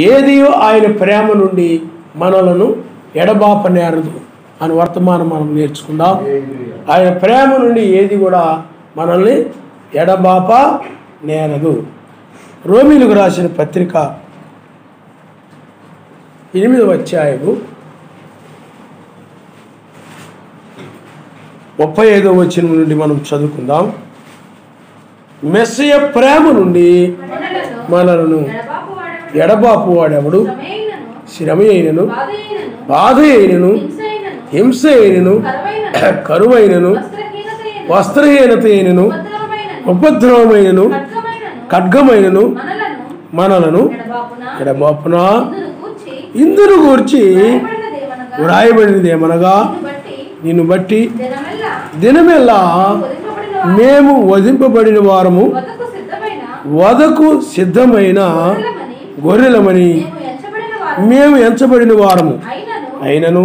ఏది ఆయన ప్రేమ నుండి మనలను ఎడబాపనేరదు అని వర్తమానం మనం నేర్చుకుందాం. ఆయన ప్రేమ నుండి ఏది కూడా మనల్ని ఎడబాప నేరదు. రోమీలకు రాసిన పత్రిక 8వ అధ్యాయము 35వ వచనం నుండి మనం చదువుకుందాం. మెస్సియ ప్రేమ నుండి మనలను ఎడబాపు వాడెవడు? శ్రమ అయినను, బాధ అయినను, హింస అయినను, కరువైనను, వస్త్రహీనత అయినను, ఉపద్రవమైనను, ఖడ్గమైనను మనలను ఎడబాపున. ఇందును గూర్చి వ్రాయబడినదేమనగా, నిన్ను బట్టి దినమెల్లా మేము వధింపబడిన వారము, వధకు సిద్ధమైన గొర్రెలమని మేము ఎంచబడిన వారము అయినను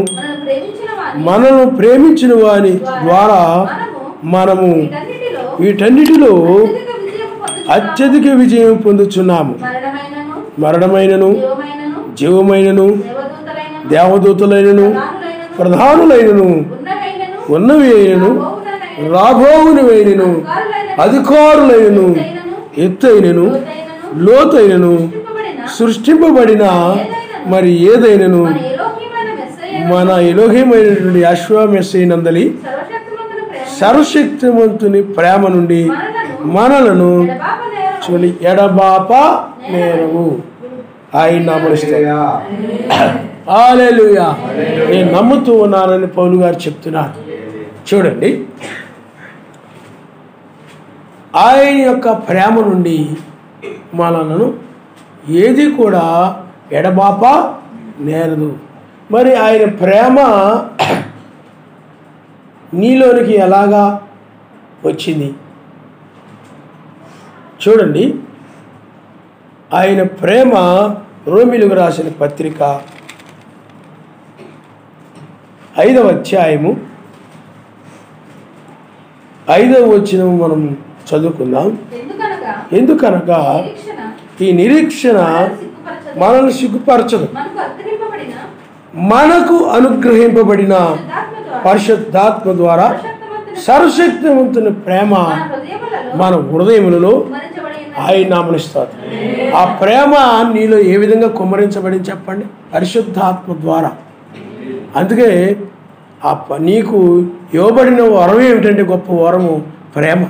మనను ప్రేమించిన వాని ద్వారా మనము వీటన్నిటిలో అత్యధిక విజయం పొందుచున్నాము. మరణమైనను, జీవమైనను, దేవదూతలైనను, ప్రధానులైనను, ఉన్నవి అయినను, రాబోవునివైనను, అధికారులైనను, ఎత్తైనను, లోతైనను, సృష్టింపబడిన మరి ఏదైనను మన ఎలోహిమైనటువంటి యెహోవా మెస్సీనందలి సర్వశక్తిమంతుని ప్రేమ నుండి మనలను చూడండి ఎడబాప నేరము. ఆయన నామములో హల్లెలూయా. నేను నమ్ముతూ ఉన్నానని పౌలు గారు చెప్తున్నారు. చూడండి, ఆయన యొక్క ప్రేమ నుండి మనలను ఏది కూడా ఎడబాప నేరదు. మరి ఆయన ప్రేమ నీలోనికి ఎలాగా వచ్చింది చూడండి. ఆయన ప్రేమ రోమీలకు రాసిన పత్రిక 5వ అధ్యాయము 5వ వచనం మనం చదువుకుందాం. ఎందుకనగా ఈ నిరీక్షణ మనల్ని సిగ్గుపరచదు, మనకు అనుగ్రహింపబడిన పరిశుద్ధాత్మ ద్వారా సర్వశక్తివంతుని ప్రేమ మన హృదయములలో ఆయన నామనిస్తారు. ఆ ప్రేమ నీలో ఏ విధంగా కుమ్మరించబడింది చెప్పండి? పరిశుద్ధాత్మ ద్వారా. అందుకే ఆ నీకు ఇవ్వబడిన వరం ఏమిటంటే గొప్ప వరము ప్రేమ.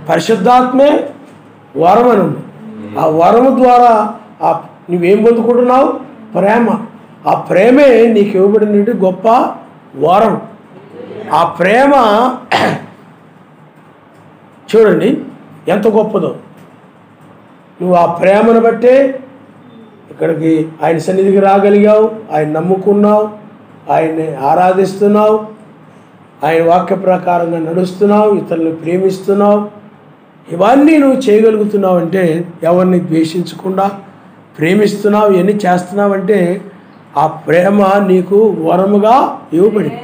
పరిశుద్ధాత్మే వరం అని ఉంది. ఆ వరము ద్వారా నువ్వేం పొందుకుంటున్నావు? ప్రేమ. ఆ ప్రేమే నీకు ఇవ్వబడినటువంటి గొప్ప వరం. ఆ ప్రేమ చూడండి ఎంత గొప్పదో. నువ్వు ఆ ప్రేమను బట్టే ఇక్కడికి ఆయన సన్నిధికి రాగలిగావు, ఆయన నమ్ముకున్నావు, ఆయన్ని ఆరాధిస్తున్నావు, ఆయన వాక్య ప్రకారంగా నడుస్తున్నావు, ఇతరులను ప్రేమిస్తున్నావు. ఇవన్నీ నువ్వు చేయగలుగుతున్నావు అంటే, ఎవరిని ద్వేషించకుండా ప్రేమిస్తున్నావు, ఇవన్నీ చేస్తున్నావంటే ఆ ప్రేమ నీకు వరముగా ఇవ్వబడింది.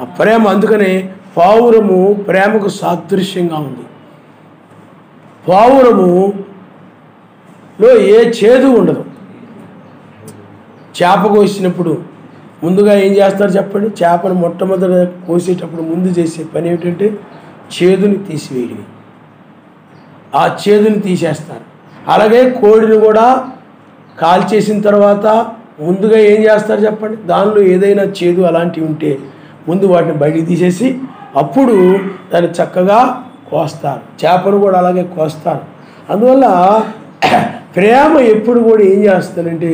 ఆ ప్రేమ అందుకనే పావురము ప్రేమకు సాదృశ్యంగా ఉంది. పావురములో ఏ చేదు ఉండదు. చేప కోసినప్పుడు ముందుగా ఏం చేస్తారు చెప్పండి? చేపను మొట్టమొదట కోసేటప్పుడు ముందు చేసే పని ఏమిటంటే చేదుని తీసివేయడం. ఆ చేదుని తీసేస్తారు. అలాగే కోడిని కూడా కాల్చేసిన తర్వాత ముందుగా ఏం చేస్తారు చెప్పండి? దానిలో ఏదైనా చేదు అలాంటివి ఉంటే ముందు వాటిని బయటికి తీసేసి అప్పుడు దాన్ని చక్కగా కోస్తారు. చేపను కూడా అలాగే కోస్తారు. అందువల్ల ప్రేమ ఎప్పుడు కూడా ఏం చేస్తానంటే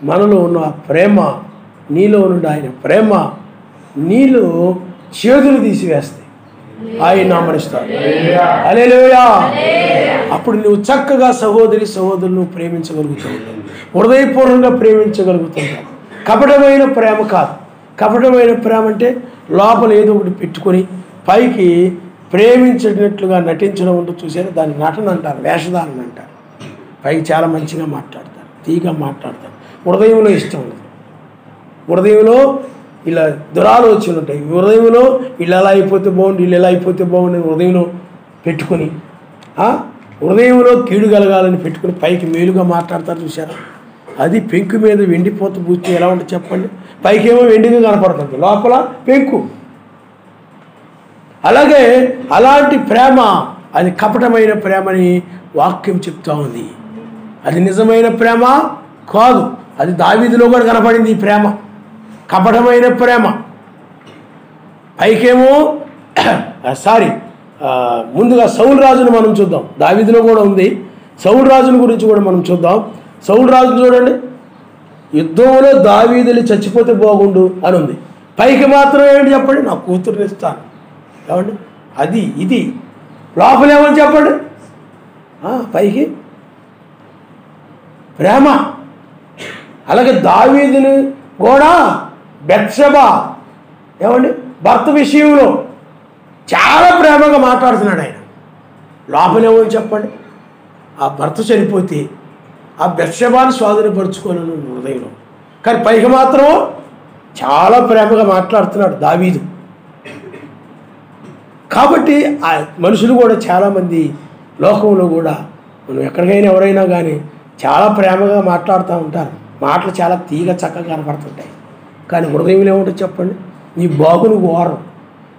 మనలో ఉన్న ప్రేమ, నీలో ఉన్న ఆయన ప్రేమ నీలో చేదులు తీసివేస్తాయి. ఆయన నామనిస్తారు. హల్లెలూయా. అప్పుడు నువ్వు చక్కగా సహోదరులను ప్రేమించగలుగుతావు, హృదయపూర్వకంగా ప్రేమించగలుగుతావు. కపటమైన ప్రేమ కాదు. కపటమైన ప్రేమ అంటే లోపల ఏదో ఒకటి పెట్టుకొని పైకి ప్రేమించినట్లుగా నటించడం ఉంటూ చూసారు. దాన్ని నటన అంటారు, వేషధారణ అంటారు. పైకి చాలా మంచిగా మాట్లాడతారు, తీగా మాట్లాడతారు. హృదయంలో ఇష్టం ఉండదు. హృదయంలో ఇలా దురాలోచనలు ఉంటాయి. హృదయంలో వీళ్ళు ఎలా అయిపోతే బాగుండు, వీళ్ళు ఎలా అయిపోతే బాగుండు హృదయంలో పెట్టుకొని హృదయంలో కీడు కలగాలని పెట్టుకుని పైకి మేలుగా మాట్లాడతారు చూసారా? అది పెంకు మీద వెండిపోత పూస్తే ఎలా ఉంటుంది చెప్పండి? పైకేమో వెండిగా కనపడుతుంది, లోపల పెంకు. అలాగే అలాంటి ప్రేమ అది కపటమైన ప్రేమని వాక్యం చెప్తా ఉంది. అది నిజమైన ప్రేమ కాదు. అది దావీదులో కూడా కనపడింది. ఈ ప్రేమ కపటమైన ప్రేమ. పైకేమో ముందుగా సౌలు రాజును మనం చూద్దాం. దావీదులో కూడా ఉంది. సౌలు రాజుని గురించి కూడా మనం చూద్దాం. సౌలు రాజు చూడండి, యుద్ధంలో దావీదులు చచ్చిపోతే బాగుండు అని ఉంది. పైకి మాత్రం ఏంటి చెప్పండి? నా కూతురుని ఇస్తాను. ఏమండి? అది ఇది లోపలేమని చెప్పండి? పైకి ప్రేమ. అలాగే దావీదుని కూడా బెత్షెబా ఏమండి భర్త విషయంలో చాలా ప్రేమగా మాట్లాడుతున్నాడు ఆయన. లోపలేమని చెప్పండి? ఆ భర్త చనిపోతే ఆ బెత్షెబాని స్వాధీనపరుచుకోవాలని హృదయంలో, కానీ పైకి మాత్రం చాలా ప్రేమగా మాట్లాడుతున్నాడు దావీదు. కాబట్టి ఆ మనుషులు కూడా చాలామంది లోకంలో కూడా మనం ఎక్కడికైనా ఎవరైనా కానీ చాలా ప్రేమగా మాట్లాడుతూ ఉంటారు. మాటలు చాలా తీగ చక్కగా కనపడుతుంటాయి, కానీ హృదయంలో ఏముంటుంది చెప్పండి? నీ బాగును ఓరం,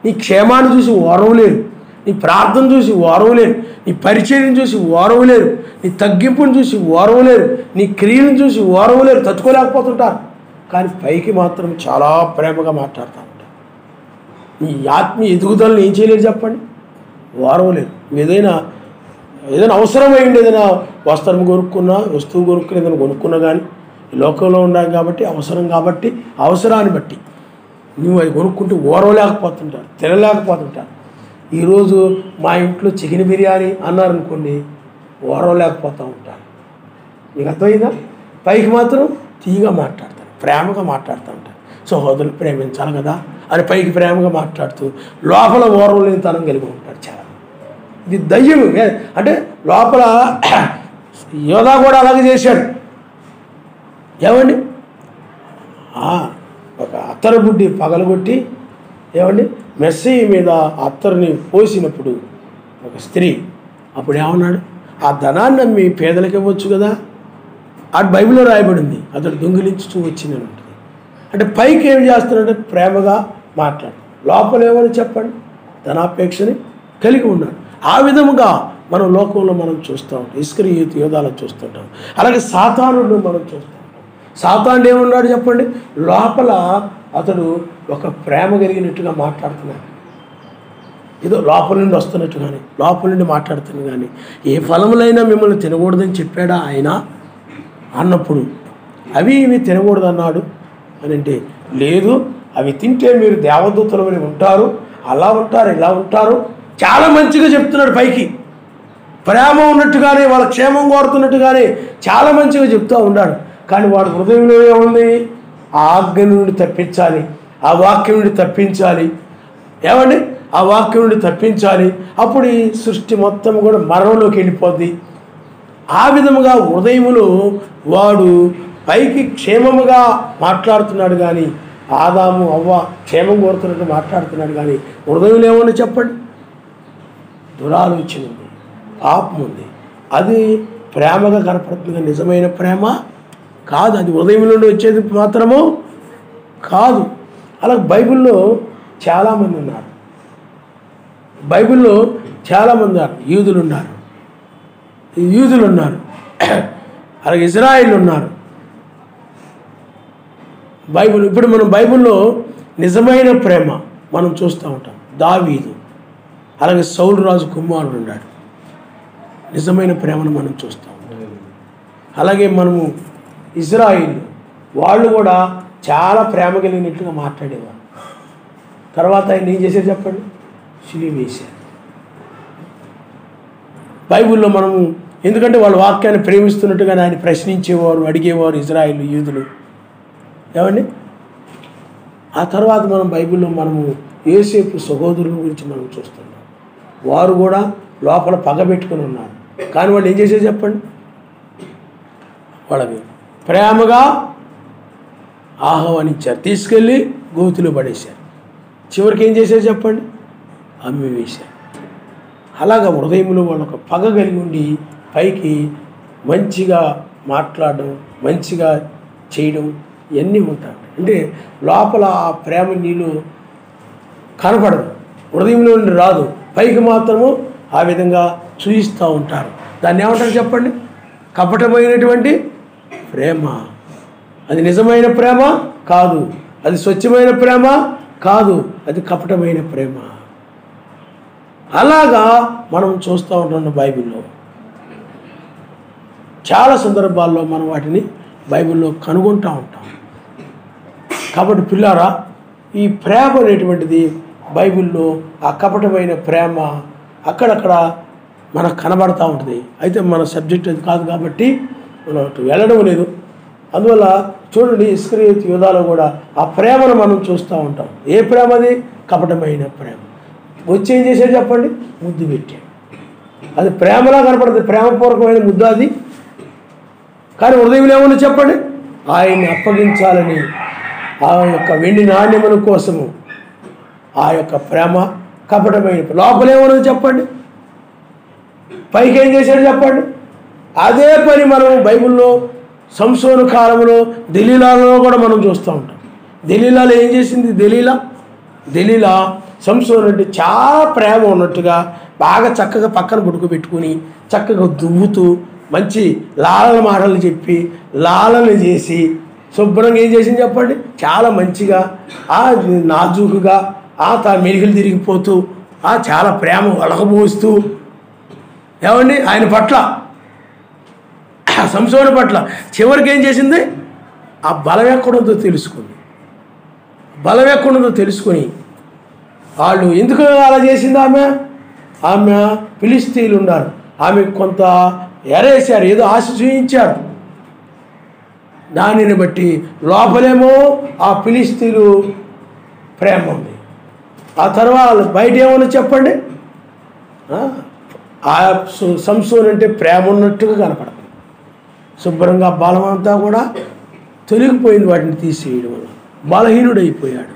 నీ క్షేమాన్ని చూసి ఓరవలేరు, నీ ప్రార్థన చూసి ఓరవలేరు, నీ పరిచర్యను చూసి ఓరవలేరు, నీ తగ్గింపుని చూసి ఓరవలేరు, నీ క్రియలను చూసి ఓరవలేరు, తట్టుకోలేకపోతుంటారు. కానీ పైకి మాత్రం చాలా ప్రేమగా మాట్లాడుతూ ఉంటారు. నీ ఆత్మీయ ఎదుగుదలను ఏం చేయలేరు చెప్పండి? ఓరవలేరు. ఏదైనా అవసరమైంది, ఏదైనా వస్త్రం కొనుక్కున్నా, వస్తువు కొనుక్కుని ఏదైనా కొనుక్కున్నా కానీ ఈ లోకంలో ఉండాలి కాబట్టి అవసరం, కాబట్టి అవసరాన్ని బట్టి నువ్వు అది కొనుక్కుంటూ ఓరవలేకపోతుంటారు, తినలేకపోతుంటారు. ఈరోజు మా ఇంట్లో చికెన్ బిర్యానీ అన్నారనుకోండి, ఓరవలేకపోతూ ఉంటారు. మీకు అర్థమైందా? పైకి మాత్రం తీగా మాట్లాడతారు, ప్రేమగా మాట్లాడుతూ ఉంటారు. సహోదరులు ప్రేమించాలి కదా అని పైకి ప్రేమగా మాట్లాడుతూ లోపల ఓరవలేని తనం కలిగి ఉంటాడు చాలా. ఇది దయ్యం. అంటే లోపల యోధా కూడా అలాగే చేశాడు. ఏమండి? ఒక అత్తరు బుడ్డి పగలగొట్టి ఏమండి మెస్సీ మీద అత్తరుని పోసినప్పుడు ఒక స్త్రీ అప్పుడు ఏమన్నాడు? ఆ ధనాన్ని అమ్మి పేదలకు ఇవ్వచ్చు కదా. ఆ బైబిల్లో రాయబడింది, అతడు దొంగిలించుతూ వచ్చిందని ఉంటుంది. అంటే పైకి ఏం చేస్తున్నాడంటే ప్రేమగా మాట్లాడు, లోపల ఏమని చెప్పండి? ధనాపేక్షని కలిగి ఉన్నాడు. ఆ విధముగా మనం లోకంలో మనం చూస్తూ ఉంటాం. ఇస్కరియోతు యోధాలను చూస్తుంటాం. అలాగే సాతానుడు మనం చూస్తూ ఉంటాం. సాతానుడు ఏమన్నాడు చెప్పండి? లోపల అతడు ఒక ప్రేమ కలిగినట్టుగా మాట్లాడుతున్నాడు, ఏదో లోపల నుండి వస్తున్నట్టు కానీ, లోపల నుండి మాట్లాడుతున్నాడు. కానీ ఏ ఫలములైనా మిమ్మల్ని తినకూడదని చెప్పాడా ఆయన అన్నప్పుడు, అవి ఇవి తినకూడదు అన్నాడు అని అంటే, లేదు అవి తింటే మీరు దేవదూతలమని ఉంటారు, అలా ఉంటారు, ఇలా ఉంటారు, చాలా మంచిగా చెప్తున్నాడు. పైకి ప్రేమ ఉన్నట్టుగానే, వాళ్ళ క్షేమం కోరుతున్నట్టుగానే చాలా మంచిగా చెప్తూ ఉన్నాడు. కానీ వాడు హృదయంలో ఏముంది? ఆ ఆజ్ఞ నుండి తప్పించాలి, ఆ వాక్యం నుండి తప్పించాలి. ఏమండి? ఆ వాక్యం నుండి తప్పించాలి. అప్పుడు ఈ సృష్టి మొత్తం కూడా మరణంలోకి వెళ్ళిపోద్ది. ఆ విధముగా హృదయములో వాడు పైకి క్షేమముగా మాట్లాడుతున్నాడు, కానీ ఆదాము అవ్వ క్షేమం కోరుతున్నట్టు మాట్లాడుతున్నాడు. కానీ హృదయంలో ఏమన్నా చెప్పండి? దురాలోచన ఉంది, పాపం ఉంది. అది ప్రేమగా కనపడుతుంది, నిజమైన ప్రేమ కాదు. అది ఉదయం నుండి వచ్చేది మాత్రము కాదు. అలా బైబిల్లో చాలామంది ఉన్నారు. బైబిల్లో చాలామంది ఉన్నారు. యూదులు ఉన్నారు, అలాగే ఇజ్రాయిల్ ఉన్నారు. ఇప్పుడు మనం బైబిల్లో నిజమైన ప్రేమ మనం చూస్తూ ఉంటాం. దావీదు, అలాగే సౌలు రాజు కుమారుడు ఉన్నాడు. నిజమైన ప్రేమను మనం చూస్తూ ఉంటాం. అలాగే మనము ఇజ్రాయిల్ వాళ్ళు కూడా చాలా ప్రేమ కలిగినట్టుగా మాట్లాడేవారు. తర్వాత ఆయన ఏం చేశారు చెప్పండి? సిలువ వేశారు. బైబిల్లో మనము ఎందుకంటే వాళ్ళ వాక్యాన్ని ప్రేమిస్తున్నట్టుగానే ఆయన ప్రశ్నించేవారు, అడిగేవారు ఇజ్రాయిల్ యూదులు. ఏమండి? ఆ తర్వాత మనం బైబిల్లో మనము యోసేపు సహోదరుల గురించి మనం చూస్తున్నాం. వారు కూడా లోపల పగబెట్టుకుని ఉన్నారు. కానీ వాళ్ళు ఏం చేసేది చెప్పండి? వాళ్ళకి ప్రేమగా ఆహ్వానించారు, తీసుకెళ్ళి గోతిలో పడేశారు. చివరికి ఏం చేశారు చెప్పండి? అమ్మి వేశారు. అలాగా హృదయంలో వాళ్ళు ఒక పగ కలిగి ఉండి పైకి మంచిగా మాట్లాడడం, మంచిగా చేయడం ఇవన్నీ ఉంటాయి. అంటే లోపల ఆ ప్రేమ నీళ్ళు కనపడదు, హృదయంలో నుండి రాదు, పైకి మాత్రము ఆ విధంగా చూపిస్తూ ఉంటారు. దాన్ని ఏమంటారు చెప్పండి? కపటమైనటువంటి ప్రేమ. అది నిజమైన ప్రేమ కాదు, అది స్వచ్ఛమైన ప్రేమ కాదు, అది కపటమైన ప్రేమ. అలాగా మనం చూస్తూ ఉంటాం బైబిల్లో. చాలా సందర్భాల్లో మనం వాటిని బైబిల్లో కనుగొంటూ ఉంటాం. కాబట్టి పిల్లారా, ఈ ప్రేమ అనేటువంటిది బైబిల్లో ఆ కపటమైన ప్రేమ అక్కడక్కడ మనకు కనబడతా ఉంటుంది. అయితే మన సబ్జెక్ట్ అది కాదు కాబట్టి మనం అటు వెళ్ళడం లేదు. అందువల్ల చూడండి, ఇస్కరియోతు యూదాలో కూడా ఆ ప్రేమను మనం చూస్తూ ఉంటాం. ఏ ప్రేమ అది? కపటమైన ప్రేమ. వచ్చి ఏం చేశాడు చెప్పండి? ముద్దు పెట్టాడు. అది ప్రేమలా కనపడుతుంది, ప్రేమపూర్వకమైన ముద్దు అది. కానీ హృదయంలో ఏమన్నా చెప్పండి? ఆయన్ని అప్పగించాలని ఆ యొక్క వెండి నాణ్యముల కోసము ఆ యొక్క ప్రేమ కపటమైన. లోపలేమన్నది చెప్పండి? పైకి ఏం చేశాడు చెప్పండి? అదే పని మనం బైబిల్లో సంసోను కాలంలో దెలీలాలో కూడా మనం చూస్తూ ఉంటాం. దెలీలాలో ఏం చేసింది? దెలీలా సంసోను అంటే చాలా ప్రేమ ఉన్నట్టుగా బాగా చక్కగా పక్కన పడుకోబెట్టుకుని చక్కగా దువ్వుతూ మంచి లాలన మాటలు చెప్పి లాలన చేసి శుభ్రంగా ఏం చేసింది చెప్పండి? చాలా మంచిగా నాజూకుగా తా మెలికలు తిరిగిపోతూ చాలా ప్రేమ ఒలకబోస్తూ ఏమండి ఆయన పట్ల, సంసోను పట్ల చివరికి ఏం చేసింది? ఆ బలం ఎక్కడుందో తెలుసుకొని వాళ్ళు ఎందుకు అలా చేసింది? ఆమె ఫిలిష్తీయులు ఉన్నారు, ఆమెకు కొంత ఎరేసారు, ఏదో ఆశ చూయించారు. దానిని బట్టి లోపలేమో ఆ ఫిలిష్తీయులు ప్రేమ ఉంది. ఆ తర్వాత బయట ఏమన్నా చెప్పండి? ఆ సంసోను అంటే ప్రేమ ఉన్నట్టుగా కనపడుతుంది. శుభ్రంగా బలం అంతా కూడా తొలగిపోయింది, వాటిని తీసేయడం వల్ల బలహీనుడైపోయాడు.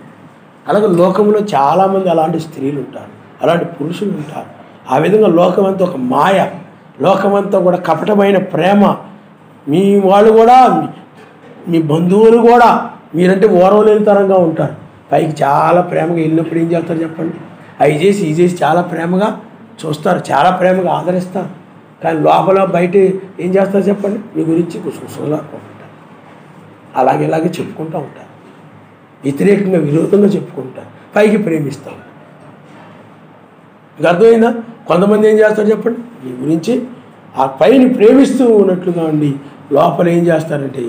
అలాగే లోకంలో చాలామంది అలాంటి స్త్రీలు ఉంటారు, అలాంటి పురుషులు ఉంటారు. ఆ విధంగా లోకమంతా ఒక మాయ, లోకమంతా కూడా కపటమైన ప్రేమ. మీ వాళ్ళు కూడా, మీ బంధువులు కూడా మీరంటే ఓర్వలేని తరంగా ఉంటారు. పైకి చాలా ప్రేమగా వెళ్ళినప్పుడు ఏం చేస్తారు చెప్పండి? అవి చేసి ఇది చేసి చాలా ప్రేమగా చూస్తారు, చాలా ప్రేమగా ఆదరిస్తారు. కానీ లోపల బయట ఏం చేస్తారు చెప్పండి? మీ గురించి కుసకుసలా ఉంటారు, ఇలాగే చెప్పుకుంటూ ఉంటారు, వ్యతిరేకంగా విరోధంగా చెప్పుకుంటారు, పైకి ప్రేమిస్తాం. ఇంకా అర్థమైందా? కొంతమంది ఏం చేస్తారు చెప్పండి? మీ గురించి ఆ పైని ప్రేమిస్తూ ఉన్నట్లుగా ఉండి లోపల ఏం చేస్తారంటే,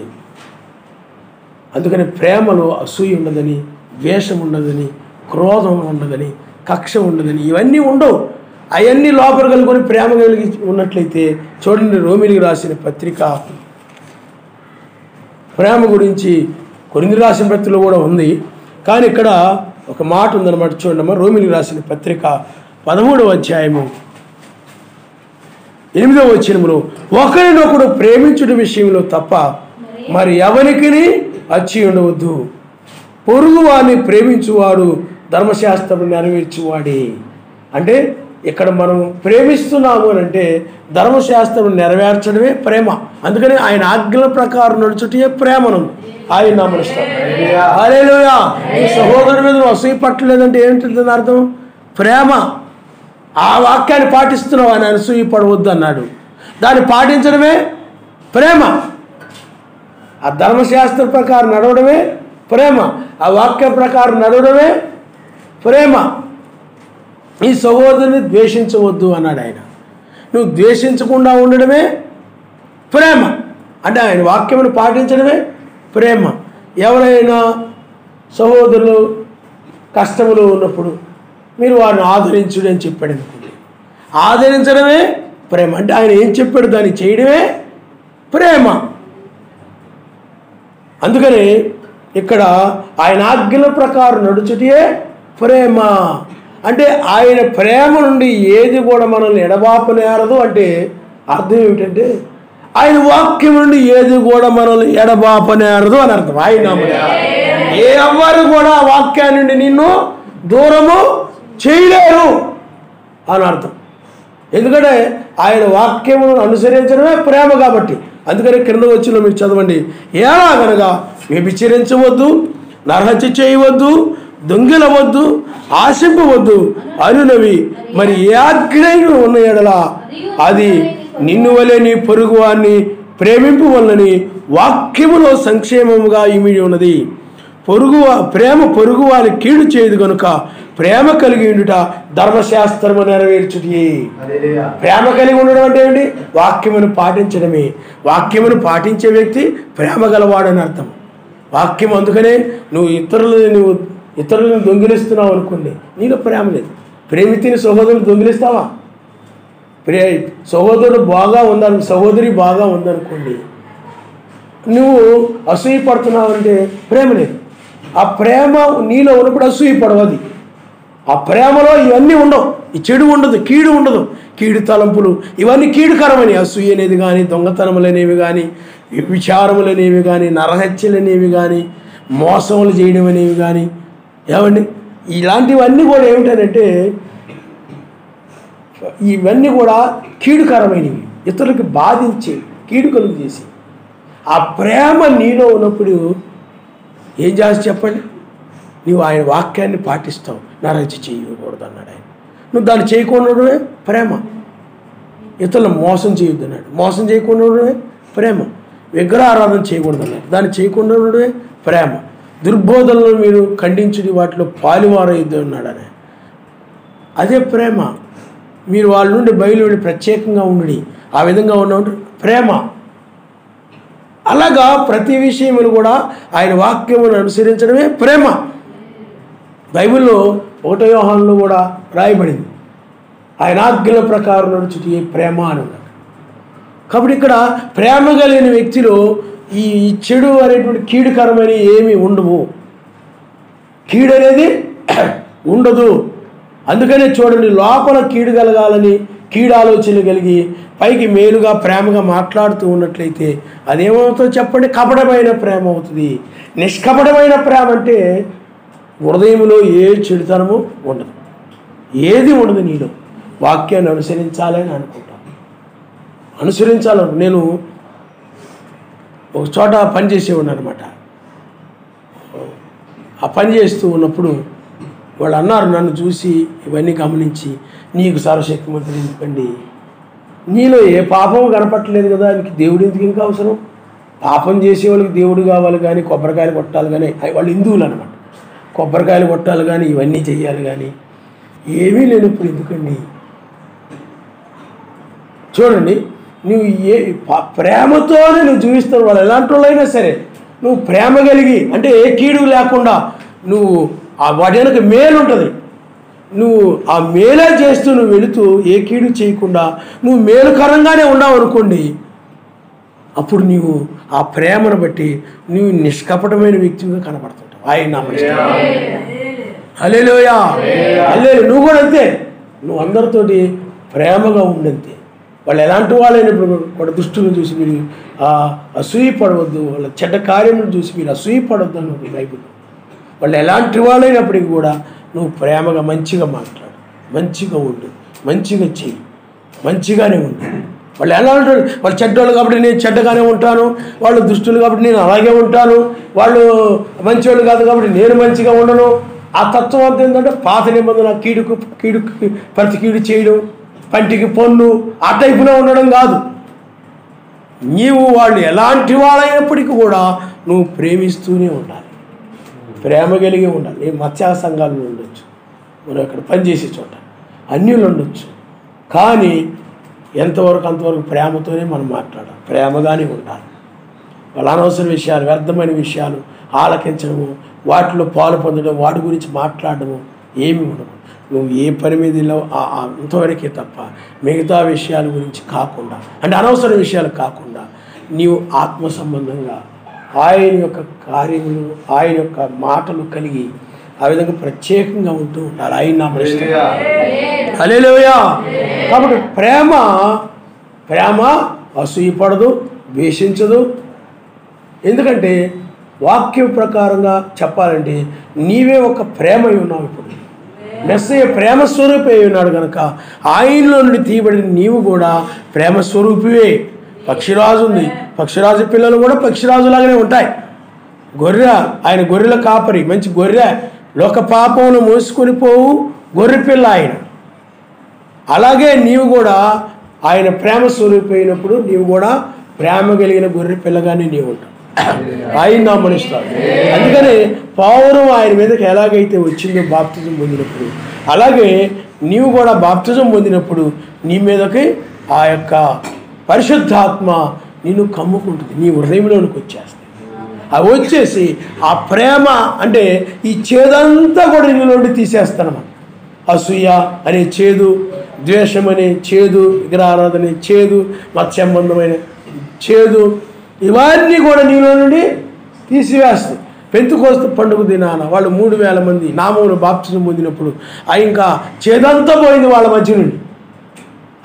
అందుకని ప్రేమలో అసూయ ఉండదని, ద్వేషం ఉండదని, క్రోధం ఉండదని, కక్ష ఉండదని, ఇవన్నీ ఉండవు. అవన్నీ లోపల కలుగుకొని ప్రేమ కలిగి ఉన్నట్లయితే చూడండి, రోమిలికి రాసిన పత్రిక ప్రేమ గురించి కొరింథీ రాసిన పత్రికలో కూడా ఉంది. కానీ ఇక్కడ ఒక మాట ఉందన్నమాట. చూడమ్మా, రోమిలికి రాసిన పత్రిక 13వ అధ్యాయము 8వ వచనములో, ఒకరినొకడు ప్రేమించుట విషయంలో తప్ప మరి ఎవరికి అచ్చి ఉండవద్దు, పొరుగు వారిని ప్రేమించువాడు ధర్మశాస్త్రం నెరవేర్చువాడే. అంటే ఇక్కడ మనం ప్రేమిస్తున్నాము అని అంటే ధర్మశాస్త్రం నెరవేర్చడమే ప్రేమ. అందుకని ఆయన ఆజ్ఞల ప్రకారం నడుచుటే ప్రేమను ఆయన నమ్ముస్తాం. హల్లెలూయా. ఈ సహోదరు మీద నువ్వు అసూయ పట్టలేదంటే ఏంటి అర్థం? ప్రేమ. ఆ వాక్యాన్ని పాటిస్తున్నావు, ఆయన అసూయ పడవద్దు అన్నాడు, దాన్ని పాటించడమే ప్రేమ. ఆ ధర్మశాస్త్ర ప్రకారం నడవడమే ప్రేమ, ఆ వాక్య ప్రకారం నడవడమే ప్రేమ. ఈ సహోదరుని ద్వేషించవద్దు అన్నాడు ఆయన. నువ్వు ద్వేషించకుండా ఉండడమే ప్రేమ. అంటే ఆయన వాక్యమును పాటించడమే ప్రేమ. ఎవరైనా సహోదరులు కష్టములు ఉన్నప్పుడు మీరు వారిని ఆదరించుడు అని చెప్పాడు అనుకోండి, ఆదరించడమే ప్రేమ. అంటే ఆయన ఏం చెప్పాడు దాన్ని చేయడమే ప్రేమ. అందుకని ఇక్కడ ఆయన ఆజ్ఞల ప్రకారం నడుచుటే ప్రేమ. అంటే ఆయన ప్రేమ నుండి ఏది కూడా మనల్ని ఎడబాపనేరదు. అంటే అర్థం ఏమిటంటే ఆయన వాక్యం నుండి ఏది కూడా మనల్ని ఎడబాపనేరదు అని అర్థం. ఆయన ఎవరు కూడా వాక్యాన్ని నుండి నిన్ను దూరము చేయలేరు అని అర్థం. ఎందుకంటే ఆయన వాక్యమును అనుసరించడమే ప్రేమ కాబట్టి. అందుకని క్రింద వచ్చిన మీరు చదవండి. ఎలాగనగా వ్యభిచరించవద్దు, నరహత్య చేయవద్దు, దొంగిలవద్దు, ఆశింపవద్దు అనునవి మరి ఏ ఆజ్ఞలు ఉన్న ఎడల అది నిన్ను వలె నీ పొరుగు వారిని ప్రేమింపు వలనని వాక్యములో సంక్షేమముగా ఇమిడి ఉన్నది. ప్రేమ పొరుగు వారి కీడు చేయదు కనుక ప్రేమ కలిగి ఉండుట ధర్మశాస్త్రము నెరవేర్చుటి. ప్రేమ కలిగి ఉండడం అంటే ఏంటి? వాక్యమును పాటించడమే. వాక్యమును పాటించే వ్యక్తి ప్రేమ గలవాడని అర్థం. వాక్యం అందుకనే నువ్వు ఇతరులను దొంగిలిస్తున్నావు అనుకోండి, నీలో ప్రేమ లేదు. ప్రేమితిని సహోదరులు దొంగిలిస్తావా? సహోదరుడు బాగా ఉందని, సహోదరి బాగా ఉందనుకోండి, నువ్వు అసూయ పడుతున్నావు అంటే ప్రేమ లేదు. ఆ ప్రేమ నీలో ఉన్నప్పుడు అసూయ పడవది. ఆ ప్రేమలో ఇవన్నీ ఉండవు. ఈ చెడు ఉండదు, కీడు ఉండదు. కీడు తలంపులు ఇవన్నీ కీడుకరమని. అసూయ అనేది కానీ, దొంగతనములనేవి కానీ, విచారములనేవి కానీ, నరహత్యలనేవి కానీ, మోసములు చేయడం అనేవి కానీ, ఏమండి ఇలాంటివన్నీ కూడా ఏమిటంటే ఇవన్నీ కూడా కీడుకరమైనవి, ఇతరులకు బాధించే, కీడు కలుగు చేసి. ఆ ప్రేమ నీలో ఉన్నప్పుడు ఏం చేసి చెప్పండి, నువ్వు ఆయన వాక్యాన్ని పాటిస్తావు. నరహత్య చేయకూడదు అన్నాడు ఆయన, నువ్వు దాన్ని చేయకుండా ప్రేమ. ఇతరులను మోసం చేయొద్దు అన్నాడు, మోసం చేయకుండా ప్రేమ. విగ్రహారాధన చేయకూడదు అన్నాడు, దాన్ని చేయకుండా ప్రేమ. దుర్బోధనలు మీరు ఖండించుడి, వాటిలో పాలువారయ్యొద్దు అన్నాడు ఆయన, అదే ప్రేమ. మీరు వాళ్ళ నుండి బయలువెళ్ళి ప్రత్యేకంగా ఉండి ఆ విధంగా ఉన్న ప్రేమ. అలాగా ప్రతి విషయమును కూడా ఆయన వాక్యమును అనుసరించడమే ప్రేమ. బైబిల్లో 1 యోహానులో కూడా రాయబడింది, ఆయన ఆజ్ఞల ప్రకారం నడుచుటే ప్రేమ అని ఉన్నాడు. కాబట్టి ఇక్కడ ప్రేమ కలిగిన వ్యక్తిలో ఈ చెడు అనేటువంటి కీడుకరమైన ఏమీ ఉండవు, కీడు అనేది ఉండదు. అందుకనే చూడండి, లోపల కీడు కలగాలని కీడు ఆలోచనలు కలిగి పైకి మేలుగా ప్రేమగా మాట్లాడుతూ ఉన్నట్లయితే అదేమవుతుందో చెప్పండి? కపటమైన ప్రేమ అవుతుంది. నిష్కపటమైన ప్రేమ అంటే హృదయంలో ఏ చెడుతనము ఉండదు, ఏది ఉండదు. నీలో వాక్యాన్ని అనుసరించాలని అనుకుంటాను, అనుసరించాలను. నేను ఒక చోట పని చేసేవాడిని అనమాట. ఆ పని చేస్తూ ఉన్నప్పుడు వాళ్ళు అన్నారు, నన్ను చూసి ఇవన్నీ గమనించి, నీకు సర్వశక్తిమంతుడు ఎందుకండి, నీలో ఏ పాపం కనపట్టలేదు కదా, నీకు దేవుడు ఎందుకు ఇంకా అవసరం? పాపం చేసేవాళ్ళకి దేవుడు కావాలి కానీ, కొబ్బరికాయలు కొట్టాలి కానీ, వాళ్ళు హిందువులు అనమాట. కొబ్బరికాయలు కొట్టాలి కానీ, ఇవన్నీ చెయ్యాలి కానీ, ఏమీ లేనప్పుడు ఎందుకండి? చూడండి, నువ్వు ప్రేమతోనే నువ్వు జీవిస్తావు. వాళ్ళు ఎలాంటి వాళ్ళైనా సరే నువ్వు ప్రేమ కలిగి, అంటే ఏ కీడు లేకుండా, నువ్వు వాటి వెనక మేలు ఉంటుంది, నువ్వు ఆ మేలే చేస్తూ నువ్వు వెళుతూ ఏ కీడు చేయకుండా నువ్వు మేలుకరంగానే ఉన్నావు అనుకోండి, అప్పుడు నీవు ఆ ప్రేమను బట్టి నువ్వు నిష్కపటమైన వ్యక్తిగా కనబడుతుంటావు. ఆయన నామమున హల్లెలూయా, హల్లెలూయా. నువ్వు కూడా అంతే, నువ్వు అందరితోటి ప్రేమగా ఉండంతే. వాళ్ళు ఎలాంటి వాళ్ళైనప్పుడు వాళ్ళ దుష్టులను చూసి మీరు అసూయపడవద్దు, వాళ్ళ చెడ్డ కార్యములను చూసి మీరు అసూయపడవద్దు అన్నది బైబిల్. వాళ్ళు ఎలాంటి వాళ్ళైనప్పటికీ కూడా నువ్వు ప్రేమగా మంచిగా మాట్లాడు, మంచిగా ఉండు, మంచిగా చెయ్యి, మంచిగానే ఉండు. వాళ్ళు ఎలా ఉంటారు? వాళ్ళు చెడ్డోళ్ళు కాబట్టి నేను చెడ్డగానే ఉంటాను, వాళ్ళు దుష్టులు కాబట్టి నేను అలాగే ఉంటాను, వాళ్ళు మంచివాళ్ళు కాదు కాబట్టి నేను మంచిగా ఉండను. ఆ తత్వం అంతా ఏంటంటే పాత నిబంధన, కీడుకు ప్రతి కీడు చేయడం, పంటికి పన్ను, ఆ టైపులో ఉండడం కాదు. నీవు వాళ్ళు ఎలాంటి వాళ్ళైనప్పటికీ కూడా నువ్వు ప్రేమిస్తూనే ఉండాలి, ప్రేమ కలిగి ఉండాలి. నేను మత్స్య సంఘాలు ఉండొచ్చు, మనం అక్కడ పనిచేసే చోట అన్యులు ఉండొచ్చు, కానీ ఎంతవరకు అంతవరకు ప్రేమతోనే మనం మాట్లాడాలి, ప్రేమగానే ఉండాలి. వాళ్ళ అనవసర విషయాలు, వ్యర్థమైన విషయాలు ఆలకించడము, వాటిలో పాలు పొందడం, వాటి గురించి మాట్లాడడము ఏమీ ఉండదు. నువ్వు ఏ పని మీద అంతవరకే తప్ప మిగతా విషయాల గురించి కాకుండా, అంటే అనవసర విషయాలు కాకుండా నీవు ఆత్మ సంబంధంగా ఆయన యొక్క కార్యములు, ఆయన యొక్క మాటలు కలిగి ఆ విధంగా ప్రత్యేకంగా ఉంటూ ఉండాలి. ఆయన నామమున హల్లెలూయా. కాబట్టి ప్రేమ అసూయపడదు, ద్వేషించదు. ఎందుకంటే వాక్యం ప్రకారంగా చెప్పాలంటే నీవే ఒక ప్రేమ ఉన్నావు. ఇప్పుడు మెస్సయ్య ప్రేమ స్వరూపి అయి ఉన్నాడు కనుక ఆయనలో నుండి తీయబడిన నీవు కూడా ప్రేమ స్వరూపివే. పక్షిరాజు ఉంది, పక్షిరాజు పిల్లలు కూడా పక్షిరాజులాగానే ఉంటాయి. గొర్రె, ఆయన గొర్రెల కాపరి, మంచి గొర్రె, లోక పాపమును మోసుకొని పోవు గొర్రె పిల్ల ఆయన. అలాగే నీవు కూడా ఆయన ప్రేమ స్వరూపి అయినప్పుడు నీవు కూడా ప్రేమ కలిగిన గొర్రె పిల్లగానే నీవు ఉంటావు. ఆయన నామనిస్తాడు. అందుకని పౌరం ఆయన మీదకి ఎలాగైతే వచ్చిందో బాప్తిజం పొందినప్పుడు, అలాగే నీవు కూడా బాప్తిజం పొందినప్పుడు నీ మీదకి ఆ యొక్క పరిశుద్ధాత్మ నిన్ను కమ్ముకుంటుంది, నీ హృదయంలోనికి వచ్చేస్తుంది. అవి వచ్చేసి ఆ ప్రేమ అంటే ఈ చేదంతా కూడా నీ నుండి తీసేస్తాను. అసూయ అనే చేదు, ద్వేషం అనే చేదు, విగ్రహారాధన అనే చేదు, మత సంబంధమైన చేదు, ఇవన్నీ కూడా నీలో నుండి తీసివేస్తాయి. పెంతెకోస్తు పండుగ దినాన వాళ్ళు 3000 మంది నామమును బాప్తిజం పొందినప్పుడు ఇంకా చేదంతా పోయింది వాళ్ళ మధ్య నుండి.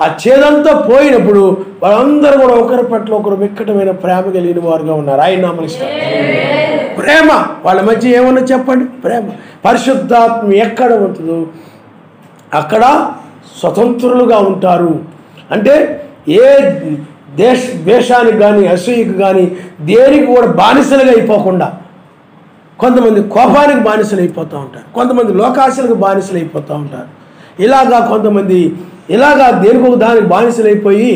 ఆ చేదంతా పోయినప్పుడు వాళ్ళందరూ కూడా ఒకరి పట్ల ఒకరు వికటమైన ప్రేమ కలిగిన వారుగా ఉన్నారు. ఆయన నామనిస్తారు. ప్రేమ వాళ్ళ మధ్య ఏమన్నా చెప్పండి, ప్రేమ. పరిశుద్ధాత్మ ఎక్కడ ఉంటుందో అక్కడ స్వతంత్రులుగా ఉంటారు. అంటే ఏ ద్వేషానికి కానీ అసూయకు కానీ దేనికి కూడా బానిసలుగా అయిపోకుండా, కొంతమంది కోపానికి బానిసలు అయిపోతూ ఉంటారు, కొంతమంది లోకాశలకు బానిసలు అయిపోతూ ఉంటారు. ఇలాగా కొంతమంది ఇలాగా దేనికి ఒక దానికి బానిసలు అయిపోయి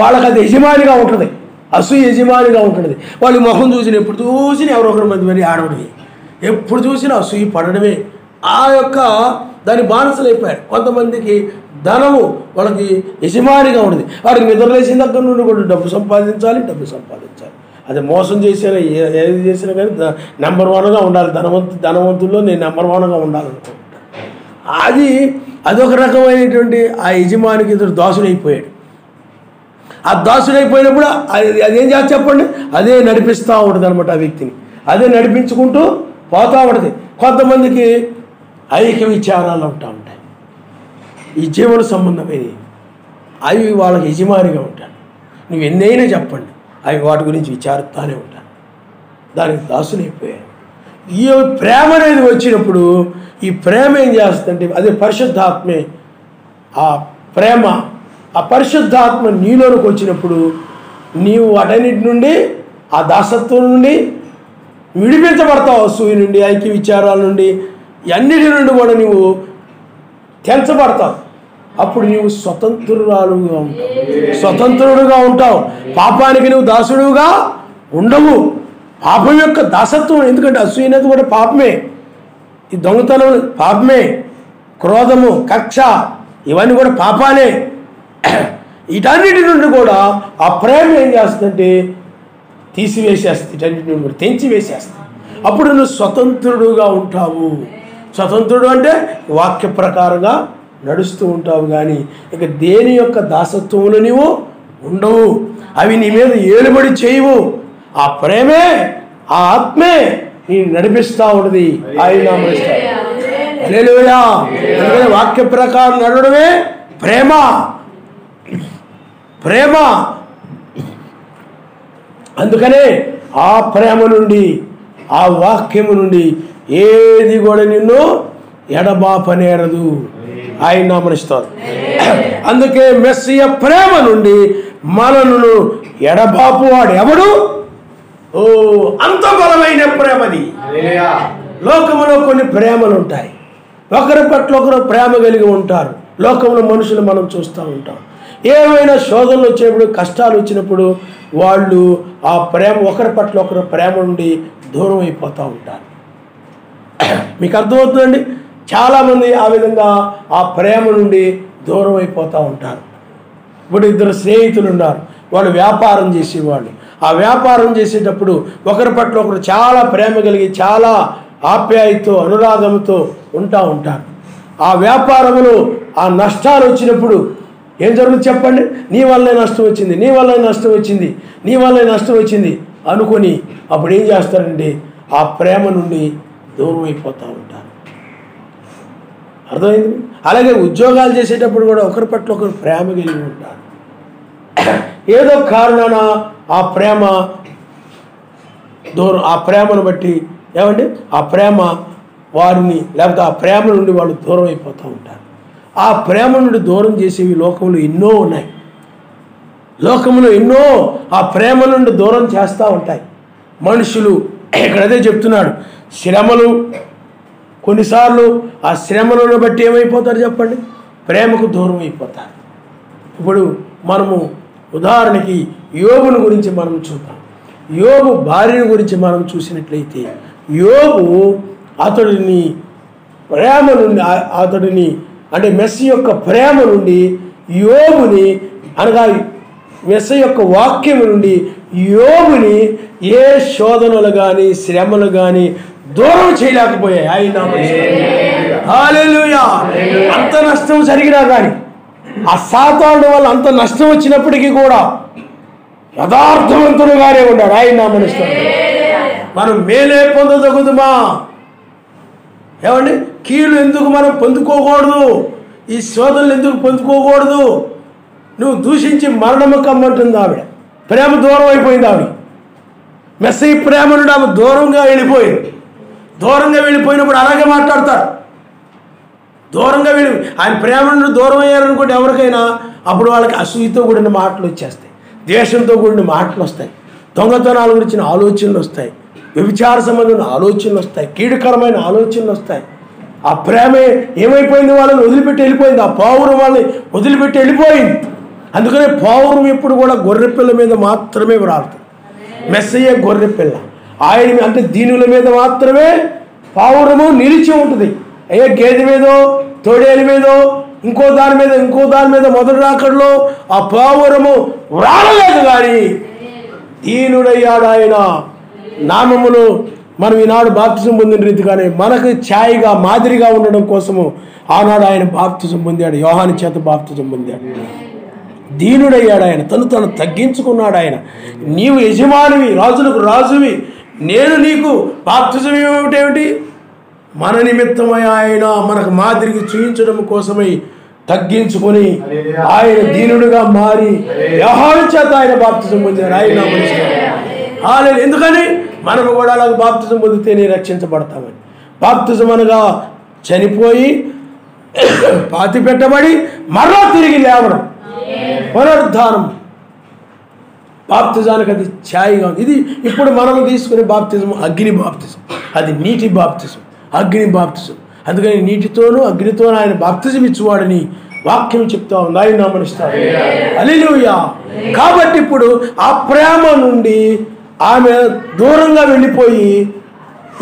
వాళ్ళకి అది యజమానిగా ఉంటుంది, అసూయ యజమానిగా ఉంటుంది. వాళ్ళు మొహం చూసిన ఎప్పుడు చూసినా ఎవరొకరి మంది మరి ఆడవడమే, ఎప్పుడు చూసినా అసూయ పడడమే, ఆ యొక్క దాని బానిసలు అయిపోయారు. కొంతమందికి ధనము వాళ్ళకి యజమానిగా ఉంటుంది. వాడికి నిద్రలేసిన దగ్గర నుండి కూడా డబ్బు సంపాదించాలి. అది మోసం చేసినా ఏది చేసినా కానీ నెంబర్ 1గా ఉండాలి. ధనవంతుల్లో నేను నెంబర్ 1గా ఉండాలనుకుంటాను. అదొక రకమైనటువంటి ఆ యజమానికి ఇతడు దాసుడైపోయాడు. ఆ దాసుడైపోయినప్పుడు అదేం చేస్తా చెప్పండి, అదే నడిపిస్తూ ఉంటుంది అనమాట. ఆ వ్యక్తిని అదే నడిపించుకుంటూ పోతూ ఉంటుంది. కొంతమందికి ఐక్య విచారాలు ఉంటా ఉంటాయి, ఈ జీవన సంబంధమైనవి, అవి వాళ్ళకి యజమానిగా ఉంటాడు. నువ్వు ఎన్నైనా చెప్పండి, అవి వాటి గురించి విచారిస్తూనే ఉంటాను. దానికి దాసులైపోయారు. ఈ ప్రేమ అనేది వచ్చినప్పుడు ఈ ప్రేమ ఏం చేస్తుందంటే అదే పరిశుద్ధాత్మే. ఆ ప్రేమ, ఆ పరిశుద్ధాత్మ నీలోనికి వచ్చినప్పుడు నీవు వాటన్నిటి నుండి, ఆ దాసత్వం నుండి విడిపించబడతావు. అసూయ నుండి, ఐక్య విచారాల నుండి, అన్నిటి నుండి కూడా నువ్వు తెంచబడతావు. అప్పుడు నీవు స్వతంత్రుడుగా ఉంటావు. పాపానికి నువ్వు దాసుడుగా ఉండవు. పాపం యొక్క దాసత్వం, ఎందుకంటే అసూయ అనేది కూడా పాపమే, ఈ దొంగతనం పాపమే, క్రోధము, కక్ష ఇవన్నీ కూడా పాపాలే. వీటన్నిటి నుండి కూడా ఆ ప్రేమ ఏం చేస్తుందంటే తీసివేసేస్తుంది, వీటన్నిటి నుండి కూడా తెంచి వేసేస్తుంది. అప్పుడు నువ్వు స్వతంత్రుడుగా ఉంటావు. స్వతంత్రుడు అంటే వాక్య ప్రకారంగా నడుస్తూ ఉంటావు, కానీ ఇక దేని యొక్క దాసత్వములు నీవు ఉండవు. అవి నీ మీద ఏలుబడి చేయవు. ఆ ప్రేమే, ఆ ఆత్మే నీ నడిపిస్తూ ఉంటుంది. ఆయన హల్లెలూయా. అందుకని వాక్య ప్రకారం నడవడమే ప్రేమ. ప్రేమ అందుకనే ఆ ప్రేమ నుండి, ఆ వాక్యము నుండి ఏది కూడా నిన్ను ఎడబాపనేరదు. ఆయన నామనిస్తారు. అందుకే మెస్సియ ప్రేమ నుండి మనను ఎడబాపు వాడు ఎవడు? అంత బలమైన ప్రేమది. లోకములో కొన్ని ప్రేమలు ఉంటాయి, ఒకరి పట్ల ఒకరు ప్రేమ కలిగి ఉంటారు. లోకంలో మనుషులు మనం చూస్తూ ఉంటాం. ఏమైనా శోధనలు వచ్చినప్పుడు, కష్టాలు వచ్చినప్పుడు వాళ్ళు ఆ ప్రేమ, ఒకరి పట్ల ఒకరు ప్రేమ నుండి దూరం అయిపోతూ ఉంటారు. మీకు అర్థమవుతుందండి? చాలామంది ఆ విధంగా ఆ ప్రేమ నుండి దూరం అయిపోతూ ఉంటారు. ఇప్పుడు 2 స్నేహితులు ఉన్నారు, వాళ్ళు వ్యాపారం చేసేవాళ్ళు. ఆ వ్యాపారం చేసేటప్పుడు ఒకరి పట్ల ఒకరు చాలా ప్రేమ కలిగి, చాలా ఆప్యాయతతో, అనురాగంతో ఉంటారు. ఆ వ్యాపారంలో ఆ నష్టాలు వచ్చినప్పుడు ఏం జరుగుతుంది చెప్పండి? నీ వల్లే నష్టం వచ్చింది, నీ వల్లే నష్టం వచ్చింది, నీ వల్లే నష్టం వచ్చింది అనుకొని అప్పుడు ఏం చేస్తారంటే ఆ ప్రేమ నుండి దూరం అయిపోతూ ఉంటారు. అర్థమైంది? అలాగే ఉద్యోగాలు చేసేటప్పుడు కూడా ఒకరి పట్ల ఒకరు ప్రేమ కలిగి ఉంటారు. ఏదో కారణాన ఆ ప్రేమ దూరం, ఆ ప్రేమను బట్టి ఏమండి ఆ ప్రేమ వారిని లేకపోతే ఆ ప్రేమ నుండి వాళ్ళు దూరం అయిపోతూ ఉంటారు. ఆ ప్రేమ నుండి దూరం చేసేవి లోకంలో ఎన్నో ఉన్నాయి. లోకంలో ఎన్నో ఆ ప్రేమ నుండి దూరం చేస్తూ ఉంటాయి మనుషులు. ఇక్కడ అదే చెప్తున్నాడు, శ్రమలు. కొన్నిసార్లు ఆ శ్రమలను బట్టి ఏమైపోతారు చెప్పండి? ప్రేమకు దూరం అయిపోతారు. ఇప్పుడు మనము ఉదాహరణకి యోబుని గురించి మనం చూద్దాం. యోబు భార్యని గురించి మనం చూసినట్లయితే, యోబు అతడిని ప్రేమ నుండి, అతడిని అంటే మెస్సీ యొక్క ప్రేమ నుండి యోబుని, అనగా మెస్సీ యొక్క వాక్యం నుండి యోబుని ఏ శోధనలు కానీ శ్రమలు కానీ దూరం చేయలేకపోయాయి. ఆయన హల్లెలూయా. అంత నష్టం జరిగినా కానీ, ఆ సాతాను వల్ల అంత నష్టం వచ్చినప్పటికీ కూడా యథార్థవంతుడుగానే ఉన్నాడు. ఆయన నామనిస్తాడు. మనం మేలే పొందదగుదుమా? ఏమండి, కీళ్ళు ఎందుకు మనం పొందుకోకూడదు? ఈ శోధనలు ఎందుకు పొందుకోకూడదు? నువ్వు దూషించి మరణము కమ్మంటుంది ఆవిడ. ప్రేమ దూరం అయిపోయింది ఆవిడ. మెస్సీ ప్రేమ నుండి ఆమె దూరంగా వెళ్ళిపోయింది. దూరంగా వెళ్ళిపోయినప్పుడు అలాగే మాట్లాడతారు. దూరంగా వెళ్ళి ఆయన ప్రేమ నుండి దూరం అయ్యారనుకోండి ఎవరికైనా, అప్పుడు వాళ్ళకి అసూయతో కూడిన మాటలు వచ్చేస్తాయి, ద్వేషంతో కూడిన మాటలు వస్తాయి, దొంగతనాల గురించిన ఆలోచనలు వస్తాయి, వ్యభిచార సంబంధమైన ఆలోచనలు వస్తాయి, కీడుకరమైన ఆలోచనలు వస్తాయి. ఆ ప్రేమే ఏమైపోయింది? వాళ్ళని వదిలిపెట్టి వెళ్ళిపోయింది. ఆ పావురం వాళ్ళని వదిలిపెట్టి వెళ్ళిపోయింది. అందుకనే పావురం ఎప్పుడు కూడా గొర్రెపిల్ల మీద మాత్రమే రాలుతుంది. మెస్సయ్య గొర్రెపిల్ల, ఆయన అంటే దీనుల మీద మాత్రమే పావురము నిలిచి ఉంటుంది. అయ్యే గేదె మీదో తోడేల మీదో ఇంకో దాని మీద మొదటి రాకడలో ఆ పావురము రాలేదు. కానీ దీనుడయ్యాడు ఆయన నామములో. మనం ఈనాడు బాప్తిజం పొందిన రీతిగానే మనకు ఛాయగా మాదిరిగా ఉండడం కోసము ఆనాడు ఆయన బాప్తిజం పొందాడు. యోహాను చేత బాప్తిజం పొందాడు. దీనుడయ్యాడు ఆయన, తను తగ్గించుకున్నాడు ఆయన. నీవు యజమానివి, రాజులకు రాజువి, నేను నీకు బాప్తిజం ఏమిటి? మన నిమిత్తమై ఆయన మనకు మాదిరికి చూపించడం కోసమై తగ్గించుకొని ఆయన దీనుడుగా మారి యోహాను చేత ఆయన బాప్తిజం పొందాడు. ఆయన నామములో. ఎందుకని? మనము కూడా అలాగ బాప్తిజం పొందితేనే రక్షించబడతామని. బాప్తిజం అనగా చనిపోయి పాతి పెట్టబడి మరలా తిరిగి లేవడం, పునరుద్ధానం. బాప్తిజానికి అది ఛాయగా ఉంది. ఇది ఇప్పుడు మనం తీసుకునే బాప్తిజం అగ్ని బాప్తిజం, అది నీటి బాప్తిజం, అగ్ని బాప్తిజం. అందుకని నీటితోనూ అగ్నితోనూ ఆయన బాప్తిజం ఇచ్చేవాడని వాక్యం చెప్తా ఉంది. ఆయన నామమునిస్తాడు. హల్లెలూయా. కాబట్టి ఇప్పుడు ఆ ప్రేమ నుండి ఆమె దూరంగా వెళ్ళిపోయి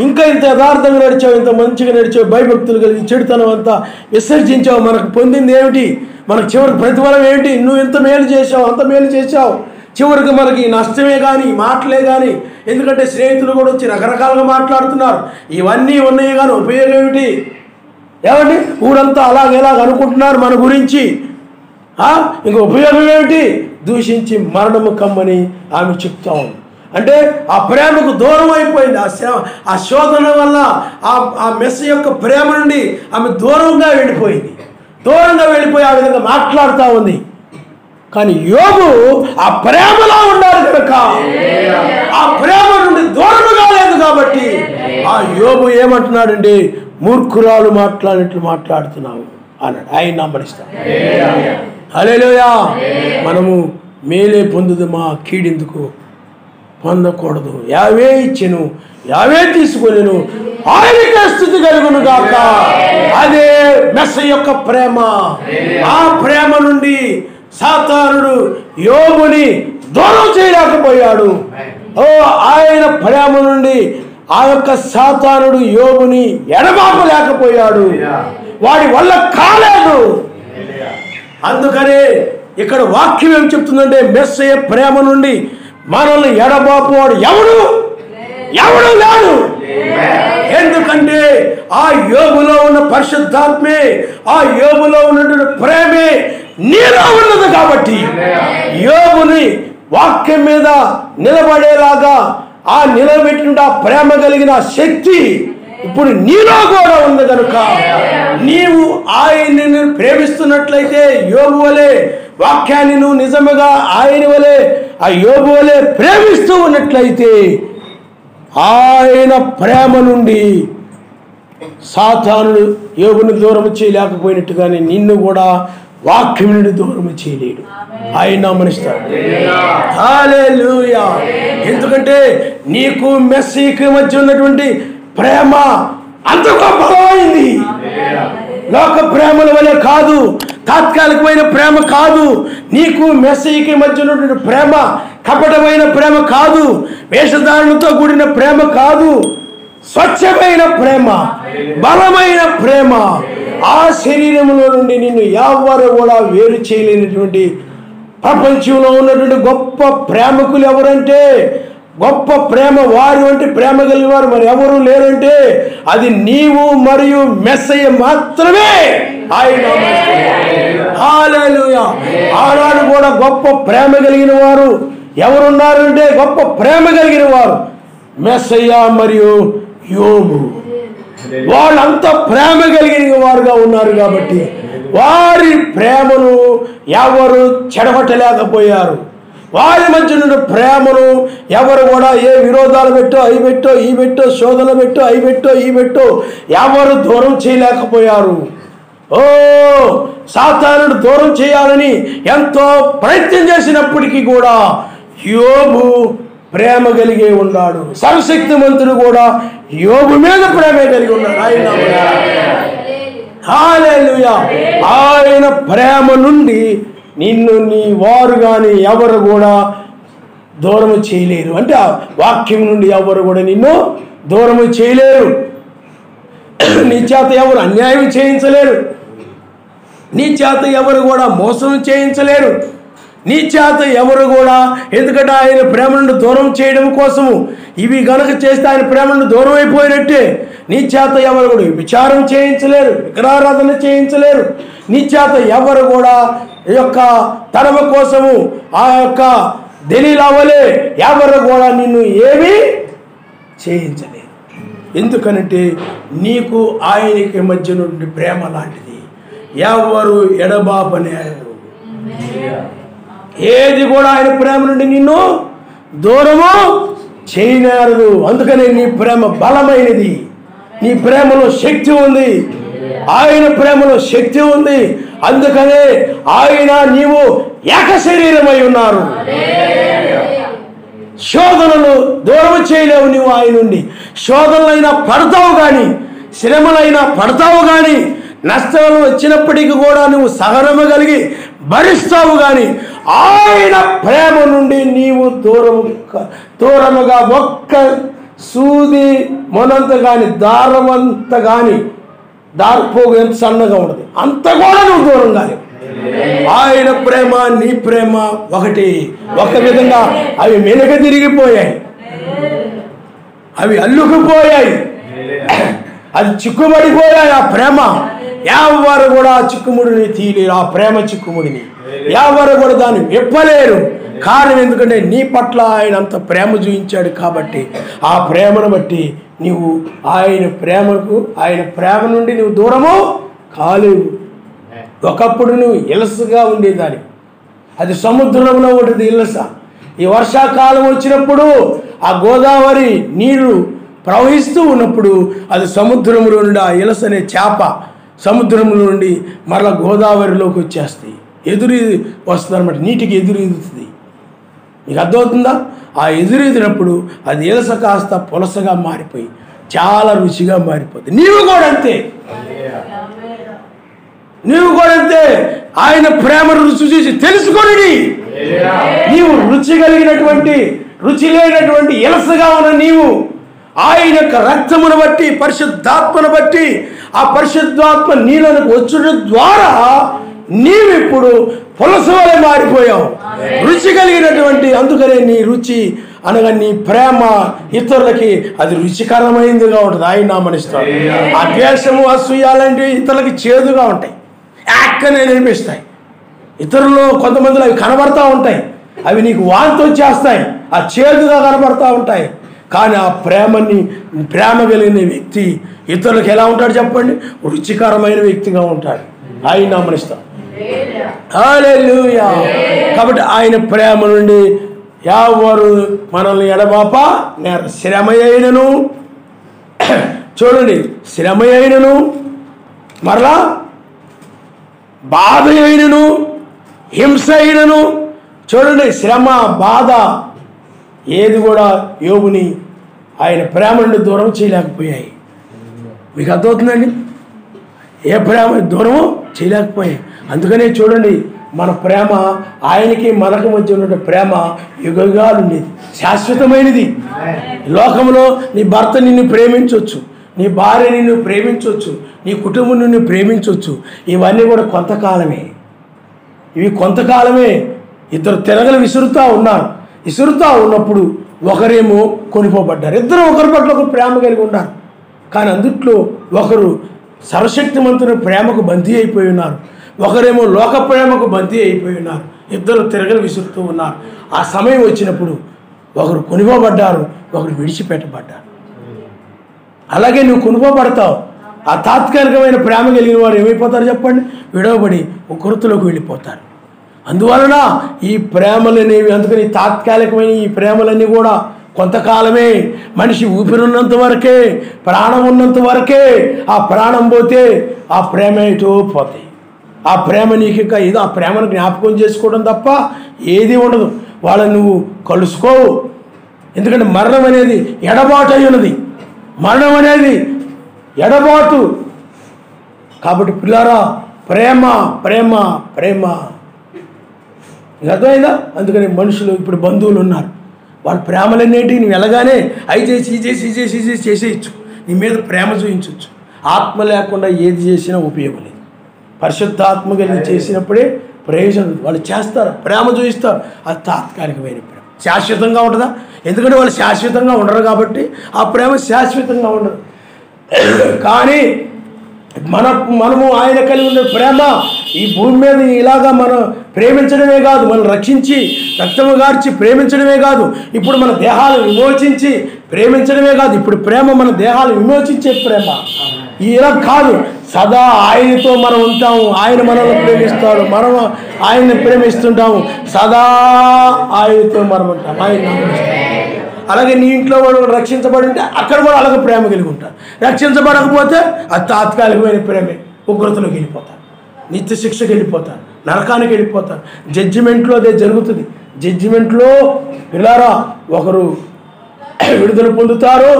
ఇంకా ఇంత యథార్థంగా నడిచావు, ఇంత మంచిగా నడిచావు, భయభక్తులు కలిగి చెడుతనం అంతా విసర్జించావు. మనకు పొందింది ఏమిటి? మనకు చివరికి ప్రతిఫలం ఏమిటి? నువ్వు ఎంత మేలు చేసావు, అంత మేలు చేసావు. చివరికి మనకి నష్టమే కానీ మాటలే కానీ. ఎందుకంటే స్నేహితులు కూడా వచ్చి రకరకాలుగా మాట్లాడుతున్నారు. ఇవన్నీ ఉన్నాయి కానీ ఉపయోగం ఏమిటి? ఏమండి, ఊరంతా అలాగేలాగ అనుకుంటున్నారు మన గురించి. ఇంక ఉపయోగం ఏమిటి? దూషించి మరణము కమ్మని ఆమె చెప్తా ఉంది. అంటే ఆ ప్రేమకు దూరం అయిపోయింది. ఆ శోధన వల్ల ఆ మెస్సీ యొక్క ప్రేమ నుండి ఆమె దూరంగా వెళ్ళిపోయింది. దూరంగా వెళ్ళిపోయి ఆ విధంగా మాట్లాడుతూ ఉంది. కానీ యోబు ఆ ప్రేమలో ఉండాలి కనుక ఆ ప్రేమ నుండి దూరం కాలేదు. కాబట్టి ఆ యోబు ఏమంటున్నాడంటే, మూర్ఖురాలు మాట్లాడినట్లు మాట్లాడుతున్నావు అన్నాడు. ఆయన నమ్మనిస్తాడు. హల్లెలూయా. మనము మేలే పొందుదమా, కీడెందుకు పొందకూడదు. యావే ఇచ్చెను, యావే తీసుకొనెను, ఆయనకే స్తుతి కలుగును గాక. అదే మెస్సీ యొక్క ప్రేమ. ఆ ప్రేమ నుండి సాతానుడు యోబుని దూరం చేయలేకపోయాడు. ఆయన ప్రేమ నుండి ఆ యొక్క సాతానుడు యోబుని ఎడబాపలేకపోయాడు. వాడి వల్ల కాలేదు. అందుకనే ఇక్కడ వాక్యం ఏం చెప్తుందంటే, మెస్సీ ప్రేమ నుండి మనల్ని ఎడబాపువాడు ఎవడు లేడు. ఎందుకంటే ఆ యోబులో ఉన్న పరిశుద్ధాత్మే, ఆ యోబులో ఉన్నటువంటి ప్రేమే నీలో ఉన్నది. కాబట్టి యోబుని వాక్యం మీద నిలబడేలాగా ఆ నిలబెట్టిన ప్రేమ కలిగిన శక్తి ఇప్పుడు నీలో కూడా ఉంది కనుక నీవు ఆయన్ని ప్రేమిస్తున్నట్లయితే యోబు వలె వాక్యాన్ని నువ్వు నిజముగా ఆయన వలె ఆ యోబు వలె ప్రేమిస్తూ ఉన్నట్లయితే ఆయన ప్రేమ నుండి సాతానుడు యోబును దూరం చేయలేకపోయినట్టుగానే నిన్ను కూడా వాక్యం నుండి దూరం చేయలేడు. ఆయన నమ్మనిస్తాడు. హల్లెలూయా. ఎందుకంటే నీకు మెస్సీకి మధ్య ఉన్నటువంటి ప్రేమ అంత గొప్పమైంది. లోక ప్రేమల వలె కాదు, తాత్కాలికమైన ప్రేమ కాదు. నీకు మెస్సీకి మధ్య ఉన్నటువంటి ప్రేమ కపటమైన ప్రేమ కాదు, వేషధారణతో కూడిన ప్రేమ కాదు, స్వచ్ఛమైన ప్రేమ, బలమైన ప్రేమ. ఆ శరీరంలో నుండి నిన్ను ఎవరు కూడా వేరు చేయలేనటువంటి ప్రపంచంలో ఉన్నటువంటి గొప్ప ప్రేమకులు ఎవరంటే, గొప్ప ప్రేమ వారు అంటే ప్రేమ కలిగిన వారు మరి ఎవరు లేరంటే అది నీవు మరియు మెస్సయ్య మాత్రమే. ఆయన హల్లెలూయా. ఆనాడు కూడా గొప్ప ప్రేమ కలిగిన వారు ఎవరున్నారంటే గొప్ప ప్రేమ కలిగిన వారు మెస్సయ్య మరియు యోబు. వాళ్ళంతా ప్రేమ కలిగిన వారుగా ఉన్నారు కాబట్టి వారి ప్రేమను ఎవరు చెడగొట్టలేకపోయారు. వారి మధ్య నుండి ప్రేమను ఎవరు కూడా ఏ విరోధాలు పెట్టో అవి పెట్టో ఈ పెట్టో శోధన పెట్టో అవి పెట్టో ఈ పెట్టో ఎవరు దూరం చేయలేకపోయారు. ఓ సాతానుడు దూరం చేయాలని ఎంతో ప్రయత్నం చేసినప్పటికీ కూడా యోబు ప్రేమ కలిగి ఉన్నాడు. సర్వశక్తిమంతుడు కూడా యోబు మీద ప్రేమ కలిగి ఉన్నాడు. ఆయన హల్లెలూయా. ఆయన ప్రేమ నుండి నిన్ను నీ వారు కానీ ఎవరు కూడా దూరము చేయలేరు. అంటే ఆ వాక్యం నుండి ఎవరు కూడా నిన్ను దూరము చేయలేరు. నీ చేత ఎవరు అన్యాయం చేయించలేరు. నీ చేత ఎవరు కూడా మోసం చేయించలేరు. నీ చేత ఎవరు కూడా, ఎందుకంటే ఆయన ప్రేమ నుండి దూరం చేయడం కోసము ఇవి గనక చేస్తే ఆయన ప్రేమ నుండి దూరం అయిపోయినట్టే. నీ చేత ఎవరు కూడా విచారం చేయించలేరు, విగ్రహారాధన చేయించలేరు. నీ చేత ఎవరు కూడా ఈ యొక్క తరమ కోసము ఆ యొక్క దలీలావలే ఎవరు కూడా నిన్ను ఏమీ చేయించలేరు. ఎందుకనంటే నీకు ఆయనకి మధ్య నుండి ప్రేమ లాంటిది. ఎవరు ఎడబాపనేరు. ఏది కూడా ఆయన ప్రేమ నుండి నిన్ను దూరము చేయనేరదు. అందుకనే నీ ప్రేమ బలమైనది. నీ ప్రేమలో శక్తి ఉంది. ఆయన ప్రేమలో శక్తి ఉంది. అందుకనే ఆయన నీవు ఏక శరీరమై ఉన్నారు. శోధనలు దూరం చేయలేవు నువ్వు ఆయన నుండి. శోధనలైనా పడతావు కానీ, శ్రమలైనా పడతావు కానీ, నష్టాలు వచ్చినప్పటికీ కూడా నువ్వు సహనము కలిగి భరిస్తావు కానీ ఆయన ప్రేమ నుండి నీవు దూరముగా ఒక్క సూది మొనంత కానీ దారమంత కానీ దారిపోగు ఎంత సన్నగా ఉండదు అంత కూడా నువ్వు దూరం కానీ. ఆయన ప్రేమ నీ ప్రేమ ఒకటి. ఒక విధంగా అవి వెనక తిరిగిపోయాయి, అవి అల్లుకుపోయాయి, అది చిక్కుబడిపోయాయి. ఆ ప్రేమ ఎవరు కూడా ఆ చిక్కుముడిని తీయలేరు. ఆ ప్రేమ చిక్కుముడిని ఎవరు కూడా దాన్ని విప్పలేరు. కారణం ఎందుకంటే నీ పట్ల ఆయన అంత ప్రేమ చూపించాడు కాబట్టి ఆ ప్రేమను బట్టి నీవు ఆయన ప్రేమ నుండి నువ్వు దూరము కాలేవు. ఒకప్పుడు నువ్వు ఇలసగా ఉండేదాన్ని, అది సముద్రంలో ఉంటుంది ఇలస. ఈ వర్షాకాలం వచ్చినప్పుడు ఆ గోదావరి నీరు ప్రవహిస్తూ ఉన్నప్పుడు అది సముద్రంలో నుండి ఆ ఇలస అనే చేప సముద్రంలో నుండి మరలా గోదావరిలోకి వచ్చేస్తాయి. ఎదురు వస్తుంది అనమాట, నీటికి ఎదురెదుతుంది. నీకు అర్థమవుతుందా? ఆ ఎదురెదినప్పుడు అది ఇలస కాస్త పులసగా మారిపోయి చాలా రుచిగా మారిపోతుంది. నీవు కూడా అంతే. ఆయన ప్రేమ రుచి చూసి తెలుసుకొని నీవు రుచి కలిగినటువంటి రుచి లేనటువంటి ఇలసగా ఉన్న నీవు ఆయన యొక్క రక్తమును బట్టి పరిశుద్ధాత్మను బట్టి ఆ పరిశుద్ధాత్మ నీళ్ళకు వచ్చడం ద్వారా నీవిప్పుడు పులస వలె మారిపోయావు, రుచి కలిగినటువంటి. అందుకనే నీ రుచి అనగా నీ ప్రేమ ఇతరులకి అది రుచికరమైనదిగా ఉంటుంది. ఆయన నామనిస్తాడు. ఆ ద్వేషము అసూయ లాంటివి ఇతరులకి చేదుగా ఉంటాయి, యాక్కనే అనిపిస్తాయి. ఇతరులు కొంతమందిలో అవి కనబడతా ఉంటాయి, అవి నీకు వాంతి వచ్చేస్తాయి, ఆ చేదుగా కనబడతా ఉంటాయి. కానీ ఆ ప్రేమ కలిగిన వ్యక్తి ఇతరులకు ఎలా ఉంటాడు చెప్పండి? రుచికరమైన వ్యక్తిగా ఉంటాడు. ఆయన నామనిస్తాడు. హల్లెలూయా. కాబట్టి ఆయన ప్రేమ నుండి ఎవరు మనల్ని ఎడబాప శ్రమ అయినను చూడండి, శ్రమ అయినను, మరలా బాధ అయినను, హింస అయినను, చూడండి శ్రమ బాధ ఏది కూడా యోబుని ఆయన ప్రేమ నుండి దూరం చేయలేకపోయాయి. మీకు అర్థమవుతుందండి? ఏ ప్రేమ దూరమో చేయలేకపోయాయి. అందుకనే చూడండి, మన ప్రేమ ఆయనకి మనకు మధ్య ఉన్న ప్రేమ యుగాలు ఉండేది, శాశ్వతమైనది. లోకంలో నీ భర్త నిన్ను ప్రేమించవచ్చు, నీ భార్య నిన్ను ప్రేమించవచ్చు, నీ కుటుంబం నిన్ను ప్రేమించవచ్చు. ఇవన్నీ కూడా కొంతకాలమే, ఇవి కొంతకాలమే. ఇద్దరు తిరగలు విసురుతూ ఉన్నారు. విసురుతూ ఉన్నప్పుడు ఒకరేమో కొనిపోబడ్డారు. ఇద్దరు ఒకరి పట్ల ఒకరు ప్రేమ కలిగి ఉన్నారు. కానీ అందుట్లో ఒకరు సర్వశక్తిమంతుని ప్రేమకు బందీ అయిపోయి ఉన్నారు, ఒకరేమో లోక ప్రేమకు బందీ అయిపోయి ఉన్నారు. ఇద్దరు తిరగలు విసురుతూ ఉన్నారు. ఆ సమయం వచ్చినప్పుడు ఒకరు కొనిపోబడ్డారు, ఒకరు విడిచిపెట్టబడ్డారు. అలాగే నువ్వు కొనుకోబడతావు. ఆ తాత్కాలికమైన ప్రేమ కలిగిన వారు ఏమైపోతారు చెప్పండి? విడవబడి ఉకృతిలోకి వెళ్ళిపోతారు. అందువలన ఈ ప్రేమలనేవి, అందుకని తాత్కాలికమైన ఈ ప్రేమలన్నీ కూడా కొంతకాలమే. మనిషి ఊపిరిన్నంత వరకే, ప్రాణం ఉన్నంత వరకే. ఆ ప్రాణం పోతే ఆ ప్రేమ ఏటో పోతాయి. ఆ ప్రేమ నీకు ఇంకా ఏదో ఆ ప్రేమను జ్ఞాపకం చేసుకోవడం తప్ప ఏది ఉండదు. వాళ్ళని నువ్వు కలుసుకోవు. ఎందుకంటే మరణం అనేది ఎడబాటు అయి ఉన్నది. మరణం అనేది ఎడబాటు. కాబట్టి పిల్లారా, ప్రేమ ప్రేమ ప్రేమ, అర్థమైందా? అందుకని మనుషులు ఇప్పుడు బంధువులు ఉన్నారు, వాళ్ళ ప్రేమలన్నింటికి నువ్వు వెళ్ళగానే అవి చేసి ఈ చేసి ఈ చేసి ఈ చేసి చేసేయచ్చు, నీ మీద ప్రేమ చూపించవచ్చు. ఆత్మ లేకుండా ఏది చేసినా ఉపయోగం లేదు. పరిశుద్ధాత్మ కలిగి చేసినప్పుడే ప్రయోజనం. వాళ్ళు చేస్తారు, ప్రేమ చూపిస్తారు. అది తాత్కాలికమైన ప్రేమ. శాశ్వతంగా ఉంటుందా? ఎందుకంటే వాళ్ళు శాశ్వతంగా ఉండరు కాబట్టి ఆ ప్రేమ శాశ్వతంగా ఉండదు. కానీ మనము ఆయన కలిగి ఉన్న ప్రేమ ఈ భూమి మీద ఇలాగా మనం ప్రేమించడమే కాదు, మనం రక్షించి రక్తము గార్చి ప్రేమించడమే కాదు, ఇప్పుడు మన దేహాలను విమోచించి ప్రేమించడమే కాదు, ఇప్పుడు ప్రేమ మన దేహాలను విమోచించే ప్రేమ. ఇలా కాదు, సదా ఆయనతో మనం ఉంటాము, ఆయన మనల్ని ప్రేమిస్తాడు, మనం ఆయన్ని ప్రేమిస్తుంటాము, సదా ఆయనతో మనం ఉంటాం, ఆయన. అలాగే నీ ఇంట్లో వాడు రక్షించబడి ఉంటే అక్కడ కూడా అలాగే ప్రేమ కలిగి ఉంటారు. రక్షించబడకపోతే అది తాత్కాలికమైన ప్రేమే. ఉగ్రతలోకి వెళ్ళిపోతారు, నిత్య శిక్షకి వెళ్ళిపోతారు, నరకానికి వెళ్ళిపోతారు. జడ్జిమెంట్లో అదే జరుగుతుంది. జడ్జిమెంట్లో పిల్లారా ఒకరు విడుదల పొందుతారు,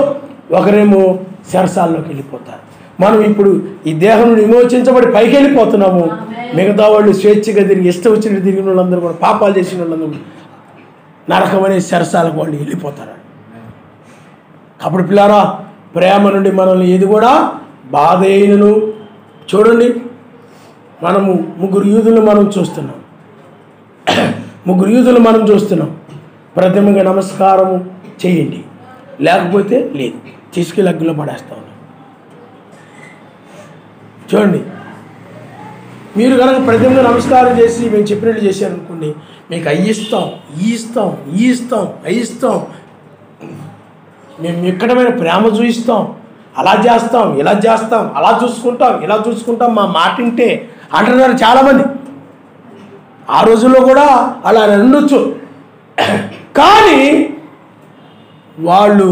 ఒకరేమో చెరసాల్లోకి వెళ్ళిపోతారు. మనం ఇప్పుడు ఈ దేహం నుండి విమోచించబడి పైకి వెళ్ళిపోతున్నాము. మిగతా వాళ్ళు స్వేచ్ఛగా తిరిగి ఇష్టం వచ్చినట్టు తిరిగిన వాళ్ళందరూ కూడా, పాపాలు చేసిన వాళ్ళందరూ నరకం అనే చెరసాలకు వాళ్ళు వెళ్ళిపోతారు. అప్పుడు పిల్లారా, ప్రేమ నుండి మనల్ని ఏది కూడా బాధ అయినను. చూడండి, మనము ముగ్గురు యూదులు మనం చూస్తున్నాం. ప్రథమంగా నమస్కారము చేయండి, లేకపోతే లేదు, తీసుకెళ్ళి అగ్గిలో పడేస్తా ఉన్నాం. చూడండి, మీరు కనుక ప్రథమంగా నమస్కారం చేసి మేము చెప్పినట్టు చేశారనుకోండి, మీకు అయిస్తాం, అయిస్తాం, మేము మిక్కటమైన ప్రేమ చూపిస్తాం, అలా చేస్తాం, ఇలా చేస్తాం, అలా చూసుకుంటాం, ఇలా చూసుకుంటాం, మా మాట వింటే అంటున్నారు చాలామంది. ఆ రోజుల్లో కూడా అలా ఉండొచ్చు. కానీ వాళ్ళు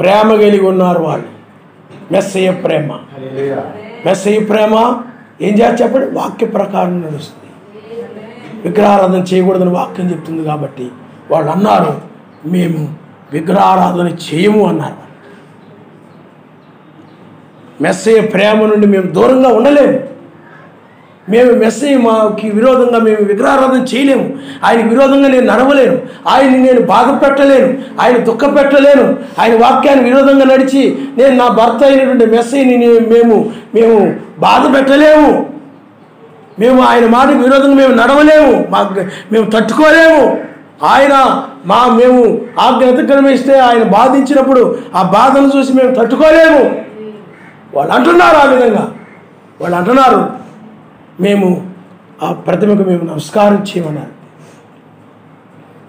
ప్రేమ కలిగి ఉన్నారు. వాళ్ళు మెస్సయ్య ప్రేమ ఏం చేయాలి చెప్పండి? వాక్య ప్రకారం నడుస్తుంది. విగ్రహారాధన చేయకూడదని వాక్యం చెప్తుంది. కాబట్టి వాళ్ళు అన్నారు, మేము విగ్రహారాధన చేయము అన్నారు. మెస్సయ్య ప్రేమ నుండి మేము దూరంగా ఉండలేము. మేము మెస్సయ్య మాకి విరోధంగా మేము విగ్రహారాధన చేయలేము. ఆయనకు విరోధంగా నేను నడవలేను, ఆయన్ని నేను బాధ పెట్టలేను, ఆయన దుఃఖ పెట్టలేను. ఆయన వాక్యానికి విరోధంగా నడిచి నేను నా భర్త అయినటువంటి మెస్సయ్యని మేము బాధ పెట్టలేము. మేము ఆయన మాటకు విరోధంగా మేము నడవలేము, మేము తట్టుకోలేము. ఆయన మేము ఆజ్ఞ అతిక్రమిస్తే ఆయన బాధించినప్పుడు ఆ బాధను చూసి మేము తట్టుకోలేము. వాళ్ళు అంటున్నారు, ఆ విధంగా వాళ్ళు అంటున్నారు, మేము ఆ ప్రతిమకు మేము నమస్కారం చేయమన్నారు.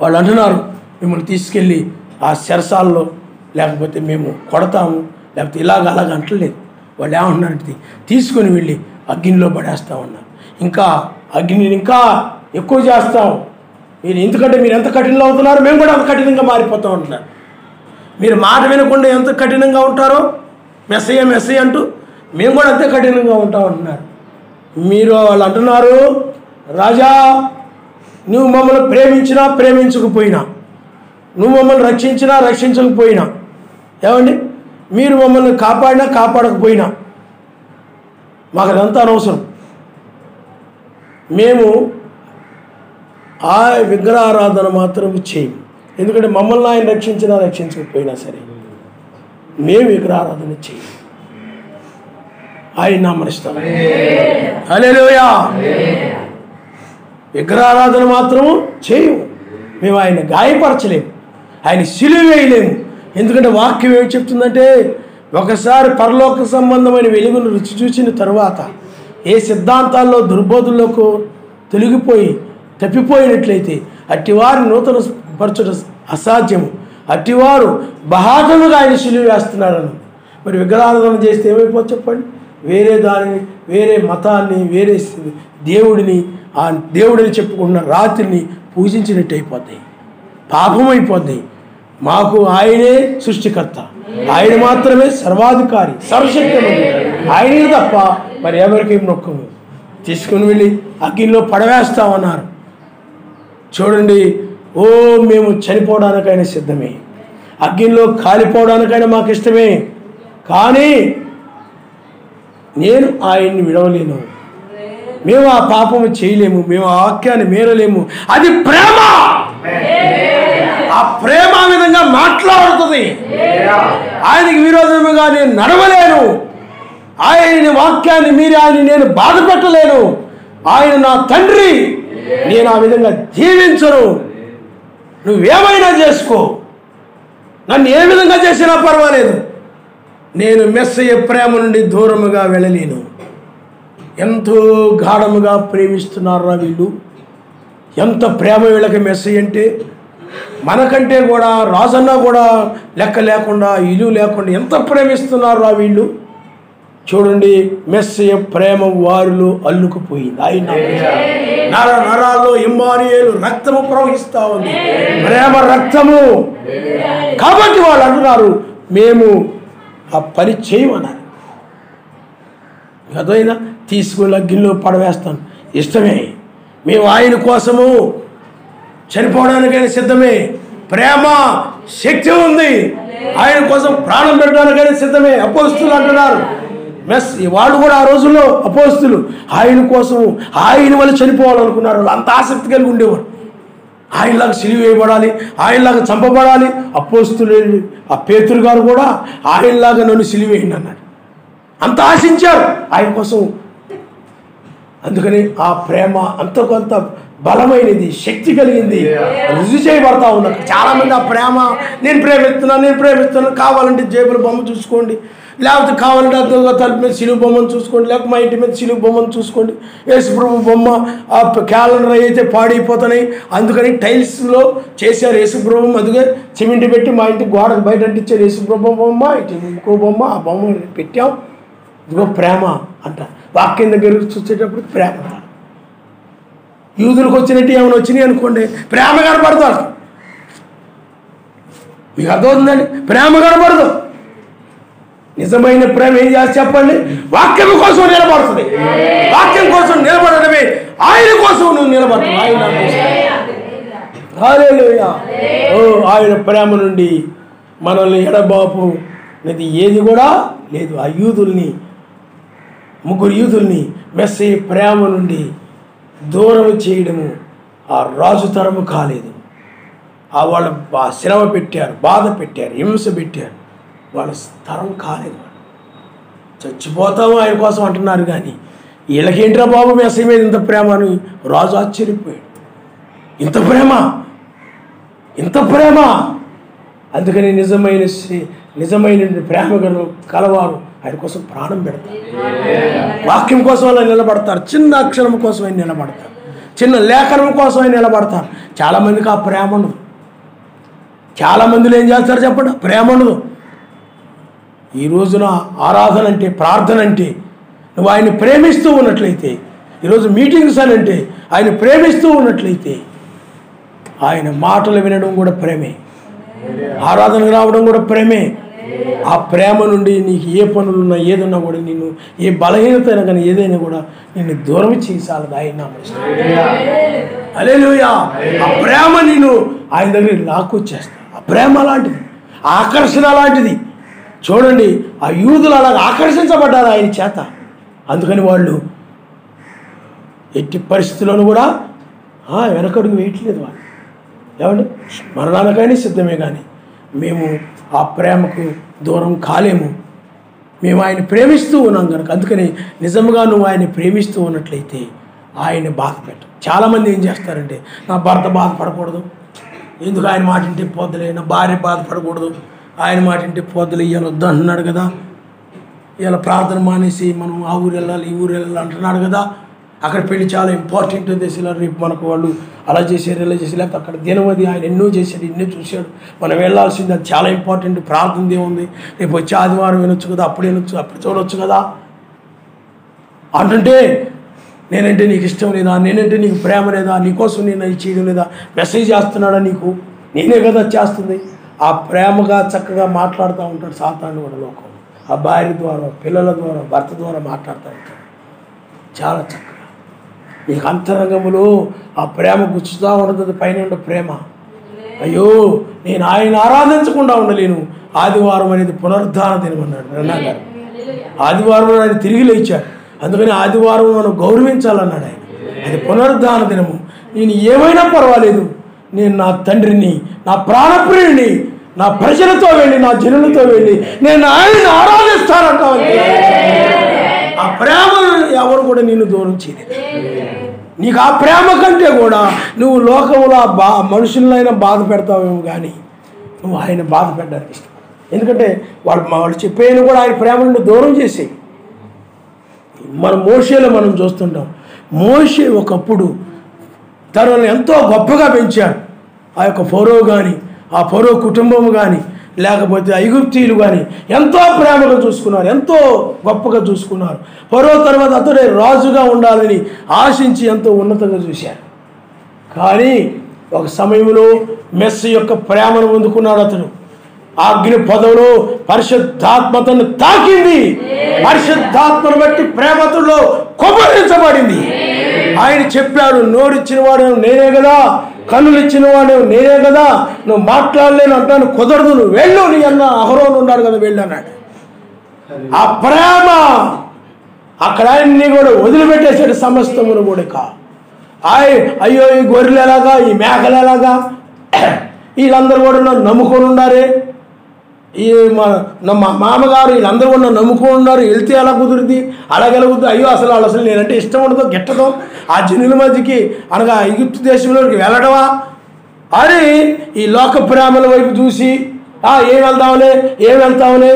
వాళ్ళు అంటున్నారు, మిమ్మల్ని తీసుకెళ్ళి ఆ చెరసాల్లో లేకపోతే మేము కొడతాము, లేకపోతే అలాగ అంటలేదు. వాళ్ళు ఏమంటున్నారంటే తీసుకొని వెళ్ళి అగ్నిలో పడేస్తామన్నారు. ఇంకా అగ్నిని ఇంకా ఎక్కువ చేస్తాం, మీరు ఎందుకంటే మీరు ఎంత కఠినంలో అవుతున్నారు, మేము కూడా అంత కఠినంగా మారిపోతాం అంటున్నారు. మీరు మాట వినకుండా ఎంత కఠినంగా ఉంటారో మెస్సయ్య అంటూ మేము కూడా అంతే కఠినంగా ఉంటాం అంటున్నారు. మీరు వాళ్ళు అంటున్నారు, రాజా నువ్వు మమ్మల్ని ప్రేమించినా ప్రేమించకపోయినా, నువ్వు మమ్మల్ని రక్షించినా రక్షించకపోయినా, ఏమండి మీరు మమ్మల్ని కాపాడినా కాపాడకపోయినా మాకు అదంతా అనవసరం. మేము ఆ విగ్రహారాధన మాత్రం చేయము. ఎందుకంటే మమ్మల్ని ఆయన రక్షించినా రక్షించకపోయినా సరే మేము విగ్రహారాధన చేయము. ఆయన నామనిస్తాం. హల్లెలూయా. విగ్రహారాధన మాత్రము చేయము. మేము ఆయన గాయపరచలేము, ఆయన సిలువ వేయలేము. ఎందుకంటే వాక్యం ఏమి చెప్తుందంటే, ఒకసారి పరలోక సంబంధమైన వెలుగును రుచి చూసిన తరువాత ఏ సిద్ధాంతాల్లో దుర్బోధుల్లోకి తొలగిపోయి తప్పిపోయినట్లయితే అట్టివారిని నూతన పరచడం అసాధ్యము. అట్టివారు బహాటముగా ఆయన సిలువ వేస్తున్నారని. మరి విగ్రహారాధన చేస్తే ఏమైపోతుంది చెప్పండి? వేరే దానిని, వేరే మతాన్ని, వేరే దేవుడిని, ఆ దేవుడిని చెప్పుకున్న రాత్రిని పూజించినట్టు అయిపోతాయి, పాపం అయిపోద్ది. మాకు ఆయనే సృష్టికర్త, ఆయన మాత్రమే సర్వాధికారి, సర్వశక్తిమంతుడు. ఆయనే తప్ప మరి ఎవరికి నొక్కము. తీసుకుని వెళ్ళి అగ్నిలో పడవేస్తామన్నారు. చూడండి, ఓ మేము చనిపోవడానికైనా సిద్ధమే, అగ్నిలో కాలిపోవడానికైనా మాకు ఇష్టమే, కానీ నేను ఆయన్ని విడవలేను. మేము ఆ పాపము చేయలేము, మేము ఆ వాక్యాన్ని మేరలేము. అది ప్రేమ. ఆ ప్రేమ విధంగా మాట్లాడుతుంది. ఆయనకి విరోధముగా నేను నడవలేను, ఆయన వాక్యాన్ని మీరి ఆయన నేను బాధ పెట్టలేను. ఆయన నా తండ్రి, నేను ఆ విధంగా జీవించను. నువ్వేమైనా చేసుకో, నన్ను ఏ విధంగా చేసినా పర్వాలేదు, నేను మెస్సయ్య ప్రేమ నుండి దూరముగా వెళ్ళలేను. ఎంతో గాఢముగా ప్రేమిస్తున్నారా వీళ్ళు. ఎంత ప్రేమ వీళ్ళకి మెస్సయ్య అంటే. మనకంటే కూడా రాజన్నా కూడా లెక్క లేకుండా, ఇల్లు లేకుండా ఎంత ప్రేమిస్తున్నారా వీళ్ళు. చూడండి, మెస్సయ్య ప్రేమ వారిలో అల్లుకుపోయింది. ఆయన నరాల్లో ఇమ్మానుయేలు రక్తము ప్రవహిస్తూ ఉంది, ప్రేమ రక్తము. కాబట్టి వాళ్ళు అంటున్నారు, మేము ఆ పని చేయమన్నారు. అదైనా తీసుకుని అగ్నిలో పడవేస్తాను, ఇష్టమే. మేము ఆయన కోసము చనిపోవడానికైనా సిద్ధమే. ప్రేమ శక్తి ఉంది, ఆయన కోసం ప్రాణం పెట్టడానికైనా సిద్ధమే. అపోస్తులు అంటున్నారు, వాళ్ళు కూడా ఆ రోజుల్లో అపోస్తులు ఆయన కోసము ఆయన వల్ల చనిపోవాలనుకున్నారు. వాళ్ళు అంత ఆసక్తి కలిగి ఉండేవారు. ఆయనలాగా సిలువ వేయబడాలి, ఆయనలాగా చంపబడాలి. అపోస్తులు ఆ పేతురు గారు కూడా ఆయనలాగా నన్ను సిలువ వేయండి అన్నాడు. అంత ఆశించారు ఆయన కోసం. అందుకని ఆ ప్రేమ అంత కొంత బలమైనది, శక్తి కలిగింది, రుజువు చేయబడతా ఉన్నారు. చాలామంది ఆ ప్రేమ, నేను ప్రేమిస్తున్నాను, కావాలంటే జేబుల బొమ్మ చూసుకోండి, లేకపోతే కావాలంటే తలుపు మీద సిలువ బొమ్మను చూసుకోండి, లేకపోతే మా ఇంటి మీద సిలువ బొమ్మను చూసుకోండి. యేసుప్రభు బొమ్మ ఆ క్యాలెండర్ అయితే పాడైపోతున్నాయి, అందుకని టైల్స్లో చేశారు యేసుప్రభు. అందుకే సిమెంట్ పెట్టి మా ఇంటి గోడకు బయట అంటించారు యేసుప్రభు బొమ్మ, ఇటు ఇంకో బొమ్మ, ఆ బొమ్మ పెట్టాం. ఇదిగో ప్రేమ అంట. వాక్యం దగ్గర చూసేటప్పుడు ప్రేమ. యూదులకు వచ్చినట్టు ఏమైనా వచ్చినాయి అనుకోండి, ప్రేమ కనపడదు. మీకు అర్థమవుతుందండి? ప్రేమ కనపడదు. నిజమైన ప్రేమ ఏం చేసి చెప్పండి? వాక్యం కోసం నిలబడుతుంది. వాక్యం కోసం నిలబడడమే, ఆయన కోసం నువ్వు నిలబడతావు. హల్లెలూయా. ఓ ఆయన ప్రేమ నుండి మనల్ని ఎడబాపు అనేది ఏది కూడా లేదు. ఆ యూదుల్ని, ముగ్గురు యూదుల్ని మెస్సయ్య ప్రేమ నుండి దూరం చేయడము ఆ రాజు తరము కాలేదు. వాళ్ళు శ్రమ పెట్టారు, బాధ పెట్టారు, హింస పెట్టారు, వాళ్ళ తరం కాలేదు. చచ్చిపోతాము ఆయన కోసం అంటున్నారు, కానీ వీళ్ళకేంట్రా బాబు మెస్సయ్య మీద ఇంత ప్రేమ అని రాజు ఆశ్చర్యపోయాడు. ఇంత ప్రేమ. అందుకని నిజమైన ప్రేమ కలవారు ఆయన కోసం ప్రాణం పెడతారు. వాక్యం కోసం ఆయన నిలబడతారు, చిన్న అక్షరం కోసం ఆయన నిలబడతారు, చిన్న లేఖనం కోసం ఆయన నిలబడతారు. చాలామందికి ఆ ప్రేమ ఉండదు. చాలామందిలో ఏం చేస్తారు చెప్పండి? ప్రేమ ఉండదు. ఈ రోజున ఆరాధన అంటే, ప్రార్థన అంటే నువ్వు ఆయన ప్రేమిస్తూ ఉన్నట్లయితే, ఈరోజు మీటింగ్స్ అని అంటే ఆయన ప్రేమిస్తూ ఉన్నట్లయితే, ఆయన మాటలు వినడం కూడా ప్రేమే. ఆరాధనకు రావడం కూడా ప్రేమే. ఆ ప్రేమ నుండి నీకు ఏ పనులున్నా ఏదన్నా కూడా నిన్ను ఏ బలహీనత అయినా కానీ ఏదైనా కూడా నిన్ను దూరం చేసాలది ఆయన నామం. హల్లెలూయా. ఆ ప్రేమ నిన్ను ఆయన దగ్గర లాక్కొచ్చేస్తా. ఆ ప్రేమ లాంటిది, ఆకర్షణ లాంటిది. చూడండి, ఆ యూదులు అలాగ ఆకర్షించబడ్డారు ఆయన చేత. అందుకని వాళ్ళు ఎట్టి పరిస్థితుల్లోనూ కూడా వెనకడుగు వేయట్లేదు. వాళ్ళు ఏమండి, మరణానికైనా సిద్ధమే, కానీ మేము ఆ ప్రేమకు దూరం కాలేము. మేము ఆయన ప్రేమిస్తూ ఉన్నాం కనుక. అందుకని నిజంగా నువ్వు ఆయన ప్రేమిస్తూ ఉన్నట్లయితే ఆయన బాధ పెట్టు. చాలామంది ఏం చేస్తారంటే, నా భర్త బాధపడకూడదు, ఎందుకు ఆయన మాట ఇంటే పోద్దులే, నా భార్య బాధపడకూడదు, ఆయన మాట ఇంటే పోద్దులే, ఇవాళ వద్దు అంటున్నాడు కదా, ఇలా ప్రార్థన మానేసి మనం ఆ ఊరు వెళ్ళాలి ఈ ఊరు వెళ్ళాలి అంటున్నాడు కదా, అక్కడ పెళ్లి చాలా ఇంపార్టెంట్ దేశాలు, రేపు మనకు వాళ్ళు అలా చేశారు ఇలా చేసి, లేకపోతే అక్కడ దినవది ఆయన ఎన్నో చేశాడు ఎన్నో చూశాడు, మనం వెళ్ళాల్సింది అది చాలా ఇంపార్టెంట్, ప్రార్థన ఏముంది, రేపు వచ్చి ఆదివారం వినొచ్చు కదా, అప్పుడు వినొచ్చు, అప్పుడు చూడవచ్చు కదా అంటుంటే, నేనంటే నీకు ఇష్టం లేదా, నేనంటే నీకు ప్రేమ లేదా, నీకోసం నేను అది చేయడం లేదా, మెసేజ్ చేస్తున్నాడా నీకు, నేనే కదా చేస్తుంది. ఆ ప్రేమగా చక్కగా మాట్లాడుతూ ఉంటాడు సాతాను కూడా లోకం. ఆ భార్య ద్వారా, పిల్లల ద్వారా, భర్త ద్వారా మాట్లాడుతూ ఉంటాడు చాలా చక్కగా. నీకు అంతరంగంలో ఆ ప్రేమ గుచ్చుతూ ఉండదు, పైన ఉండే ప్రేమ. అయ్యో నేను ఆయన ఆరాధించకుండా ఉండలేను. ఆదివారం అనేది పునరుద్ధాన దినం అన్నాడు రన్నా గారు. ఆదివారం ఆయన తిరిగి లేచాడు, అందుకని ఆదివారం మనం గౌరవించాలన్నాడు ఆయన. అది పునరుద్ధాన దినము. నేను ఏమైనా పర్వాలేదు, నేను నా తండ్రిని, నా ప్రాణప్రియుడిని, నా ప్రజలతో వెళ్ళి, నా జనులతో వెళ్ళి నేను ఆయన ఆరాధిస్తానంట. ఆ ప్రేమను ఎవరు కూడా నిన్ను దూరం చేయలేదు. నీకు ఆ ప్రేమ కంటే కూడా నువ్వు లోకంలో మనుషులైనా బాధ పెడతావేమో, కానీ నువ్వు ఆయన బాధ పెట్టడానికి ఇష్టం. ఎందుకంటే వాళ్ళు చెప్పేయను కూడా ఆయన ప్రేమను దూరం చేసేవి. మన మోషేలో మనం చూస్తుంటాం. మోషే ఒకప్పుడు తనను ఎంతో గొప్పగా పెంచాడు. ఆ యొక్క ఫరో కానీ, ఆ ఫరో కుటుంబం కానీ, లేకపోతే ఐగుప్తీయులు కానీ ఎంతో ప్రేమగా చూసుకున్నారు, ఎంతో గొప్పగా చూసుకున్నారు. ఫరో తర్వాత అతడే రాజుగా ఉండాలని ఆశించి ఎంతో ఉన్నతంగా చూశారు. కానీ ఒక సమయంలో మెస్సి యొక్క ప్రేమను పొందుకున్నాడు అతడు. అగ్ని పదవులో పరిశుద్ధాత్మతను తాకింది. పరిశుద్ధాత్మను బట్టి ప్రేమతుల్లో కొబ్బరించబడింది. ఆయన చెప్పాడు, నోరిచ్చిన వాడు నేనే కదా, కన్నులు ఇచ్చిన వాడు నేనే కదా, నువ్వు మాట్లాడలేను అంటాను, కుదరదు, నువ్వు వెళ్ళు, నీ అన్న అహరోను ఉన్నాడు కదా, వెళ్ళు అన్నాడు. ఆ ప్రేమ అక్కడ ఆయన్ని కూడా వదిలిపెట్టేశాడు సమస్తమును కూడా. అయ్యో ఈ గొర్రెలు ఎలాగా, ఈ మేకలు ఎలాగా, వీళ్ళందరూ కూడా నన్ను నమ్ముకొని ఉన్నారే, ఈ మా మామగారు వీళ్ళందరూ కూడా నన్ను నమ్ముకొని ఉన్నారు, వెళ్తే ఎలా కుదురుద్ది, అలాగెలగుద్దు, అయ్యో అసలు నేనంటే ఇష్టం ఉండదో గిట్టదో, ఆ జనుల మధ్యకి అనగా ఈజిప్ట్ దేశంలోకి వెళ్ళడమా అని ఈ లోక ప్రేమల వైపు చూసి ఏం వెళ్తావులే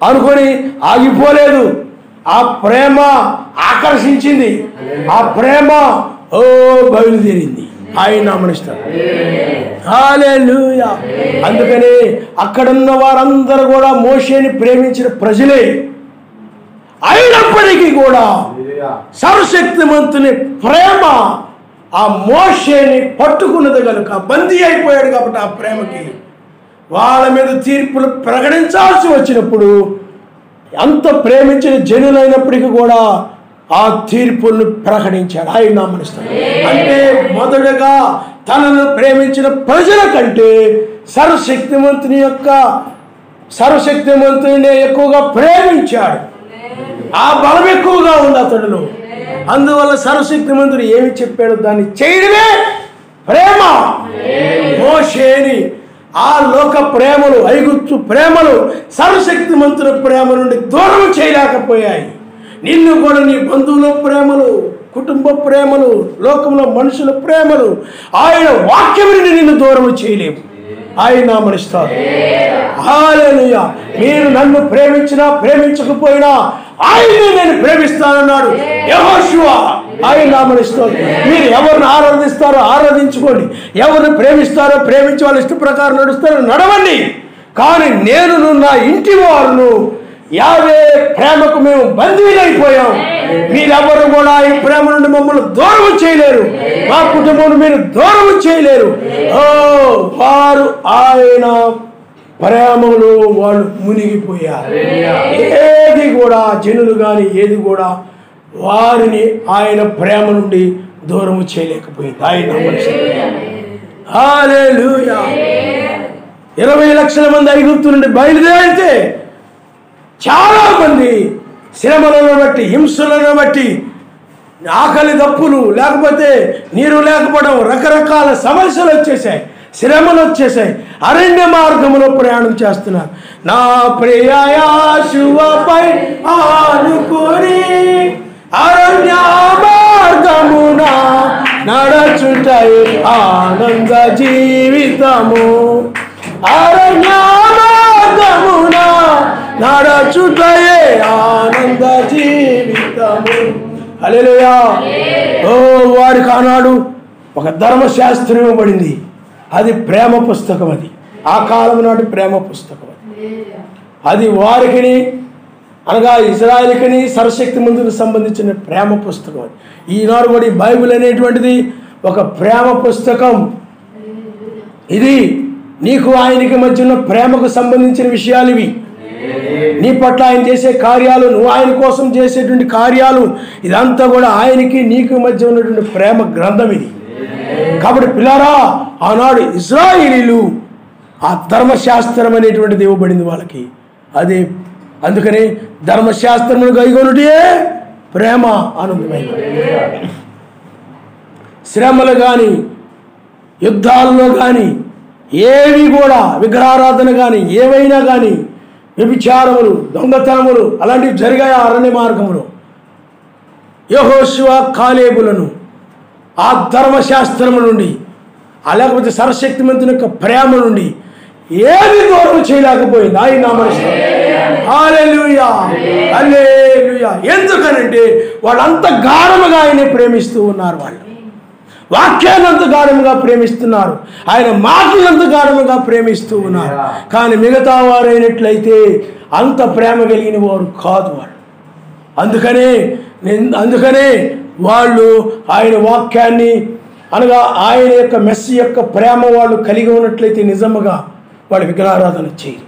అనుకొని ఆగిపోలేదు. ఆ ప్రేమ ఆకర్షించింది, ఆ ప్రేమ బయలుదేరింది. ఆయన నామనిస్తాడు. హల్లెలూయా. అందుకని అక్కడున్న వారందరూ కూడా మోషేని ప్రేమించిన ప్రజలే. అయినప్పటికీ కూడా సర్వశక్తిమంతుని ప్రేమ ఆ మోషేని పట్టుకున్నది కనుక బందీ అయిపోయాడు. కాబట్టి ఆ ప్రేమకి వాళ్ళ మీద తీర్పులు ప్రకటించాల్సి వచ్చినప్పుడు అంత ప్రేమించిన జనులైనప్పటికీ కూడా ఆ తీర్పులను ప్రకటించాడు. ఆయన నామనిస్తాడు. అంటే మొదటగా తనను ప్రేమించిన ప్రజల కంటే సర్వశక్తిమంతుని ఎక్కువగా ప్రేమించాడు. ఆ బలం ఎక్కువగా ఉంది అతడులో. అందువల్ల సర్వశక్తిమంతుడు ఏమి చెప్పాడో దాన్ని చేయడమే ప్రేమ. మోషేని ఆ లోక ప్రేమలు, ఐగుప్తు ప్రేమలు సర్వశక్తిమంతుల ప్రేమ నుండి దూరం చేయలేకపోయాయి. నిన్ను కూడా నీ బంధువుల ప్రేమలు, కుటుంబ ప్రేమలు, లోకంలో మనుషుల ప్రేమలు, ఆయన వాక్యం నుండి నిన్ను దూరం చేయలేము. ఆయన నామనిస్తాడు. హల్లెలూయా. మీరు నన్ను ప్రేమించినా ప్రేమించకపోయినా ఆయన్ని నేను ప్రేమిస్తానన్నాడు యెహోషువ. ఆయన నామనిస్తాడు. మీరు ఎవరిని ఆరాధిస్తారో ఆరాధించుకోండి, ఎవరిని ప్రేమిస్తారో ప్రేమించి వాళ్ళ ఇష్ట ప్రకారం నడుస్తారో నడవండి. కానీ నేను నా ఇంటి వారును యావే ప్రేమకు మేము బందీలైపోయాం. మీరెవరు కూడా ఈ ప్రేమ నుండి మమ్మల్ని దూరం చేయలేరు, మా కుటుంబం మీరు దూరం చేయలేరు. ఓ వారు ఆయన ప్రేమలో వాళ్ళు మునిగిపోయారు. ఏది కూడా జనులు కానీ ఏది కూడా వారిని ఆయన ప్రేమ నుండి దూరం చేయలేకపోయింది. ఆయన హల్లెలూయా. 20 లక్షల మంది ఐగుప్తు నుండి బయలుదేరితే చాలా మంది శ్రమలను బట్టి, హింసలను బట్టి, ఆకలి దప్పులు, లేకపోతే నీరు లేకపోవడం, రకరకాల సమస్యలు వచ్చేసాయి, శ్రమలు వచ్చేసాయి. అరణ్య మార్గంలో ప్రయాణం చేస్తున్నారు. నా ప్రియ యేషువపై ఆనుకొని అరణ్య మార్గమున నడచుటయే ఆనంద జీవితము. అరణ్య మార్గమున నడచుటయే ఆనంద జీవితము. హల్లెలూయా. ఓ వారికి ఆనాడు ఒక ధర్మశాస్త్రం ఇవ్వబడింది. అది ప్రేమ పుస్తకం. అది ఆ కాలం నాటి ప్రేమ పుస్తకం. అది వారికి అనగా ఇజ్రాయేలుకి సర్వశక్తి మంతుకు సంబంధించిన ప్రేమ పుస్తకం. అది ఈనాడు కూడా బైబిల్ అనేటువంటిది ఒక ప్రేమ పుస్తకం. ఇది నీకు ఆయనకి మధ్య ఉన్న ప్రేమకు సంబంధించిన విషయాలు ఇవి. నీ పట్ల ఆయన చేసే కార్యాలు, నువ్వు ఆయన కోసం చేసేటువంటి కార్యాలు, ఇదంతా కూడా ఆయనకి నీకు మధ్య ఉన్నటువంటి ప్రేమ గ్రంథం ఇది. కాబట్టి పిల్లారా, ఆనాడు ఇశ్రాయేలీలు ఆ ధర్మశాస్త్రం అనేటువంటిది ఇవ్వబడింది వాళ్ళకి. అది అందుకని ధర్మశాస్త్రమును గైకొనుటే ప్రేమ ఆనందమైంది. శ్రమలు కానీ, యుద్ధాల్లో కానీ, ఏవి కూడా విగ్రహారాధన కానీ, ఏవైనా కానీ, వ్యభిచారములు, దొంగతనములు అలాంటివి జరిగాయి అరణ్య మార్గములు. యెహోషువ కాలేబులను ఆ ధర్మశాస్త్రము నుండి, లేకపోతే సర్వశక్తిమంతుని యొక్క ప్రేమ నుండి ఏది దూరం చేయలేకపోయింది. ఆయన నామస్మరణ. హల్లెలూయా, హల్లెలూయా. ఎందుకనంటే వాళ్ళంత గాఢముగా ఆయన్ని ప్రేమిస్తూ ఉన్నారు. వాళ్ళు వాక్యాన్ని అంత గాఢముగా ప్రేమిస్తున్నారు, ఆయన మాటలంత గాఢముగా ప్రేమిస్తూ ఉన్నారు. కానీ మిగతా వారైనట్లయితే అంత ప్రేమ కలిగిన వారు కాదు వాళ్ళు. అందుకనే వాళ్ళు ఆయన వాక్యాన్ని అనగా ఆయన యొక్క మెస్సి యొక్క ప్రేమ వాళ్ళు కలిగి ఉన్నట్లయితే నిజముగా వాళ్ళు విగ్రహారాధన చేయరు,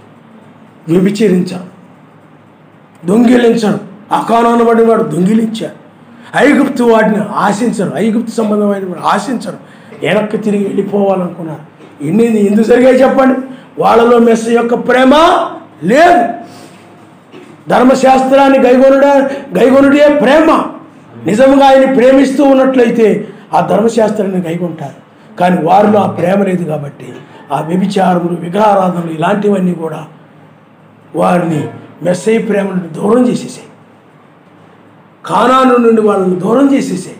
వ్యభిచరించారు, దొంగిలించరు. అకానాన్ని బట్టి వాడు దొంగిలించారు. ఐగుప్తు వాటిని ఆశించరు, ఐగుప్తు సంబంధమైన వాడు ఆశించరు, వెనక్కి తిరిగి వెళ్ళిపోవాలనుకున్నారు. ఎందుకు జరిగాయి చెప్పండి? వాళ్ళలో మెస్సి యొక్క ప్రేమ లేదు. ధర్మశాస్త్రాన్ని గైగొనుడే ప్రేమ. నిజంగా ఆయన ప్రేమిస్తూ ఉన్నట్లయితే ఆ ధర్మశాస్త్రాన్ని గైకొంటారు. కానీ వారిలో ఆ ప్రేమ లేదు కాబట్టి ఆ వ్యభిచారములు, విగ్రహారాధనలు ఇలాంటివన్నీ కూడా వారిని మెస్సీ ప్రేమ నుండి దూరం చేసేసాయి. కానాను నుండి వాళ్ళని దూరం చేసేసాయి.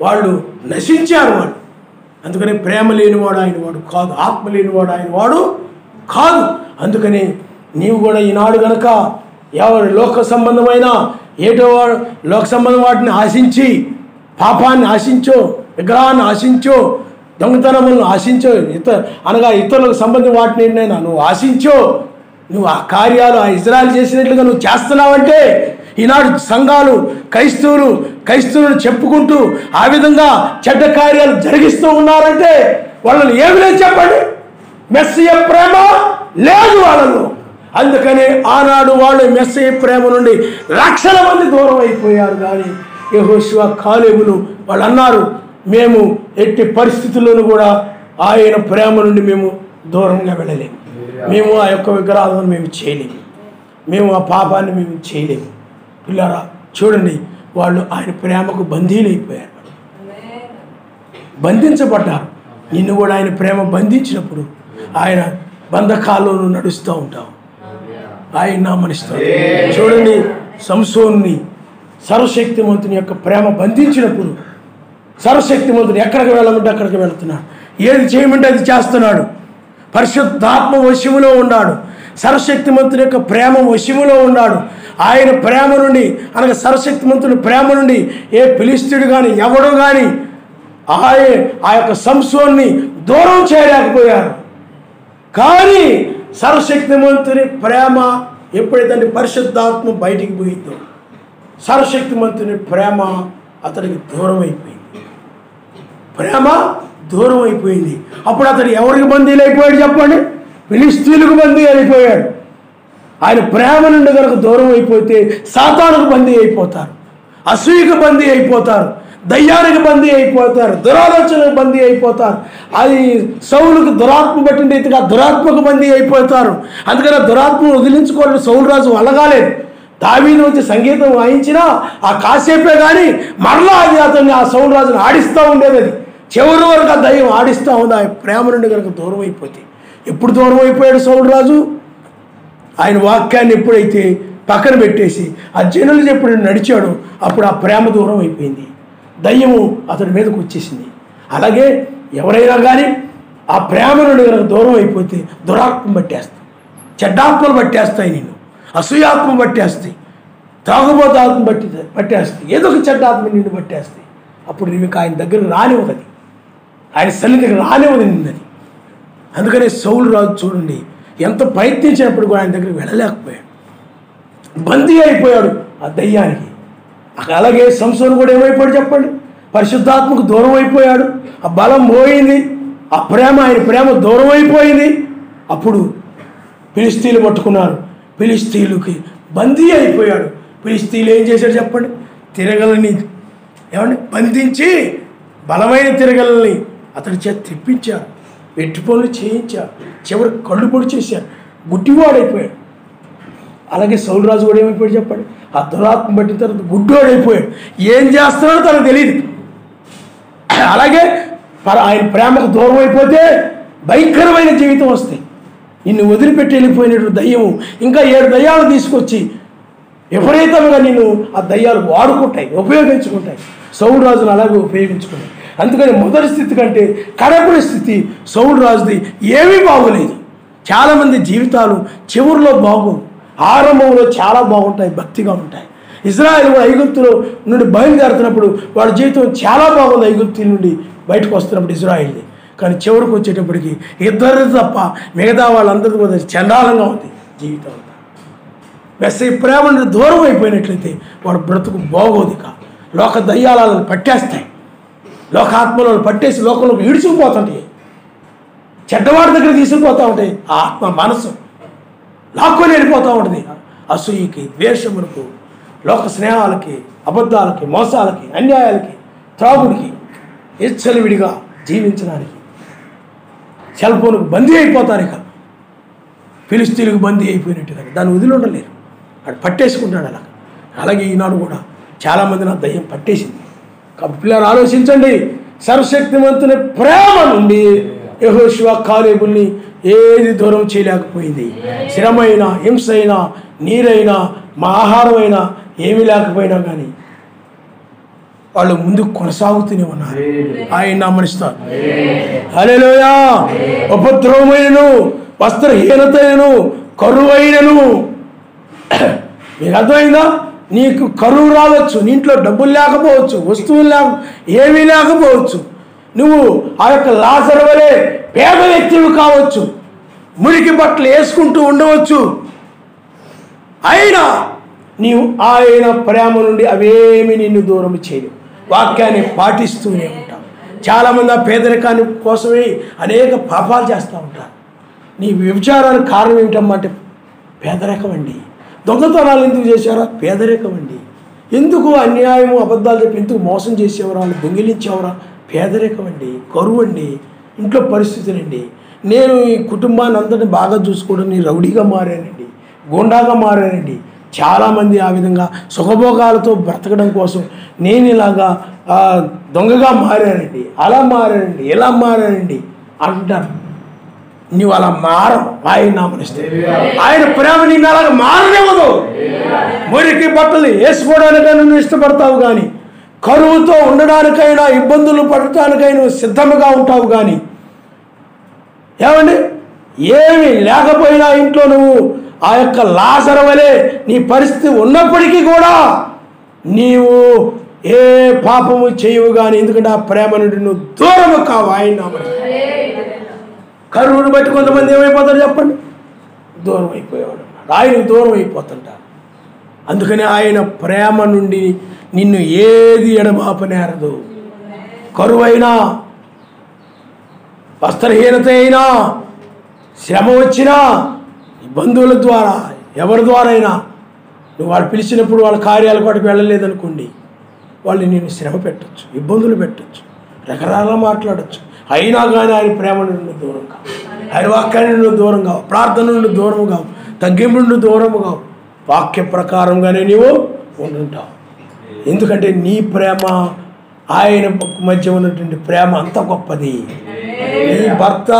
వాళ్ళు నశించారు వాళ్ళు. అందుకని ప్రేమ లేనివాడు ఆయన వాడు కాదు, ఆత్మ లేనివాడు ఆయన వాడు కాదు. అందుకని నీవు కూడా ఈనాడు కనుక ఎవరు లోక సంబంధమైన ఏటో లోక సంబంధం వాటిని ఆశించి, పాపాన్ని ఆశించో, విగ్రహాన్ని ఆశించో, దొంగతనములను ఆశించో, అనగా ఇతరులకు సంబంధించిన వాటిని నువ్వు ఆశించో, నువ్వు ఆ కార్యాలు ఆ ఇజ్రాయెల్ చేసినట్లుగా నువ్వు చేస్తున్నావంటే ఈనాడు సంఘాలు క్రైస్తవులను చెప్పుకుంటూ ఆ విధంగా చెడ్డ కార్యాలు జరిగిస్తూ ఉన్నారంటే వాళ్ళని ఏమి లేదు చెప్పండి? మెస్సీయ ప్రేమ లేదు వాళ్ళలో. అందుకని ఆనాడు వాళ్ళు మెస్సీయ ప్రేమ నుండి లక్షల మంది దూరం అయిపోయారు. కానీ యెహోషువ కాలేబులు వాళ్ళు అన్నారు, మేము ఎట్టి పరిస్థితుల్లోనూ కూడా ఆయన ప్రేమ నుండి మేము దూరంగా వెళ్ళలేము, మేము ఆ యొక్క విగ్రహాలను మేము చేయలేము, మేము ఆ పాపాన్ని మేము చేయలేము. పిల్లరా చూడండి, వాళ్ళు ఆయన ప్రేమకు బందీలైపోయారు, బంధించబడ్డారు. నిన్ను కూడా ఆయన ప్రేమ బంధించినప్పుడు ఆయన బంధకాల్లో నడుస్తూ ఉంటావు, ఆయన నామనిస్తాడు. చూడండి, సంసోన్ని సర్వశక్తిమంతుని యొక్క ప్రేమ బంధించినప్పుడు సర్వశక్తిమంతుడు ఎక్కడికి వెళ్ళమంటే అక్కడికి వెళుతున్నాడు, ఏది చేయమంటే అది చేస్తున్నాడు, పరిశుద్ధాత్మ వశములో ఉన్నాడు, సర్వశక్తిమంతుని యొక్క ప్రేమ వశములో ఉన్నాడు. ఆయన ప్రేమ నుండి అనగా సర్వశక్తిమంతుని ప్రేమ నుండి ఏ ఫిలిష్తీయుడు కానీ ఎవడు కానీ ఆ యొక్క సంసోన్ని దూరం చేయలేకపోయారు. కానీ సర్వశక్తిమంతుని ప్రేమ ఎప్పుడైతే పరిశుద్ధాత్మ బయటికి పోయిందో సర్వశక్తిమంతుని ప్రేమ అతడికి దూరం అయిపోయింది. ప్రేమ దూరం అయిపోయింది. అప్పుడు అతడు ఎవరికి బందీలు అయిపోయాడు చెప్పండి? ఫిలిష్తీయులకు బందీ అయిపోయాడు. ఆయన ప్రేమ నుండి కనుక దూరం అయిపోతే సాతానుకు బందీ అయిపోతారు, అసూయకు బందీ అయిపోతారు, దయ్యానికి బందీ అయిపోతారు, దురాలోచనకు బందీ అయిపోతారు. అది సౌలుకు దురాత్మ పట్టిన రీతిగా దురాత్మకు బందీ అయిపోతారు. అందుకని దురాత్మను వదిలించుకోవాలని సౌలు రాజు వల్లగాలేదు. దావీదు వచ్చి సంగీతం వాయించినా ఆ కాసేపే కానీ మరలా అది అతన్ని ఆ సౌలు రాజును ఆడిస్తూ ఉండేది. అది చివరి వరకు ఆ దయ్యం ఆడిస్తూ ఉంది. ఆ ప్రేమ నుండి కనుక దూరం అయిపోతే ఎప్పుడు దూరం అయిపోయాడు సౌలు రాజు? ఆయన వాక్యాన్ని ఎప్పుడైతే పక్కన పెట్టేసి ఆ జనులు ఎప్పుడు నడిచాడో అప్పుడు ఆ ప్రేమ దూరం అయిపోయింది. దయ్యము అతడి మీదకు వచ్చేసింది. అలాగే ఎవరైనా కానీ ఆ ప్రేమ నుండి కనుక దూరం అయిపోతే దురాత్మ పట్టేస్తాయి, చెడ్డాత్మలు పట్టేస్తాయి, నిన్ను అసూయాత్మ పట్టేస్తాయి, త్రాగుబోతు ఆత్మ పట్టేస్తాయి, ఏదో ఒక చెడ్డాత్మ నిన్ను పట్టేస్తాయి. అప్పుడు నీకు ఆయన దగ్గరకు రానివ్వదు, ఆయన సన్నిధికి రానివ్వదు నిన్నది. అందుకనే సౌలు రాజు చూడండి ఎంత ప్రయత్నించినప్పుడు కూడా ఆయన దగ్గరికి వెళ్ళలేకపోయాడు, బందీ అయిపోయాడు ఆ దయ్యానికి. అలాగే సంసోను కూడా ఏమైపోయాడు చెప్పండి? పరిశుద్ధాత్మకు దూరం అయిపోయాడు, ఆ బలం పోయింది, ఆ ప్రేమ ఆయన ప్రేమ దూరం అయిపోయింది. అప్పుడు ఫిలిష్తీయులు పట్టుకున్నారు, ఫిలిష్తీయులకి బందీ అయిపోయాడు. ఫిలిష్తీయులు ఏం చేశాడు చెప్పండి? తిరగలని ఏమండి బంధించి బలమైన తిరగలని అతడి చేత తెప్పించారు, వెట్టి పనులు చేయించారు, చివరి కళ్ళు పొడి చేశారు, గుడ్డివాడైపోయాడు. అలాగే సౌలు రాజు కూడా ఏమైపోయాడు చెప్పండి? ఆ దురాత్మ పట్టిన తర్వాత గుడ్డివాడైపోయాడు, ఏం చేస్తున్నాడో తనకు తెలియదు. అలాగే ఆయన ప్రేమకు దూరం అయిపోతే భయంకరమైన జీవితం వస్తాయి. నిన్ను వదిలిపెట్టి వెళ్ళిపోయినటువంటి దయ్యము ఇంకా 7 దయ్యాలు తీసుకొచ్చి విపరీతంగా నిన్ను ఆ దయ్యాలు వాడుకుంటాయి, ఉపయోగించుకుంటాయి. సౌలు రాజును అలాగే ఉపయోగించుకుంటాయి. అందుకని మొదటి స్థితి కంటే కడపడి స్థితి సౌలు రాజుది ఏమీ బాగోలేదు. చాలామంది జీవితాలు చివరిలో బాగోవు, ఆరంభంలో చాలా బాగుంటాయి, భక్తిగా ఉంటాయి. ఇజ్రాయెల్ కూడా ఐగుప్తులో నుండి బయలుదేరుతున్నప్పుడు వాళ్ళ జీవితం చాలా బాగుంది, ఐగుప్తు నుండి బయటకు వస్తున్నప్పుడు ఇజ్రాయెల్ది. కానీ చివరికి వచ్చేటప్పటికి ఇద్దరు తప్ప మిగతా వాళ్ళందరికీ కూడా చండాలంగా ఉంది జీవితం అంతా. మెస్సీ ప్రేమ నుండి దూరం అయిపోయినట్లయితే వాడు బ్రతుకు బాగోదిక. లోక దయ్యాలను పట్టేస్తాయి, లోకాత్మలను పట్టేసి లోకంలోకి ఈడ్చుకుపోతుంటాయి, చెడ్డవాడి దగ్గర తీసుకుపోతూ ఉంటాయి. ఆ ఆత్మ మనసు లాక్కొని వెళ్ళిపోతూ ఉంటుంది. అసూయకి, ద్వేషములకు, లోక స్నేహాలకి, అబద్ధాలకి, మోసాలకి, అన్యాయాలకి, త్రాగుడికి, విడిగా జీవించడానికి సెల్ ఫోన్కు బందీ అయిపోతారు. ఇక ఫిలిష్తీయులకు బందీ అయిపోయినట్టుగా దాన్ని వదిలి ఉండలేరు, వాడు పట్టేసుకుంటాడు. అలాగే ఈనాడు కూడా చాలామంది నా దయ్యం పట్టేసింది. కాబట్టి పిల్లలు ఆలోచించండి, సర్వశక్తివంతుని ప్రేమ నుండి యెహోషువ కాలేబుల్ని ఏది దూరం చేయలేకపోయింది. శ్రమైన, హింసైనా, నీరైనా, మా ఆహారమైనా ఏమీ లేకపోయినా కానీ వాళ్ళు ముందుకు కొనసాగుతూనే ఉన్నారు. ఆయన నామనిస్తారు. హల్లెలూయా. ఉపద్రవమైనను, వస్త్రహీనతైనను, కరువైనను. మీకు అర్థమైందా? నీకు కరువు రావచ్చు, నీ ఇంట్లో డబ్బులు లేకపోవచ్చు, వస్తువులు ఏమీ లేకపోవచ్చు, నువ్వు ఆ యొక్క లాజరు వలె పేద వ్యక్తివి కావచ్చు, మురికి బట్టలు వేసుకుంటూ ఉండవచ్చు. అయినా నీవు ఆయన ప్రేమ నుండి అవేమి నిన్ను దూరం చేయలేవు. వాక్యాన్ని పాటిస్తూనే ఉంటావు. చాలామంది ఆ పేదరికాన్ని కోసమే అనేక పాపాలు చేస్తూ ఉంటారు. నీ వ్యభిచారానికి కారణం ఏమిటమ్మంటే పేదరికం అండి. దొంగతనాలు ఎందుకు చేశారా? పేదరికం అండి. ఎందుకు అన్యాయము, అబద్ధాలు చెప్పి ఎందుకు మోసం చేసేవరా, వాళ్ళు దొంగిలించేవరా? పేదరికం అండి, కరువు అండి, ఇంట్లో పరిస్థితులండి. నేను ఈ కుటుంబాన్ని అంతటి బాగా చూసుకోవడం నీ రౌడీగా మారానండి, గోండాగా మారానండి. చాలామంది ఆ విధంగా సుఖభోగాలతో బ్రతకడం కోసం నేను ఇలాగా దొంగగా మారానండి, అలా మారానండి, ఇలా మారానండి అంటారు. నువ్వు అలా మారవు. ఆయన నామనిస్తే ఆయన ప్రేమ నిన్ను అలాగ మారనివ్వదు. మురికి బట్టలు వేసుకోవడానికైనా నువ్వు ఇష్టపడతావు కానీ, కరువుతో ఉండడానికైనా, ఇబ్బందులు పడటానికైనా సిద్ధంగా ఉంటావు కానీ, ఏమండి ఏమి లేకపోయినా ఇంట్లో నువ్వు ఆ యొక్క లాజరు వలె నీ పరిస్థితి ఉన్నప్పటికీ కూడా నీవు ఏ పాపము చేయవు కానీ, ఎందుకంటే ఆ ప్రేమ నుండి నువ్వు దూరము కావు. ఆయన కరువును బట్టి కొంతమంది ఏమైపోతారు చెప్పండి? దూరం అయిపోయేవాడు. ఆయనకు దూరం అయిపోతుంటారు. అందుకని ఆయన ప్రేమ నుండి నిన్ను ఏది ఎడబాపనేరదు. కరువైనా, వస్త్రహీనత అయినా, శ్రమ వచ్చినా, బంధువుల ద్వారా ఎవరి ద్వారా అయినా నువ్వు వాళ్ళు పిలిచినప్పుడు వాళ్ళ కార్యాల వాటికి వెళ్ళలేదనుకోండి, వాళ్ళు నేను శ్రమ పెట్టచ్చు, ఇబ్బందులు పెట్టచ్చు, రకరకాలుగా మాట్లాడచ్చు. అయినా కానీ ఆయన ప్రేమ నుండి దూరం కావు, ఆయన వాక్యాన్ని నుండి దూరం కావు, ప్రార్థన నుండి దూరం కావు, తగ్గింపు నుండి దూరం కావు. వాక్య ప్రకారంగానే నీవు ఉండుంటావు. ఎందుకంటే నీ ప్రేమ ఆయన మధ్య ఉన్నటువంటి ప్రేమ అంత గొప్పది. నీ భర్త,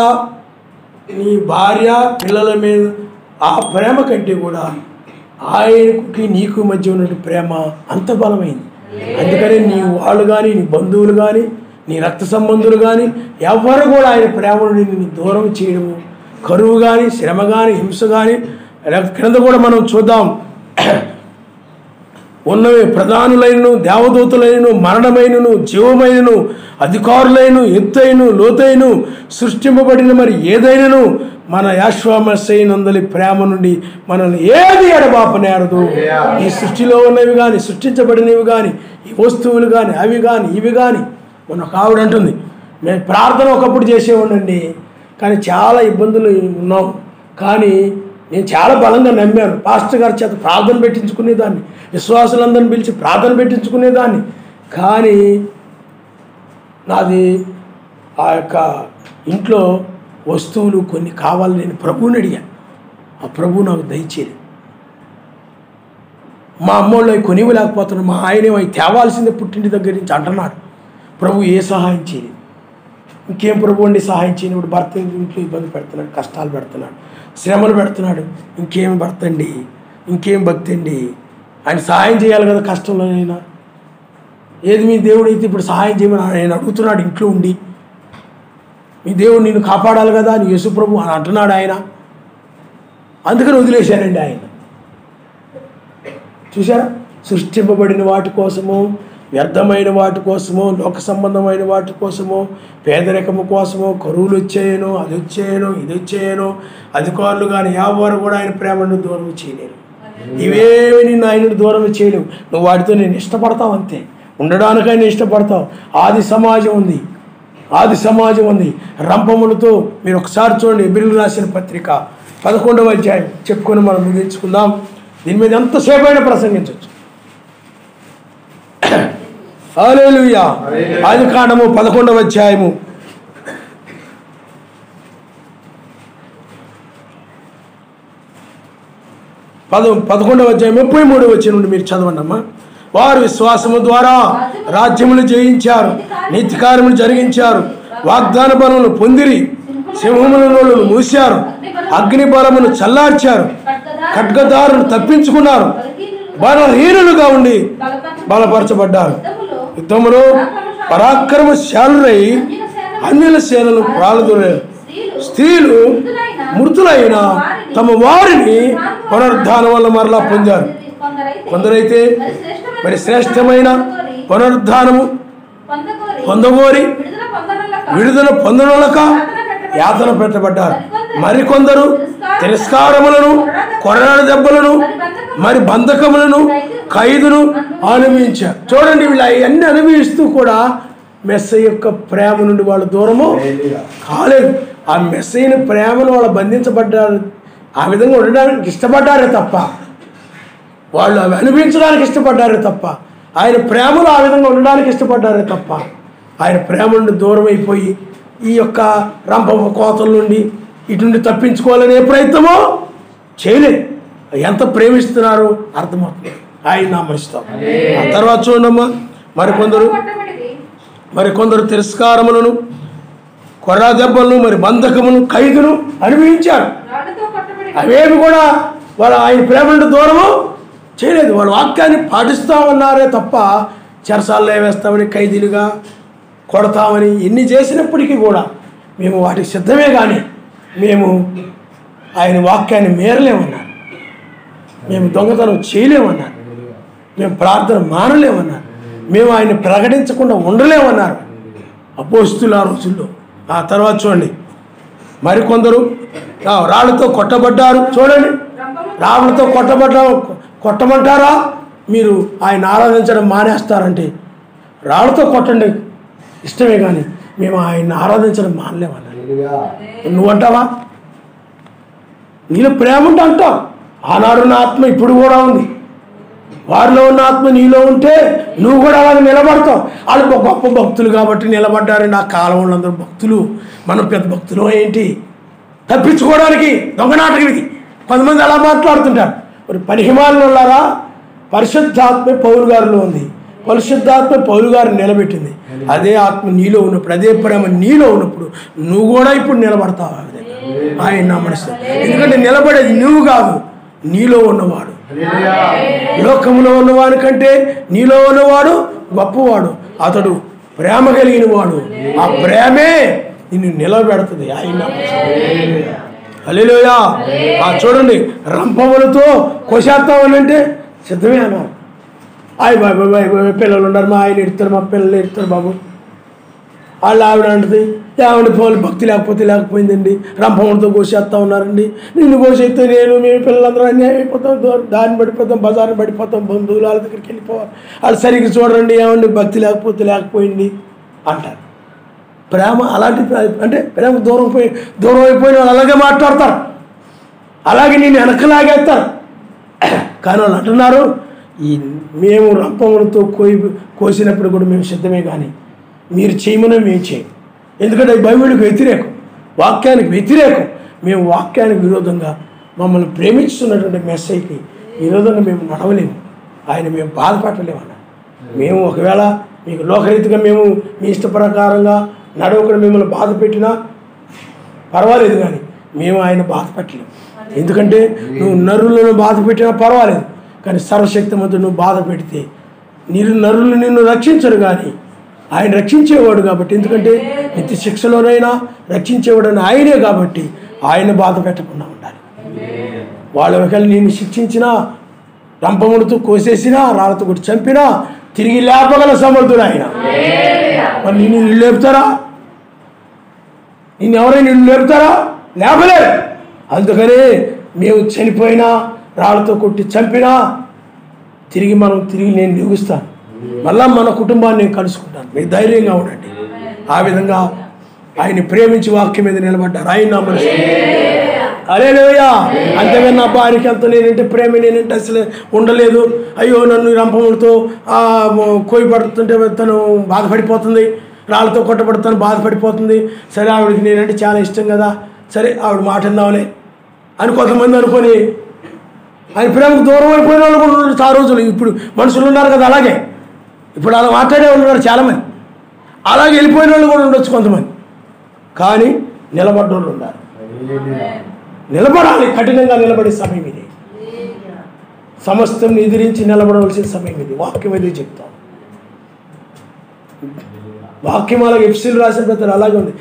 నీ భార్య, పిల్లల మీద ఆ ప్రేమ కంటే కూడా ఆయనకి నీకు మధ్య ఉన్నటువంటి ప్రేమ అంత బలమైంది. అందుకని నీ వాళ్ళు కానీ, నీ బంధువులు కానీ, నీ రక్త సంబంధులు కానీ ఎవరు కూడా ఆయన ప్రేమ నుండి నిన్ను దూరం చేయడము, కరువు కానీ, శ్రమ కానీ, హింస కానీ, క్రింద కూడా మనం చూద్దాం. ఉన్నవి ప్రధానులైనను, దేవదూతులైనను, మరణమైనను, జీవమైనను, అధికారులైన, ఎత్తైను, లోతైను, సృష్టింపబడిన మరి ఏదైనాను మన యాశ్వామస్సైనందలి ప్రేమ నుండి మనల్ని ఏది ఎడబాపనేరదు. ఈ సృష్టిలో ఉన్నవి కానీ, సృష్టించబడినవి కానీ, ఈ వస్తువులు కానీ, అవి కానీ, ఇవి కానీ. మన ఒక ఆవిడ అంటుంది, మేము ప్రార్థన ఒకప్పుడు చేసేవాడండి, కానీ చాలా ఇబ్బందులు ఉన్నాం, కానీ నేను చాలా బలంగా నమ్మాను. పాస్టర్ గారి చేత ప్రార్థన పెట్టించుకునేదాన్ని, విశ్వాసులందరిని పిలిచి ప్రార్థన పెట్టించుకునేదాన్ని, కానీ నాది ఆ యొక్క ఇంట్లో వస్తువులు కొన్ని కావాలి, నేను ప్రభువుని అడిగాను, ఆ ప్రభువు నాకు దయచేయలేదు. మా అమ్మోళ్ళు అవి కొనివ్వలేకపోతున్నాను, మా ఆయనే అవి తేవాల్సిందే పుట్టింటి దగ్గర నుంచి అంటున్నాడు. ప్రభు ఏ సహాయం చేయలేదు. ఇంకేం ప్రభు అండి సహాయం చేయనివాడు? భర్త ఇంట్లో ఇబ్బంది పెడుతున్నాడు, కష్టాలు పెడుతున్నాడు, శ్రమలు పెడుతున్నాడు, ఇంకేం భర్త అండి, ఇంకేం భక్తి అండి, ఆయన సహాయం చేయాలి కదా కష్టంలో. అయినా ఏది మీ దేవుడు అయితే ఇప్పుడు సహాయం చేయమని ఆయన అడుగుతున్నాడు ఇంట్లో ఉండి. మీ దేవుడు నిన్ను కాపాడాలి కదా అని యేసు ప్రభు అని అంటున్నాడు ఆయన. అందుకని వదిలేశారండి ఆయన. చూసారా, సృష్టింపబడిన వాటి కోసము, వ్యర్థమైన వాటి కోసమో, లోక సంబంధమైన వాటి కోసమో, పేదరికము కోసమో, కరువులు వచ్చాయనో, అది వచ్చాయనో, ఇది వచ్చాయనో, అధికారులు కానీ ఎవరు కూడా ఆయన ప్రేమను దూరం చేయలేరు. ఇవేమి నిన్ను ఆయనను దూరం చేయలేవు. నువ్వు వాటితో నేను ఇష్టపడతావు అంతే, ఉండడానికైనా ఇష్టపడతావు. ఆది సమాజం ఉంది, ఆది సమాజం ఉంది రంపములతో. మీరు ఒకసారి చూడండి, ఎబ్రీయులకు రాసిన పత్రిక 11వ అధ్యాయం చెప్పుకొని మనం ముగించుకుందాం. దీని మీద ఎంతసేపు అయినా ప్రసంగించవచ్చు. హల్లెలూయా. ఆదికాండము 11వ అధ్యాయము 11వ అధ్యాయం 33వ వచనం నుండి మీరు చదవండి అమ్మా. వారు విశ్వాసము ద్వారా రాజ్యములు జయించారు, నీతి కార్యములు జరిగించారు, వాగ్దాన బలమును పొందిరి, సింహముల నోళ్లను మూశారు, అగ్ని బలమును చల్లార్చారు, ఖడ్గదారులు తప్పించుకున్నారు, బలహీనులుగా ఉండి బలపరచబడ్డారు. యుద్ధములో పరాక్రమశాలురై అన్యుల సేనలు ప్రాళదులేరు. స్త్రీలు మృతులైన తమ వారిని పునరుద్ధానం వల్ల మరలా పొందారు. కొందరైతే మరి శ్రేష్టమైన పునరుద్ధానము పొందగోరి విడుదల పొందనొలక యాతన పెట్టబడ్డారు. మరికొందరు తిరస్కారములను, కొరడాల దెబ్బలను, మరి బంధకములను, ఖైదును అనుభవించారు. చూడండి, వీళ్ళు అవన్నీ అనుభవిస్తూ కూడా మెస్సయ్య యొక్క ప్రేమ నుండి వాళ్ళు దూరము కాలేదు. ఆ మెస్సయ్యని ప్రేమను వాళ్ళు బంధించబడ్డారు, ఆ విధంగా ఉండడానికి ఇష్టపడ్డారే తప్ప, వాళ్ళు అవి అనుభవించడానికి ఇష్టపడ్డారే తప్ప, ఆయన ప్రేమలో ఆ విధంగా ఉండడానికి ఇష్టపడ్డారే తప్ప, ఆయన ప్రేమ నుండి దూరం అయిపోయి ఈ యొక్క రంప కోతల నుండి ఇటు నుండి తప్పించుకోవాలనే ప్రయత్నమో చేయలేదు. ఎంత ప్రేమిస్తున్నారో అర్థమవుతుంది. ఆయన నామరిస్తాం. ఆ తర్వాత చూడమ్మా, మరికొందరు తిరస్కారములను, కొర్రా దెబ్బలను, మరి బంధకమును, ఖైదును అనుభవించారు. అవేమి కూడా వాళ్ళు ఆయన ప్రేమ నుండి దూరము చేయలేదు. వాళ్ళ వాక్యాన్ని పాటిస్తామన్నారే తప్ప చెరసాల్లో వేస్తామని, ఖైదీలుగా కొడతామని ఎన్ని చేసినప్పటికీ కూడా మేము వాటికి సిద్ధమే, కానీ మేము ఆయన వాక్యాన్ని మేరలేమన్నారు, మేము దొంగతనం చేయలేమన్నారు, మేము ప్రార్థన మానలేమన్నారు, మేము ఆయన ప్రకటించకుండా ఉండలేమన్నారు అపోస్తులు ఆ రోజుల్లో. ఆ తర్వాత చూడండి, మరికొందరు రాళ్ళతో కొట్టబడ్డారు. చూడండి, రాళ్ళతో కొట్టమంటారా? మీరు ఆయన ఆరాధించడం మానేస్తారంటే రాళ్ళతో కొట్టండి ఇష్టమే, కానీ మేము ఆయన్ని ఆరాధించడం మానలేమన్నా. నువ్వంటావా? నీలో ప్రేమ ఉంటే అంటావు. ఆనాడు నా ఆత్మ ఇప్పుడు కూడా ఉంది, వారిలో ఉన్న ఆత్మ నీలో ఉంటే నువ్వు కూడా అలాగే నిలబడతావు. వాళ్ళు గొప్ప భక్తులు కాబట్టి నిలబడ్డారండి. ఆ కాలం వాళ్ళందరూ భక్తులు, మనం పెద్ద భక్తులు ఏంటి? తప్పించుకోవడానికి దొంగనాటకం ఇది. కొంతమంది అలా మాట్లాడుతుంటారు. మరి పనిహిమాలలారా, పరిశుద్ధాత్మ పౌలు గారిలో ఉంది. పరిశుద్ధాత్మ పౌలు గారిని నిలబెట్టింది. అదే ఆత్మ నీలో ఉన్నప్పుడు, అదే ప్రేమ నీలో ఉన్నప్పుడు నువ్వు కూడా ఇప్పుడు నిలబడతావు ఆ విధంగా ఆయన నమ్మడిస్తావు. ఎందుకంటే నిలబడేది నువ్వు కాదు, నీలో ఉన్నవాడు. లోకములో ఉన్నవాడి కంటే నీలో ఉన్నవాడు గొప్పవాడు. అతడు ప్రేమ కలిగిన వాడు. ఆ ప్రేమే నిన్ను నిలబెడుతుంది ఆయన. హల్లెలూయా. చూడండి, రంపములతో కోసేస్తామని అంటే సిద్ధమే అన్నారు. బాయ్ పిల్లలు ఉన్నారు, మా ఆయన ఎడతారు, మా పిల్లలు ఎడతారు బాబు. వాళ్ళు ఆవిడ అంటుంది, ఆవిడ పోలు భక్తి లేకపోయిందండి, రంపములతో కోసేస్తా ఉన్నారండి. నిన్ను కోసేస్తే మేము పిల్లలందరూ అన్యాయం అయిపోతాం, దాన్ని పడిపోతాం, బజార్ని పడిపోతాం, బంధువులు వాళ్ళ దగ్గరికి వెళ్ళిపోవాలి. వాళ్ళు సరిగ్గా చూడండి, ఏమండి భక్తి లేకపోయింది అంటారు. ప్రేమ అలాంటి అంటే ప్రేమ దూరం అయిపోయిన వాళ్ళు అలాగే మాట్లాడతారు, అలాగే నేను వెనకలాగేస్తారు. కానీ వాళ్ళు అంటున్నారు, మేము రంపములతో కోసినప్పుడు కూడా మేము సిద్ధమే, కానీ మీరు చేయమని మేము చేయం. ఎందుకంటే బైబిల్కి వ్యతిరేకం, వాక్యానికి వ్యతిరేకం. మేము వాక్యానికి విరోధంగా, మమ్మల్ని ప్రేమిస్తున్నటువంటి మెస్సైకి విరోధంగా మేము నడవలేము. ఆయన మేము బాధపడలేము అన్న. మేము ఒకవేళ మీకు లోకరీతిగా మేము మీ ఇష్ట ప్రకారంగా నడవకుండా మిమ్మల్ని బాధ పెట్టినా పర్వాలేదు, కానీ మేము ఆయన బాధ పెట్టలేము. ఎందుకంటే నువ్వు నరులను బాధ పెట్టినా పర్వాలేదు, కానీ సర్వశక్తిమంతుడు నువ్వు బాధ పెడితే నరులు నిన్ను రక్షించరు, కానీ ఆయన రక్షించేవాడు కాబట్టి. ఎందుకంటే నిత్య శిక్షలోనైనా రక్షించేవాడని ఆయనే కాబట్టి ఆయన బాధ పెట్టకుండా ఉండాలి. వాళ్ళు ఒకవేళ నిన్ను శిక్షించినా, రంపములతో కోసేసినా, రాళ్ళతో కొట్టి చంపినా తిరిగి లేపగల సమర్థుడు ఆయన. మరి నిన్ను లేపుతారా? ఎవరైనా నిన్ను లేపుతారా? లేపలేరు. అందుకనే మేము చనిపోయినా, రాళ్ళతో కొట్టి చంపినా తిరిగి నేను నిలుగుస్తాను, మళ్ళా మన కుటుంబాన్ని నేను కలుసుకుంటాను. మీరు ధైర్యంగా ఉండండి. ఆ విధంగా ఆయన ప్రేమించి వాక్యం మీద నిలబడ్డారు. ఆయన హల్లెలూయా. అంతేగాని నా భార్యకి అంత నేనంటే ప్రేమ, నేనంటే అసలు ఉండలేదు, అయ్యో నన్ను రంపములతో కోయపడుతుంటే తను బాధపడిపోతుంది, రాళ్ళతో కొట్టబడుతాను బాధపడిపోతుంది, సరే ఆవిడకి నేనంటే చాలా ఇష్టం కదా, సరే ఆవిడ మాట విందామని అని కొంతమంది అనుకొని ఆయన ప్రేమకు దూరం అయిపోయిన వాళ్ళు కూడా ఉన్నారు. ఆ రోజులు ఇప్పుడు మనుషులు ఉన్నారు కదా, అలాగే ఇప్పుడు అలా మాట్లాడే ఉన్నారు చాలామంది. అలాగే వెళ్ళిపోయిన వాళ్ళు కూడా ఉండొచ్చు కొంతమంది, కానీ నిలబడ్డోళ్ళు ఉన్నారు. నిలబడాలి, కఠినంగా నిలబడే సమయం ఇది. సమస్తం ఎదిరించి నిలబడవలసిన సమయం ఇది. వాక్యం ఏదో చెప్తాం. వాక్యం అలాగే ఎఫ్సీలు రాసిన పత్రిక అలాగే ఉంది.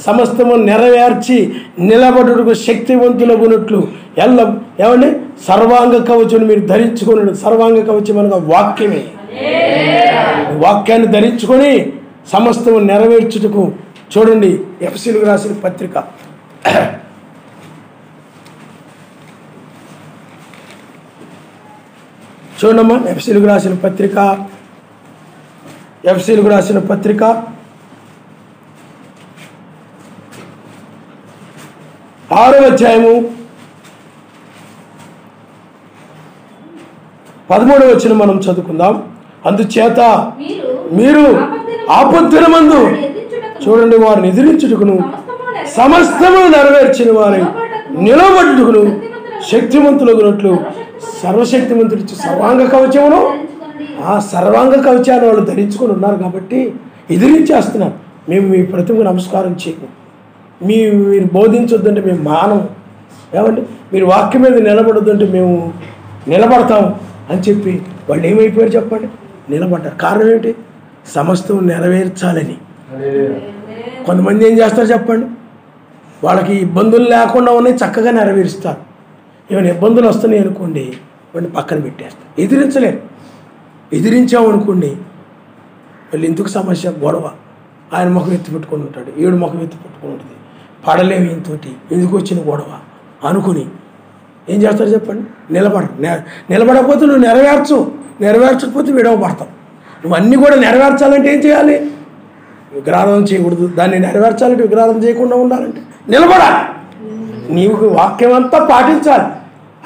సమస్తము నెరవేర్చి నిలబడుటకు శక్తివంతులగునట్లు ఏమండి సర్వాంగ కవచం మీరు ధరించుకుని. సర్వాంగ కవచం అనగా వాక్యమే. వాక్యాన్ని ధరించుకొని సమస్తము నెరవేర్చుటకు. చూడండి ఎఫ్సీలకు రాసిన పత్రిక చూడమ్మా. ఎఫ్సీలకు రాసిన పత్రిక 6వ అధ్యాయము 13వ వచనం మనం చదువుకుందాం. అందుచేత మీరు ఆపత్తినమందు చూడండి వారిని ఎదిరించుటకును సమస్తము నెరవేర్చిన వారి నిలబడుటకును శక్తిమంతులగునట్లు సర్వశక్తిమంతుడు సర్వాంగ కవచమును ఆ సర్వాంగ కవచాన్ని వాళ్ళు ధరించుకొని ఉన్నారు కాబట్టి ఎదిరించేస్తున్నారు. మేము మీ ప్రతిమకు నమస్కారం చేయము, మీరు బోధించొద్దంటే మేము మానము, ఏమండి మీరు వాక్యం మీద నిలబడొద్దంటే మేము నిలబడతాము అని చెప్పి వాళ్ళు ఏమైపోయారు చెప్పండి, నిలబడ్డారు. కారణం ఏంటి? సమస్తం నెరవేర్చాలని. కొంతమంది ఏం చేస్తారు చెప్పండి, వాళ్ళకి ఇబ్బందులు లేకుండా ఉన్నాయి, చక్కగా నెరవేరుస్తారు. ఏమైనా ఇబ్బందులు వస్తున్నాయి అనుకోండి, వాడిని పక్కన పెట్టేస్తారు, ఎదిరించలేరు. ఎదిరించామనుకోండి మళ్ళీ ఎందుకు సమస్య, గొడవ. ఆయన ముఖం ఎత్తి పెట్టుకొని ఉంటాడు, ఏడు ముఖం ఎత్తి పెట్టుకొని ఉంటుంది, పడలేము ఇంతోటి, ఎందుకు వచ్చిన గొడవ అనుకుని ఏం చేస్తారు చెప్పండి? నిలబడకపోతే నువ్వు నెరవేర్చకపోతే విడవబడతావు. నువ్వు అన్నీ కూడా నెరవేర్చాలంటే ఏం చేయాలి? విగ్రహారాధన చేయకూడదు. దాన్ని నెరవేర్చాలంటే విగ్రహారాధన చేయకుండా ఉండాలంటే నిలబడాలి. నీవు వాక్యం అంతా పాటించాలి,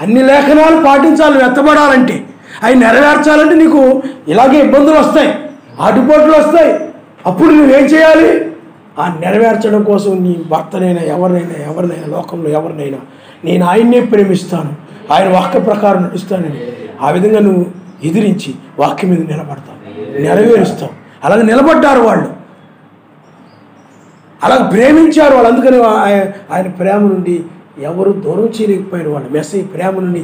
అన్ని లేఖనాలు పాటించాలి. ఎత్తబడాలంటే అవి నెరవేర్చాలంటే నీకు ఇలాగే ఇబ్బందులు వస్తాయి, ఆటుపోట్లు వస్తాయి. అప్పుడు నువ్వేం చేయాలి? ఆ నెరవేర్చడం కోసం నీ భర్తనైనా ఎవరినైనా లోకంలో ఎవరినైనా నేను ఆయన్నే ప్రేమిస్తాను, ఆయన వాక్య ప్రకారం నడుస్తానని ఆ విధంగా నువ్వు ఎదిరించి వాక్యం మీద నిలబడతావు, నెరవేరుస్తావు. అలాగే నిలబడ్డారు వాళ్ళు, అలాగే ప్రేమించారు వాళ్ళు. అందుకని ఆయన ప్రేమ నుండి ఎవరు దూరం చేయలేకపోయారు. వాళ్ళు మెస్సయ్య ప్రేమ నుండి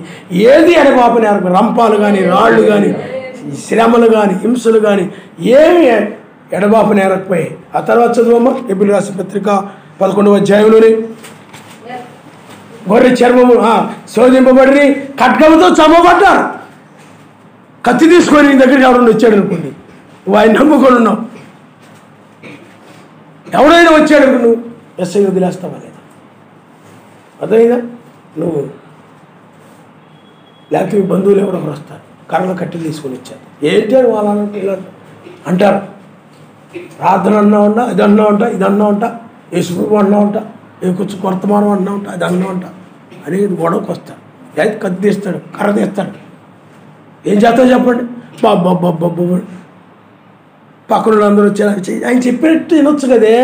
ఏది ఎడబాపని రంపాలు కానీ, రాళ్ళు కానీ, శ్రమలు కానీ, హింసలు కానీ ఏమి ఎడబాపు నేరకపోయాయి. ఆ తర్వాత చదువమ్మ ఎబ్రిల్ రాసిన పత్రిక 11వ అధ్యాయంలోని గొర్రె చర్మము శోధింపబడి ఖడ్గముతో చంపబడ్డారు. కత్తి తీసుకొని నీ దగ్గరికి ఎవరైనా వచ్చాడు అనుకోండి, నువ్వు ఆయన నమ్ముకొని ఉన్నావు, ఎవరైనా వచ్చాడు నువ్వు మెస్సయ్య వదిలేస్తావా లేదా? అదైనా నువ్వు లేకపోతే మీ బంధువులు ఎవరో వస్తారు, కర్రలు కట్టెలు తీసుకొని వచ్చారు. ఏంటి అని వాళ్ళు అంటారు. ప్రార్థన అన్నా ఉంటా, ఇది అన్నా ఉంటా, ఇది అన్నా ఉంటా, యేసుప్రభు అన్నా ఉంటా, ఏ కొంచెం వర్తమానం అన్నా ఉంటా, అది అన్నా ఉంటా అనేది గొడవకు వస్తాడు. అయితే కత్తి తీస్తాడు, కర్ర తీస్తాడు. ఏం చేస్తావు చెప్పండి? బాబ్బు పక్కన అందరూ వచ్చి ఆయన చెప్పినట్టు వినొచ్చు కదే.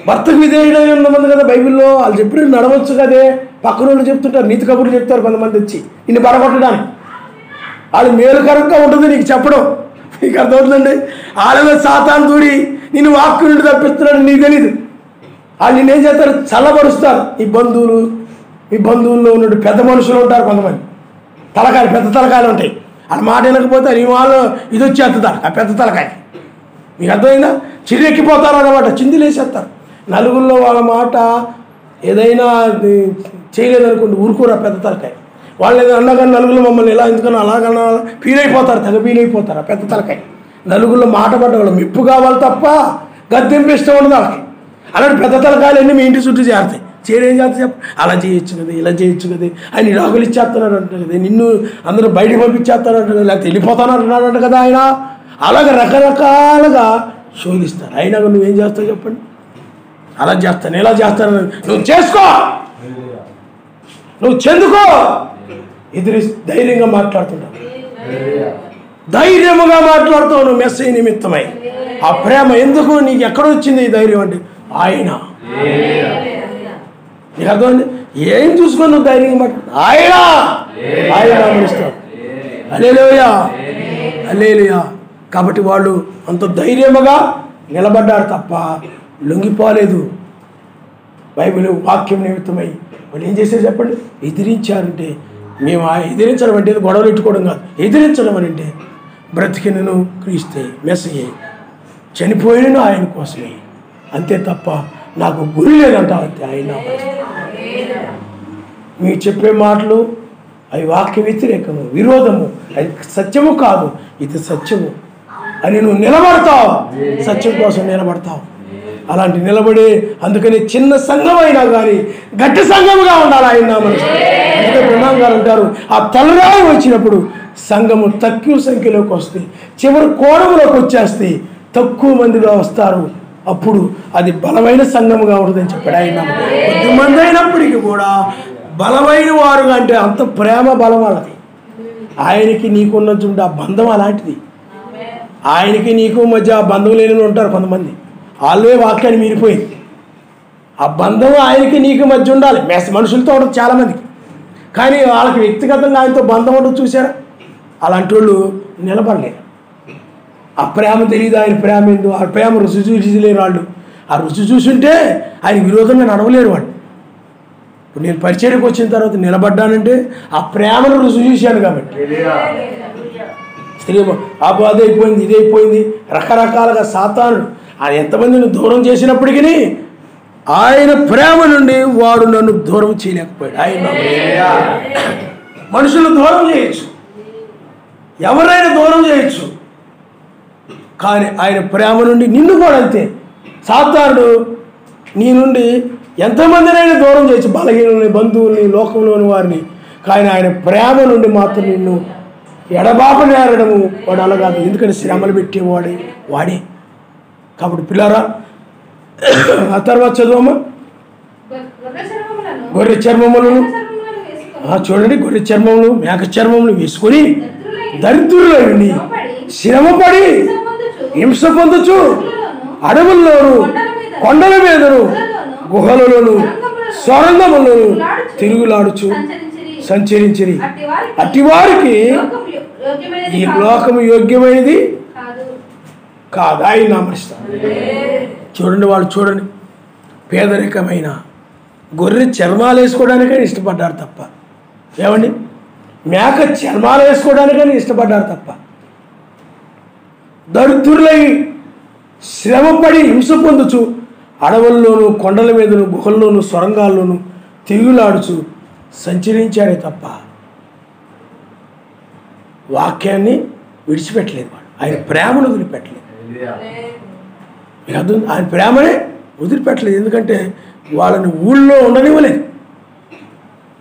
భర్తకు విధేయుడై ఉన్నమంది కదా బైబిల్లో, వాళ్ళు చెప్పినట్టు నడవచ్చు కదే. పక్కన వాళ్ళు చెప్తుంటారు, నీతి కబుర్లు చెప్తారు కొంతమంది వచ్చి నిన్ను పడగొట్టడానికి. వాళ్ళు మేలుకరంగా ఉంటుంది నీకు చెప్పడం. నీకు అర్థమవుతుందండి? వాళ్ళ సాతాను దూడి నిన్ను వాక్కు నుండి తప్పిస్తున్నాడు నీకు తెలీదు. వాళ్ళు నిన్నేం చేస్తారు? చల్లబరుస్తారు. ఈ బంధువుల్లో ఉన్న పెద్ద మనుషులు ఉంటారు కొంతమంది, తలకాయలు పెద్ద తలకాయలు ఉంటాయి. వాళ్ళ మాట వినకపోతే నీ వాళ్ళు ఇది వచ్చేస్తారు ఆ పెద్ద తలకాయ. మీకు అర్థమైందా? చిరెక్కిపోతారు అన్నమాట, చిందులేసేస్తారు. నలుగురిలో వాళ్ళ మాట ఏదైనా చేయలేదనుకోండి ఊరుకోరు ఆ పెద్ద తలకాయ. వాళ్ళు ఏదో అన్నా కానీ నలుగురు మమ్మల్ని ఎలా ఎందుకన్నా అలాగన్నా ఫీల్ అయిపోతారు, తెగ ఫీల్ అయిపోతారు ఆ పెద్ద తలకాయ. నలుగురిలో మాట పడ్డ వాళ్ళు మెప్పు కావాలి తప్ప గద్దెంపు ఇష్టం ఉండదు వాళ్ళకి. అలాంటి పెద్ద తలకాయలు అన్నీ మీ ఇంటి చుట్టూ చేరుతాయి. చేయడం చేస్తే చెప్ప అలా చేయొచ్చు కదా, ఇలా చేయొచ్చు కదా, ఆయన రాగులు ఇచ్చేస్తున్నాడు అంట కదా, నిన్ను అందరూ బయటకు పంపించేస్తానంట కదా, లేకపోతే వెళ్ళిపోతానంటున్నాడంట కదా ఆయన. అలాగ రకరకాలుగా శోధిస్తారు. అయినా నువ్వేం చేస్తావు చెప్పండి? అలా చేస్తాను, ఇలా చేస్తాను, నువ్వు చేసుకో, నువ్వు చెందుకో. ధైర్యంగా మాట్లాడుతుంటావు, ధైర్యముగా మాట్లాడుతావు నువ్వు మెస్సయ్య నిమిత్తమై. ఆ ప్రేమ ఎందుకు నీకు ఎక్కడ వచ్చింది ఈ ధైర్యం అంటే ఆయన. నీకు అర్థమండి? ఏం చూసుకొని నువ్వు ధైర్యంగా మాట్లాడు, ఆయన గమనిస్తావు. హల్లెలూయా, హల్లెలూయా. కాబట్టి వాళ్ళు అంత ధైర్యముగా నిలబడ్డారు తప్ప లొంగిపోలేదు. బైబిల్ వాక్యం నిమిత్తమై వాళ్ళు ఏం చేశారు చెప్పండి? ఎదిరించారంటే మేము ఎదిరించడం అంటే గొడవలు పెట్టుకోవడం కాదు. ఎదిరించడం అని అంటే బ్రతికినను క్రీస్తే, మెస్సయ్యే, చనిపోయినను ఆయన కోసమే, అంతే తప్ప నాకు గురి లేదంట. అంతే ఆయన. మీరు చెప్పే మాటలు అవి వాక్య వ్యతిరేకము, విరోధము, అది సత్యము కాదు, ఇది సత్యము అని నువ్వు నిలబడతావు, సత్యం కోసం నిలబడతావు. అలాంటి నిలబడే అందుకని చిన్న సంఘం అయినా కానీ గట్టి సంఘముగా ఉండాలి ఆయన మనసు. అందుకే బ్రహ్మం గారు అంటారు, ఆ తలరాయి వచ్చినప్పుడు సంఘము తక్కువ సంఖ్యలోకి వస్తాయి, చివరి కోణంలోకి వచ్చేస్తే తక్కువ మందిగా వస్తారు. అప్పుడు అది బలమైన సంఘముగా ఉంటుందని చెప్పాడు ఆయన. కొద్దిమంది అయినప్పటికీ కూడా బలమైన వారుగా అంటే అంత ప్రేమ బలం వాళ్ళది. ఆయనకి నీకున్నటువంటి ఆ బంధం అలాంటిది. ఆయనకి నీకు మధ్య ఆ బంధం లేని ఉంటారు కొంతమంది, వాళ్ళే వాక్యాన్ని మీరిపోయింది. ఆ బంధం ఆయనకి నీకు మధ్య ఉండాలి. మనుషులతో ఉండదు చాలామందికి, కానీ వాళ్ళకి వ్యక్తిగతంగా ఆయనతో బంధం ఉండదు. చూసారా? అలాంటి వాళ్ళు నిలబడలేరు. ఆ ప్రేమ తెలియదు, ఆయన ప్రేమ ఏందో, ఆ ప్రేమ రుచి చూసిలేరు వాళ్ళు. ఆ రుచి చూసుంటే ఆయన విరోధంగా నడవలేరు వాళ్ళు. ఇప్పుడు నేను పరిచర్యకు వచ్చిన తర్వాత నిలబడ్డానంటే ఆ ప్రేమను రుచి చూశాను కాబట్టి. స్త్రీ అది అయిపోయింది, ఇది అయిపోయింది, రకరకాలుగా సాతాను అది ఎంతమందిని దూరం చేసినప్పటికీ ఆయన ప్రేమ నుండి వాడు నన్ను దూరం చేయలేకపోయాడు. ఆయన మనుషులు దూరం చేయొచ్చు, ఎవరైనా దూరం చేయొచ్చు, కానీ ఆయన ప్రేమ నుండి నిన్ను కూడా అంతే. సాతానుడు నీ నుండి ఎంతమందినైనా దూరం చేయొచ్చు, బలహీనుల్ని, బంధువుల్ని, లోకంలోని వారిని. కానీ ఆయన ప్రేమ నుండి మాత్రం నిన్ను ఎడబాపు నేరడము వాడు అలాగాదు. ఎందుకంటే శ్రమలు పెట్టేవాడే వాడే. కాబట్టి పిల్లరా, ఆ తర్వాత చదువమ్మా. గొర్రె చర్మములను చూడండి, గొర్రె చర్మములు, మేక చర్మములు వేసుకొని దరిద్రులని శ్రమపడి హింస పొందుచు అడవుల్లోను, కొండల మీదను, గుహలలోను, సొరంగములను తిరుగులాడుచు సంచరించిరి. అట్టివారికి ఈ లోకము యోగ్యమైనది కాదు. ఆయన నామరిస్తాడు. చూడండి, వాళ్ళు చూడండి, పేదరికమైన గొర్రె చర్మాలు వేసుకోవడానికైనా ఇష్టపడ్డారు తప్ప, ఏమండి, మేక చర్మాలు వేసుకోవడానికైనా ఇష్టపడ్డారు తప్ప, దరిద్రులై శ్రమపడి హింస పొందుచు అడవుల్లోనూ, కొండల మీదను, గుహల్లోనూ, సొరంగాల్లోనూ తిరుగులాడుచు సంచరించాడే తప్ప వాక్యాన్ని విడిచిపెట్టలేదు. వాడు ఆయన ప్రేమను వదిలిపెట్టలేదు. ఆయన ప్రేమనే వదిలిపెట్టలేదు. ఎందుకంటే వాళ్ళని ఊళ్ళో ఉండనివ్వలేదు,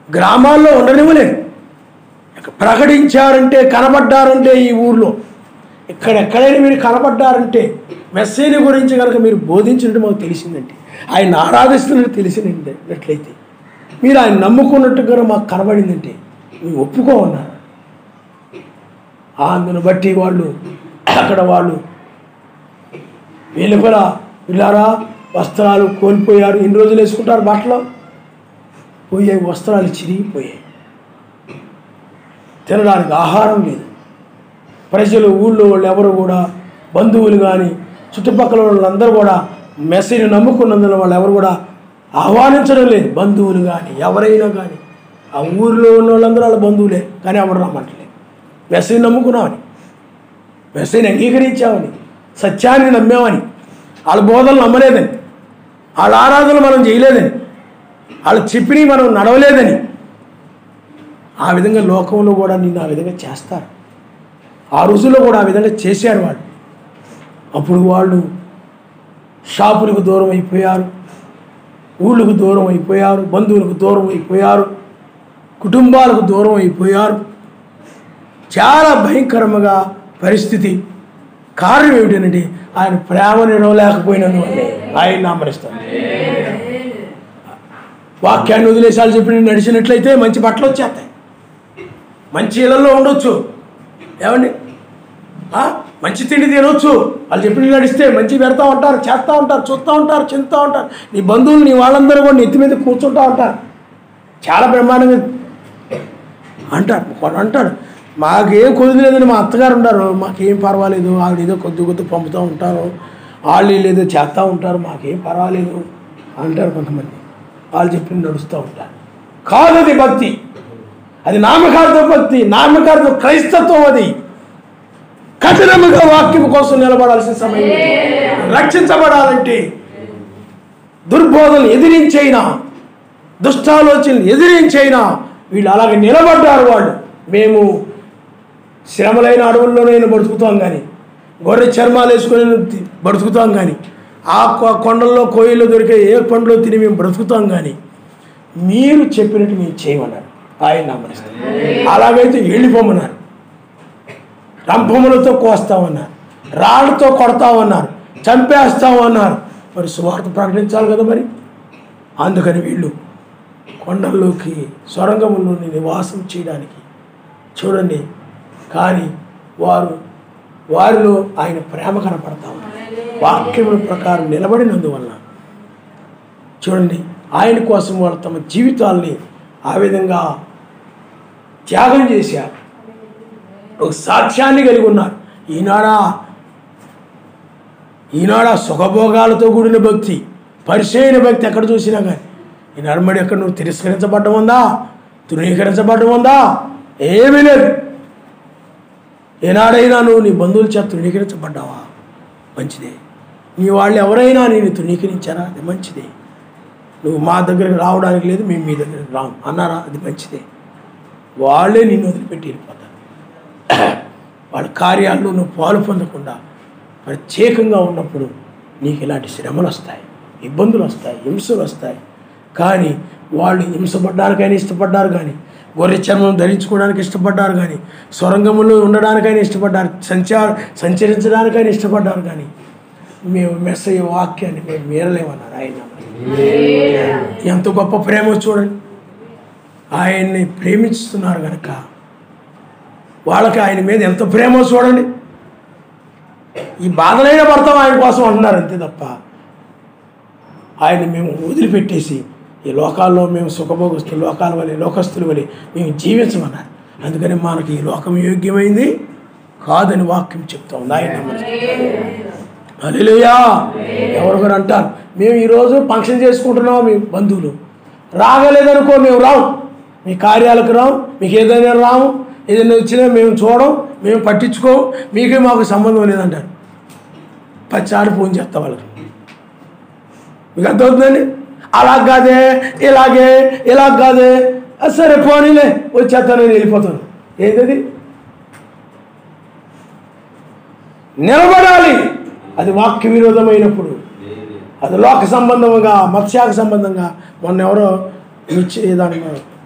గ్రామాల్లో ఉండనివ్వలేదు. ప్రకటించారంటే, కనబడ్డారంటే ఈ ఊళ్ళో ఎక్కడెక్కడైనా మీరు కనబడ్డారంటే, మెస్సేని గురించి కనుక మీరు బోధించినట్టు మాకు తెలిసిందంటే, ఆయన ఆరాధిస్తున్నట్టు తెలిసినట్లయితే, మీరు ఆయన నమ్ముకున్నట్టుగా మాకు కనబడిందంటే మేము ఒప్పుకోమన్నారు. అందును బట్టి వాళ్ళు అక్కడ వాళ్ళు వెలుపల పిల్లారా వస్త్రాలు కోల్పోయారు. ఇన్ని రోజులు వేసుకుంటారు బట్టలు, పోయాయి, వస్త్రాలు చిరిగిపోయాయి, తినడానికి ఆహారం లేదు. ప్రజలు, ఊళ్ళో వాళ్ళు ఎవరు కూడా, బంధువులు కానీ చుట్టుపక్కల వాళ్ళందరూ కూడా మెస్సీని నమ్ముకున్నందున వాళ్ళు ఎవరు కూడా ఆహ్వానించడం లేదు. బంధువులు కానీ ఎవరైనా కానీ, ఆ ఊరిలో ఉన్న వాళ్ళందరూ వాళ్ళ బంధువులే, కానీ ఎవరు రమ్మట్లేదు. మెస్సీని నమ్ముకున్నామని, మెస్సీని అంగీకరించామని, సత్యాన్ని నమ్మామని, వాళ్ళ బోధనలు నమ్మలేదని, వాళ్ళ ఆరాధనలు మనం చేయలేదని, వాళ్ళు చెప్పినవి మనం నడవలేదని, ఆ విధంగా లోకంలో కూడా నిన్ను ఆ విధంగా చేస్తారు. ఆ రోజుల్లో కూడా ఆ విధంగా చేశారు వాళ్ళు. అప్పుడు వాళ్ళు షాపులకు దూరం అయిపోయారు, ఊళ్ళకు దూరం అయిపోయారు, బంధువులకు దూరం అయిపోయారు, కుటుంబాలకు దూరం అయిపోయారు. చాలా భయంకరంగా పరిస్థితి. కారణం ఏమిటంటే ఆయన ప్రేమ నిలవలేకపోయినందువల్లే. ఆయన నామరిస్తాడు. వాక్యాన్ని వదిలేసాలు చెప్పి నడిచినట్లయితే మంచి బట్టలు వచ్చేస్తాయి, మంచి ఇళ్ళల్లో ఉండొచ్చు, ఏమండి, మంచి తిండి తినొచ్చు. వాళ్ళు చెప్పిన నడిస్తే మంచి పెడతా ఉంటారు, చేస్తూ ఉంటారు, చూస్తూ ఉంటారు, చెందుతూ ఉంటారు. నీ బంధువులు, నీ వాళ్ళందరూ కూడా నెత్తి మీద కూర్చుంటూ ఉంటారు. చాలా బ్రహ్మాండంగా అంటాడు మాకేం కుదరలేదని మా అత్తగారు ఉంటారు, మాకేం పర్వాలేదు, ఆవిడ ఏదో కొద్ది పంపుతూ ఉంటారు, వాళ్ళు ఏదో చేస్తూ ఉంటారు, మాకేం పర్వాలేదు అంటారు కొంతమంది. వాళ్ళు చెప్పి నడుస్తూ ఉంటారు. కాదు, అది భక్తి, అది నామకార్థ భక్తి, నామకార్థ క్రైస్తత్వం. అది కఠినంగా వాక్యం కోసం నిలబడాల్సిన సమయం. రక్షించబడాలంటే దుర్బోధనలు ఎదిరించైనా, దుష్టాలోచనలు ఎదిరించైనా వీళ్ళు అలాగే నిలబడ్డారు. వాళ్ళు మేము శ్రమలైన అడవుల్లోనైనా బతుకుతాం కానీ, గొర్రె చర్మాలు వేసుకొని బ్రతుకుతాం కానీ, ఆ కొండల్లో కోయిల్లో దొరికే ఏ పండ్లో తిని మేము బ్రతుకుతాం కానీ, మీరు చెప్పినట్టు మేము చేయమన్నారు. ఆయన నమ్మరిస్తాం. అలాగైతే వెళ్ళిపోమన్నారు. రంపములతో కోస్తామన్నారు, రాళ్ళతో కొడతామన్నారు, చంపేస్తామన్నారు. మరి సువార్త ప్రకటించాలి కదా మరి. అందుకని వీళ్ళు కొండల్లోకి, సొరంగముల్లోని నివాసం చేయడానికి చూడండి. కానీ వారిలో ఆయన ప్రేమ కనపడతా ఉంది. వాక్యముల ప్రకారం నిలబడినందువల్ల చూడండి, ఆయన కోసం వాళ్ళు తమ జీవితాల్ని ఆ విధంగా త్యాగం చేశారు. ఒక సాక్ష్యాన్ని కలిగి ఉన్నారు. ఈనాడా సుఖభోగాలతో కూడిన భక్తి, పరిచయన భక్తి ఎక్కడ చూసినా కానీ, ఈ నర్మడి ఎక్కడ నువ్వు తిరస్కరించబడ్డం ఉందా, తృణీకరించబడ్డం ఉందా? ఏమీ లేదు. ఏనాడైనా నువ్వు నీ బంధువుల చేత తృణీకరించబడ్డావా? మంచిదే. నీ వాళ్ళు ఎవరైనా నేను తృణీకరించారా? అది మంచిదే. నువ్వు మా దగ్గరికి రావడానికి లేదు, మేము మీ దగ్గరికి రాము అన్నారా? అది మంచిదే. వాళ్ళే నిన్ను వదిలిపెట్టి వెళ్ళిపోతారు. వాళ్ళ కార్యాల్లో నువ్వు పాలు పొందకుండా ప్రత్యేకంగా ఉన్నప్పుడు నీకు ఇలాంటి శ్రమలు వస్తాయి. ఇబ్బందులు వస్తాయి, హింసలు వస్తాయి. కానీ వాళ్ళు హింసపడ్డానికైనా ఇష్టపడ్డారు, కానీ గొర్రె చర్మం ధరించుకోవడానికి ఇష్టపడ్డారు, కానీ సొరంగములో ఉండడానికైనా ఇష్టపడ్డారు, సంచరించడానికైనా ఇష్టపడ్డారు. కానీ మేము మెస్సయ్య వాక్యాన్ని మేము మీరలేమన్నారు. ఆయన ఎంత గొప్ప ప్రేమ చూడండి. ఆయన్ని ప్రేమిస్తున్నారు కనుక వాళ్ళకి ఆయన మీద ఎంత ప్రేమో చూడండి. ఈ బాధలైన పడతాం ఆయన కోసం అంటున్నారు, అంతే తప్ప ఆయన మేము వదిలిపెట్టేసి ఈ లోకాల్లో మేము సుఖభోగస్తులు, లోకాల వలె లోకస్తుల వలె మేము జీవించమన్నారు. అందుకని మనకి ఈ లోకం యోగ్యమైంది కాదని వాక్యం చెప్తా ఉంది. ఆయన హల్లెలూయా. ఎవరు అంటారు, మేము ఈరోజు ఫంక్షన్ చేసుకుంటున్నాం, మీ బంధువులు రాగలేదనుకో మేము రాము, మీ కార్యాలకు రాము, మీకు ఏదైనా రాము, ఏదైనా వచ్చినా మేము చూడం, మేము పట్టించుకోం, మీకే మాకు సంబంధం లేదంటారు. 10 సార్లు ఫోన్ చేస్తా వాళ్ళకి. మీకు అర్థమవుతుందండి? అలా కాదే, ఇలాగ కాదే, సరే పోనీలే వచ్చేస్తాను, నేను వెళ్ళిపోతాను. ఏంటది? నిలబడాలి. అది వాక్య విరోధమైనప్పుడు, అది లోక సంబంధంగా, మత్స్యాక సంబంధంగా. మొన్న ఎవరో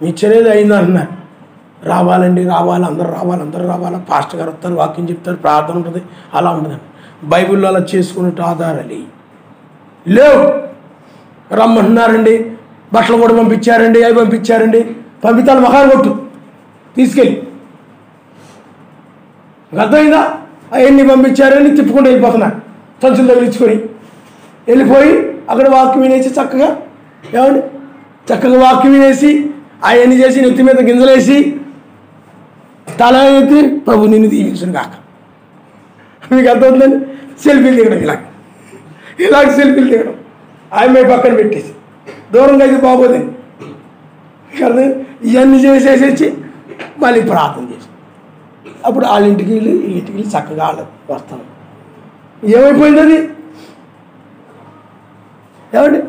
మిచ్చరేది అయిందంటున్నారు. రావాలండి, అందరూ రావాలి, పాస్టర్ గారు వస్తారు, వాక్యం చెప్తారు, ప్రార్థన ఉంటుంది. అలా ఉండదండి. బైబిల్లో అలా చేసుకున్నట్టు ఆధారాలు లేవు. రమ్మంటున్నారండి, బట్టలు కూడా పంపించారండి, అవి పంపించారండి, పంపితాను మహాన్ కొట్టు తీసుకెళ్ళి. అర్థమైందా? అవన్నీ పంపించారని తిప్పుకుంటూ వెళ్ళిపోతున్నారు, సంచులు తగిలించుకొని వెళ్ళిపోయి అక్కడ వాక్యం వినేసి చక్కగా వాక్యం వినేసి అవన్నీ చేసి నెత్తి మీద గింజలేసి తల ఎత్తి ప్రభు నిన్ను దీవించును కాక. మీకు అర్థమవుతుందండి? సెల్ఫీలు దిగడం, ఇలాగ సెల్ఫీలు దిగడం, ఆమె పక్కన పెట్టేసి దూరంగా అయితే బాగోదు కదా. ఇవన్నీ చేసేసి వచ్చి మళ్ళీ ప్రార్థన చేసి అప్పుడు వాళ్ళ ఇంటికి వెళ్ళి చక్కగా వాళ్ళు వస్తాం. ఏమైపోయింది అది? ఏమండి,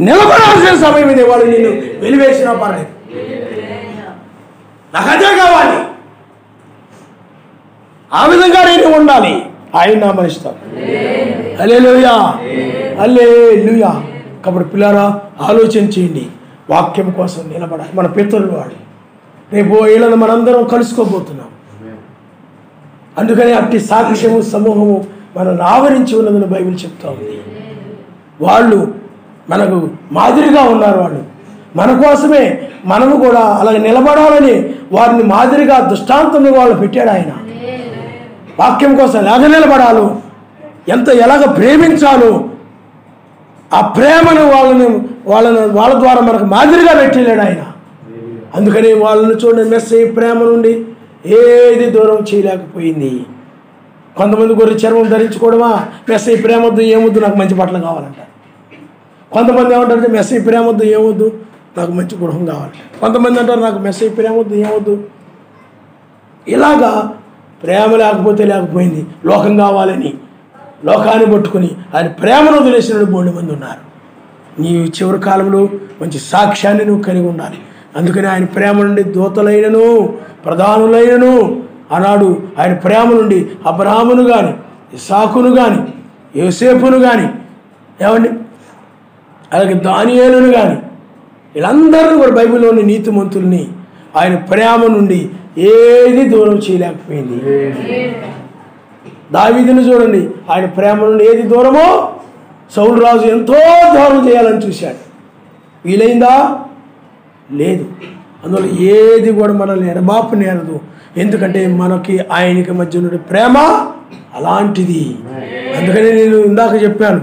నిలబడాల్సిన సమయం ఇది. వాళ్ళు నేను వెలివేసినా పర్లేదు, నాకు అదే కావాలి, ఆ విధంగా నేను ఉండాలి. ఆయన నామనిస్తాను. హల్లెలూయా, హల్లెలూయా. కాబట్టి పిల్లారా, ఆలోచన చేయండి, వాక్యం కోసం నిలబడాలి. మన పితరులు వాళ్ళు రేపు వీళ్ళని మనందరం కలుసుకోబోతున్నాం. అందుకని అట్టి సాక్ష్యము సమూహము మనల్ని ఆవరించి ఉన్నదని బైబిల్ చెప్తా ఉంది. వాళ్ళు మనకు మాదిరిగా ఉన్నారు. వాళ్ళు మన కోసమే, మనము కూడా అలాగే నిలబడాలని వారిని మాదిరిగా దృష్టాంతంగా వాళ్ళు పెట్టాడు ఆయన. వాక్యం కోసం ఎలాగ నిలబడాలో, ఎలాగ ప్రేమించాలో, ఆ ప్రేమను వాళ్ళ ద్వారా మనకు మాదిరిగా పెట్టలేడు ఆయన. అందుకని వాళ్ళని చూడండి, మెస్సయ్య ప్రేమ నుండి ఏది దూరం చేయలేకపోయింది. కొంతమంది గొర్రె చర్మం ధరించుకోవడమా, మెస్సయ్య ప్రేమ వద్దు, ఏమొద్దు, నాకు మంచి బట్టలు కావాలంటారు. కొంతమంది ఏమంటారు, మెస్సయ్య ప్రేమ వద్దు, ఏమొద్దు, నాకు మంచి గృహం కావాలి. కొంతమంది అంటారు, నాకు మెస్సయ్య ప్రేమ వద్దు, ఏమొద్దు. ఇలాగా ప్రేమ లేకపోయింది, లోకం కావాలని లోకాన్ని పట్టుకుని ఆయన ప్రేమను వదిలేసిన బోల్డు మంది ఉన్నారు. నీ చివరి కాలంలో మంచి సాక్ష్యాన్ని నువ్వు కలిగి ఉండాలి. అందుకని ఆయన ప్రేమ నుండి దూతలైనను ప్రధానులైనను ఆనాడు ఆయన ప్రేమ నుండి అబ్రహామును కానీ, ఇస్సాకును కానీ, యోసేపును కానీ, ఏమండి అలాగే దానియేలును కానీ, వీళ్ళందరూ కూడా బైబిల్లోని నీతిమంతుల్ని ఆయన ప్రేమ నుండి ఏది దూరం చేయలేకపోయింది. దావీదును చూడండి, ఆయన ప్రేమ నుండి ఏది దూరమో సౌలు రాజు ఎంతో దూరం చేయాలని చూశాడు. వీలైందా? లేదు. అందువల్ల ఏది కూడా మనల్ని ఎడబాపు నేరదు. ఎందుకంటే మనకి ఆయనకి మధ్య ఉన్న ప్రేమ అలాంటిది. అందుకని నేను ఇందాక చెప్పాను,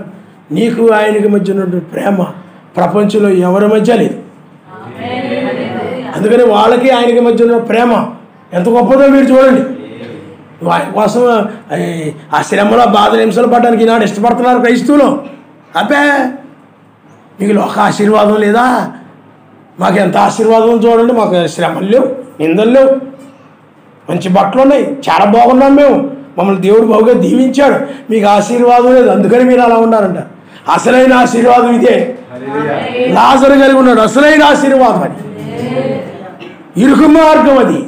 నీకు ఆయనకి మధ్య ఉన్న ప్రేమ ప్రపంచంలో ఎవరి మధ్య లేదు. అందుకని వాళ్ళకి ఆయనకి మధ్య ఉన్న ప్రేమ ఎంత గొప్పదో మీరు చూడండి. ఆయన కోసం ఆ శ్రమలో బాధలు హింసలు పడడానికి ఈనాడు ఇష్టపడుతున్నారు క్రైస్తవులు. అబ్బే, మీకు లోక ఆశీర్వాదం లేదా? మాకు ఎంత ఆశీర్వాదం చూడండి, మాకు శ్రమలు లేవు, నిందలు లేవు, మంచి బట్టలు ఉన్నాయి, చాలా బాగున్నాం మేము, మమ్మల్ని దేవుడు బాగుగా దీవించాడు, మీకు ఆశీర్వాదం లేదు, అందుకని మీరు అలా ఉన్నారంట. అసలైన ఆశీర్వాదం ఇదే. లాజరు కలిగి ఉన్నాడు, అసలైన ఆశీర్వాదం అది, ఇరుకు మార్గం అది.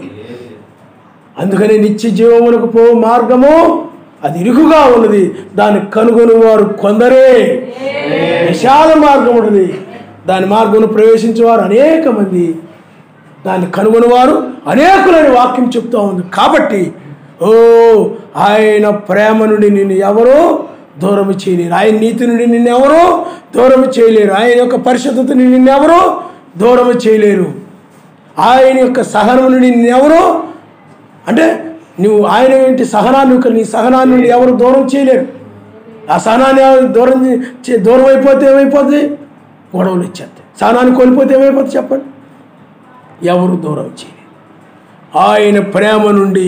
అందుకని నిత్య జీవమునకు పో మార్గము అది ఇరుకుగా ఉన్నది, దాన్ని కనుగొని వారు కొందరే. విశాల మార్గం ఉన్నది. దాని మార్గంలో ప్రవేశించేవారు అనేక మంది, దాన్ని కనుగొనేవారు అనేకులని వాక్యం చెప్తూ ఉంది. కాబట్టి ఆయన ప్రేమ నుండి నిన్ను ఎవరో దూరం చేయలేరు. ఆయన నీతి నుండి నిన్ను ఎవరో దూరం చేయలేరు. ఆయన యొక్క పరిశుద్ధత నుండి నిన్ను ఎవరో దూరం చేయలేరు. ఆయన యొక్క సహనం నుండి నిన్ను ఎవరో, అంటే నువ్వు ఆయన ఏంటి సహనాన్ని, నీ సహనాన్ని నుండి ఎవరు దూరం చేయలేరు. ఆ సహనాన్ని దూరం అయిపోతే ఏమైపోతుంది? గొడవలు ఇచ్చేస్తాయి. సహనాన్ని కోల్పోతే ఏమైపోతుంది చెప్పండి? ఎవరు దూరం చేయలేరు. ఆయన ప్రేమ నుండి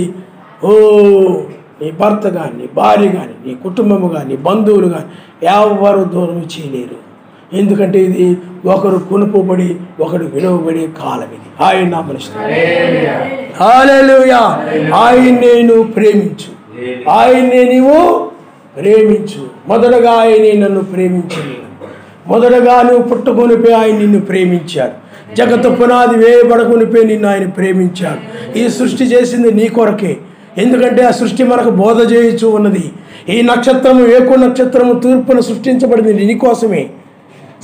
నీ భర్త కానీ, నీ భార్య కానీ, నీ కుటుంబము కానీ, నీ బంధువులు కానీ ఎవరు దూరం చేయలేరు. ఎందుకంటే ఇది ఒకరు కొనుకోబడి ఒకడు విలువబడే కాలం ఇది. ఆయన నామమున హల్లెలూయా. ఆయన్నే నువ్వు ప్రేమించు, ఆయన్నే నీవు ప్రేమించు. మొదటగా ఆయనే నన్ను ప్రేమించను. మొదటగా నువ్వు పుట్టకొనిపై ఆయన నిన్ను ప్రేమించాడు. జగత్తు పునాది వేయబడకొనిపై నిన్ను ఆయన ప్రేమించాడు. ఈ సృష్టి చేసింది నీ కొరకే. ఎందుకంటే ఆ సృష్టి మనకు బోధ చేయించు ఉన్నది. ఈ నక్షత్రము, ఏకు నక్షత్రము తూర్పున సృష్టించబడింది నీకోసమే.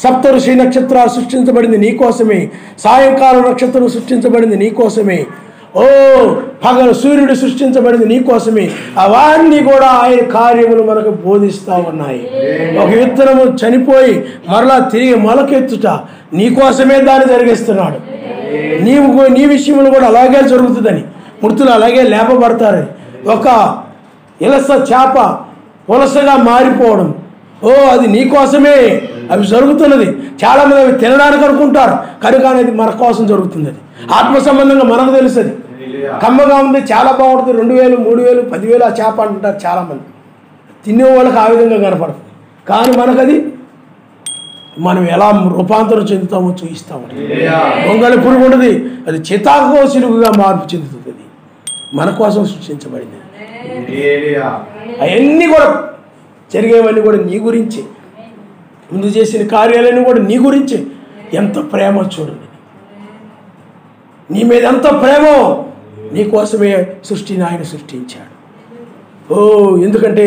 సప్తఋషి నక్షత్రాలు సృష్టించబడింది నీకోసమే. సాయంకాల నక్షత్రం సృష్టించబడింది నీకోసమే. పగలు సూర్యుడు సృష్టించబడింది నీకోసమే. అవన్నీ కూడా ఆయన కార్యములు మనకు బోధిస్తూ ఉన్నాయి. ఒక విత్తనము చనిపోయి మరలా తిరిగి మొలకెత్తుట నీకోసమే దాన్ని జరిగిస్తున్నాడు. నీ విషయంలో కూడా అలాగే జరుగుతుందని, మృతులు అలాగే లేపబడతారని. ఒక ఇలస చేప పులసగా మారిపోవడం, అది నీకోసమే అవి జరుగుతున్నది. చాలామంది అవి తినడానికి అనుకుంటారు, కనుక అనేది మన కోసం జరుగుతుంది. అది ఆత్మ సంబంధంగా మనకు తెలుస్తుంది. కమ్మగా ఉంది, చాలా బాగుంటుంది, 2000, 3000, 10,000 ఆ చేప అంటుంటారు చాలామంది. తినే వాళ్ళకి ఆ విధంగా కనపడుతుంది. కానీ మనకది మనం ఎలా రూపాంతరం చెందుతామో చూపిస్తాము. దొంగలి పురుగు ఉన్నది, అది చితాకో సిలుగుగా మార్పు చెందుతుంది. అది మన కోసం సృష్టించబడింది. అవన్నీ కూడా జరిగేవన్నీ కూడా నీ గురించి, ముందు చేసిన కార్యాలన్నీ కూడా నీ గురించి. ఎంత ప్రేమ చూడండి, నీ మీద ఎంత ప్రేమో. నీ కోసమే సృష్టిని ఆయన సృష్టించాడు. ఎందుకంటే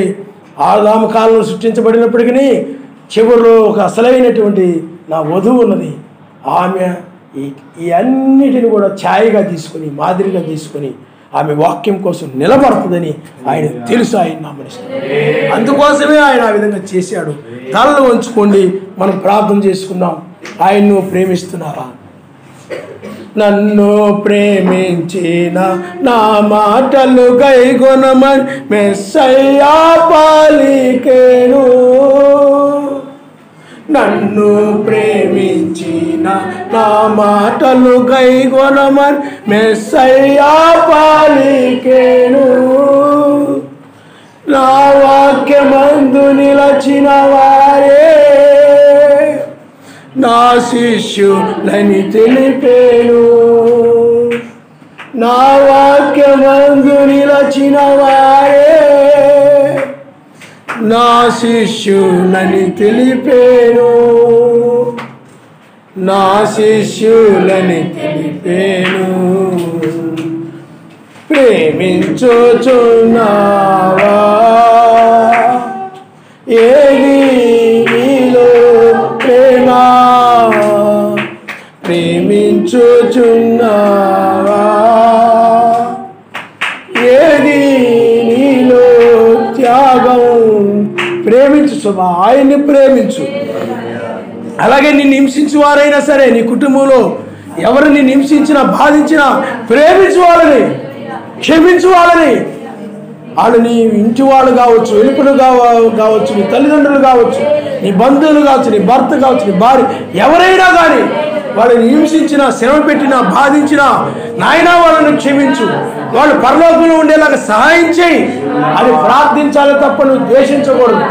ఆదాము కాలంలో సృష్టించబడినప్పటికీ చివరిలో ఒక అసలైనటువంటి నా వధువు ఉన్నది. ఆమె ఈ అన్నిటిని కూడా ఛాయగా తీసుకొని, మాదిరిగా తీసుకొని ఆమె వాక్యం కోసం నిలబడుతుందని ఆయన తెలుసు. ఆయన నామనిస్తాడు. అందుకోసమే ఆయన ఆ విధంగా చేశాడు. తలలు వంచుకోండి, మనం ప్రార్థన చేసుకుందాం. ఆయన్ను ప్రేమిస్తున్నావా? నన్ను ప్రేమించిన నా మాటలు గైకొనమని మెస్సయ్యా పలికెను. నన్ను ప్రేమించిన నా మాటలు గైకొనమని మెస్సయ్యా పలికెను. నా వాక్యమందు నిలచిన వారే నా శిష్యులని తెలిపేను. నా వాక్యమందు నిలచిన వారే నా శిష్యులని తెలిపేను. నా శిష్యులని తెలిపేను. ప్రేమించుచున్నావా? ఏది నీలో ప్రేమ? ప్రేమించుచున్నావా? ఏది నీలో త్యాగం? ప్రేమించు సుమా, ఆయన్ని ప్రేమించు. అలాగే నిన్ను హింసించు వారైనా సరే, నీ కుటుంబంలో ఎవరిని హింసించినా బాధించినా ప్రేమించు వాళ్ళని, క్షమించు వాళ్ళని. వాళ్ళు నీ ఇంటి వాళ్ళు కావచ్చు, వెలుపులు కావచ్చు, నీ తల్లిదండ్రులు కావచ్చు, నీ బంధువులు కావచ్చు, నీ భర్త కావచ్చు, నీ భార్య, ఎవరైనా కానీ వాళ్ళని హింసించినా, శ్రమ పెట్టినా, బాధించినా నాయనా వాళ్ళని క్షమించు. వాళ్ళు పరలోకంలో ఉండేలాగా సహాయం చేయి. అది ప్రార్థించాలి తప్ప నువ్వు ద్వేషించకూడదు.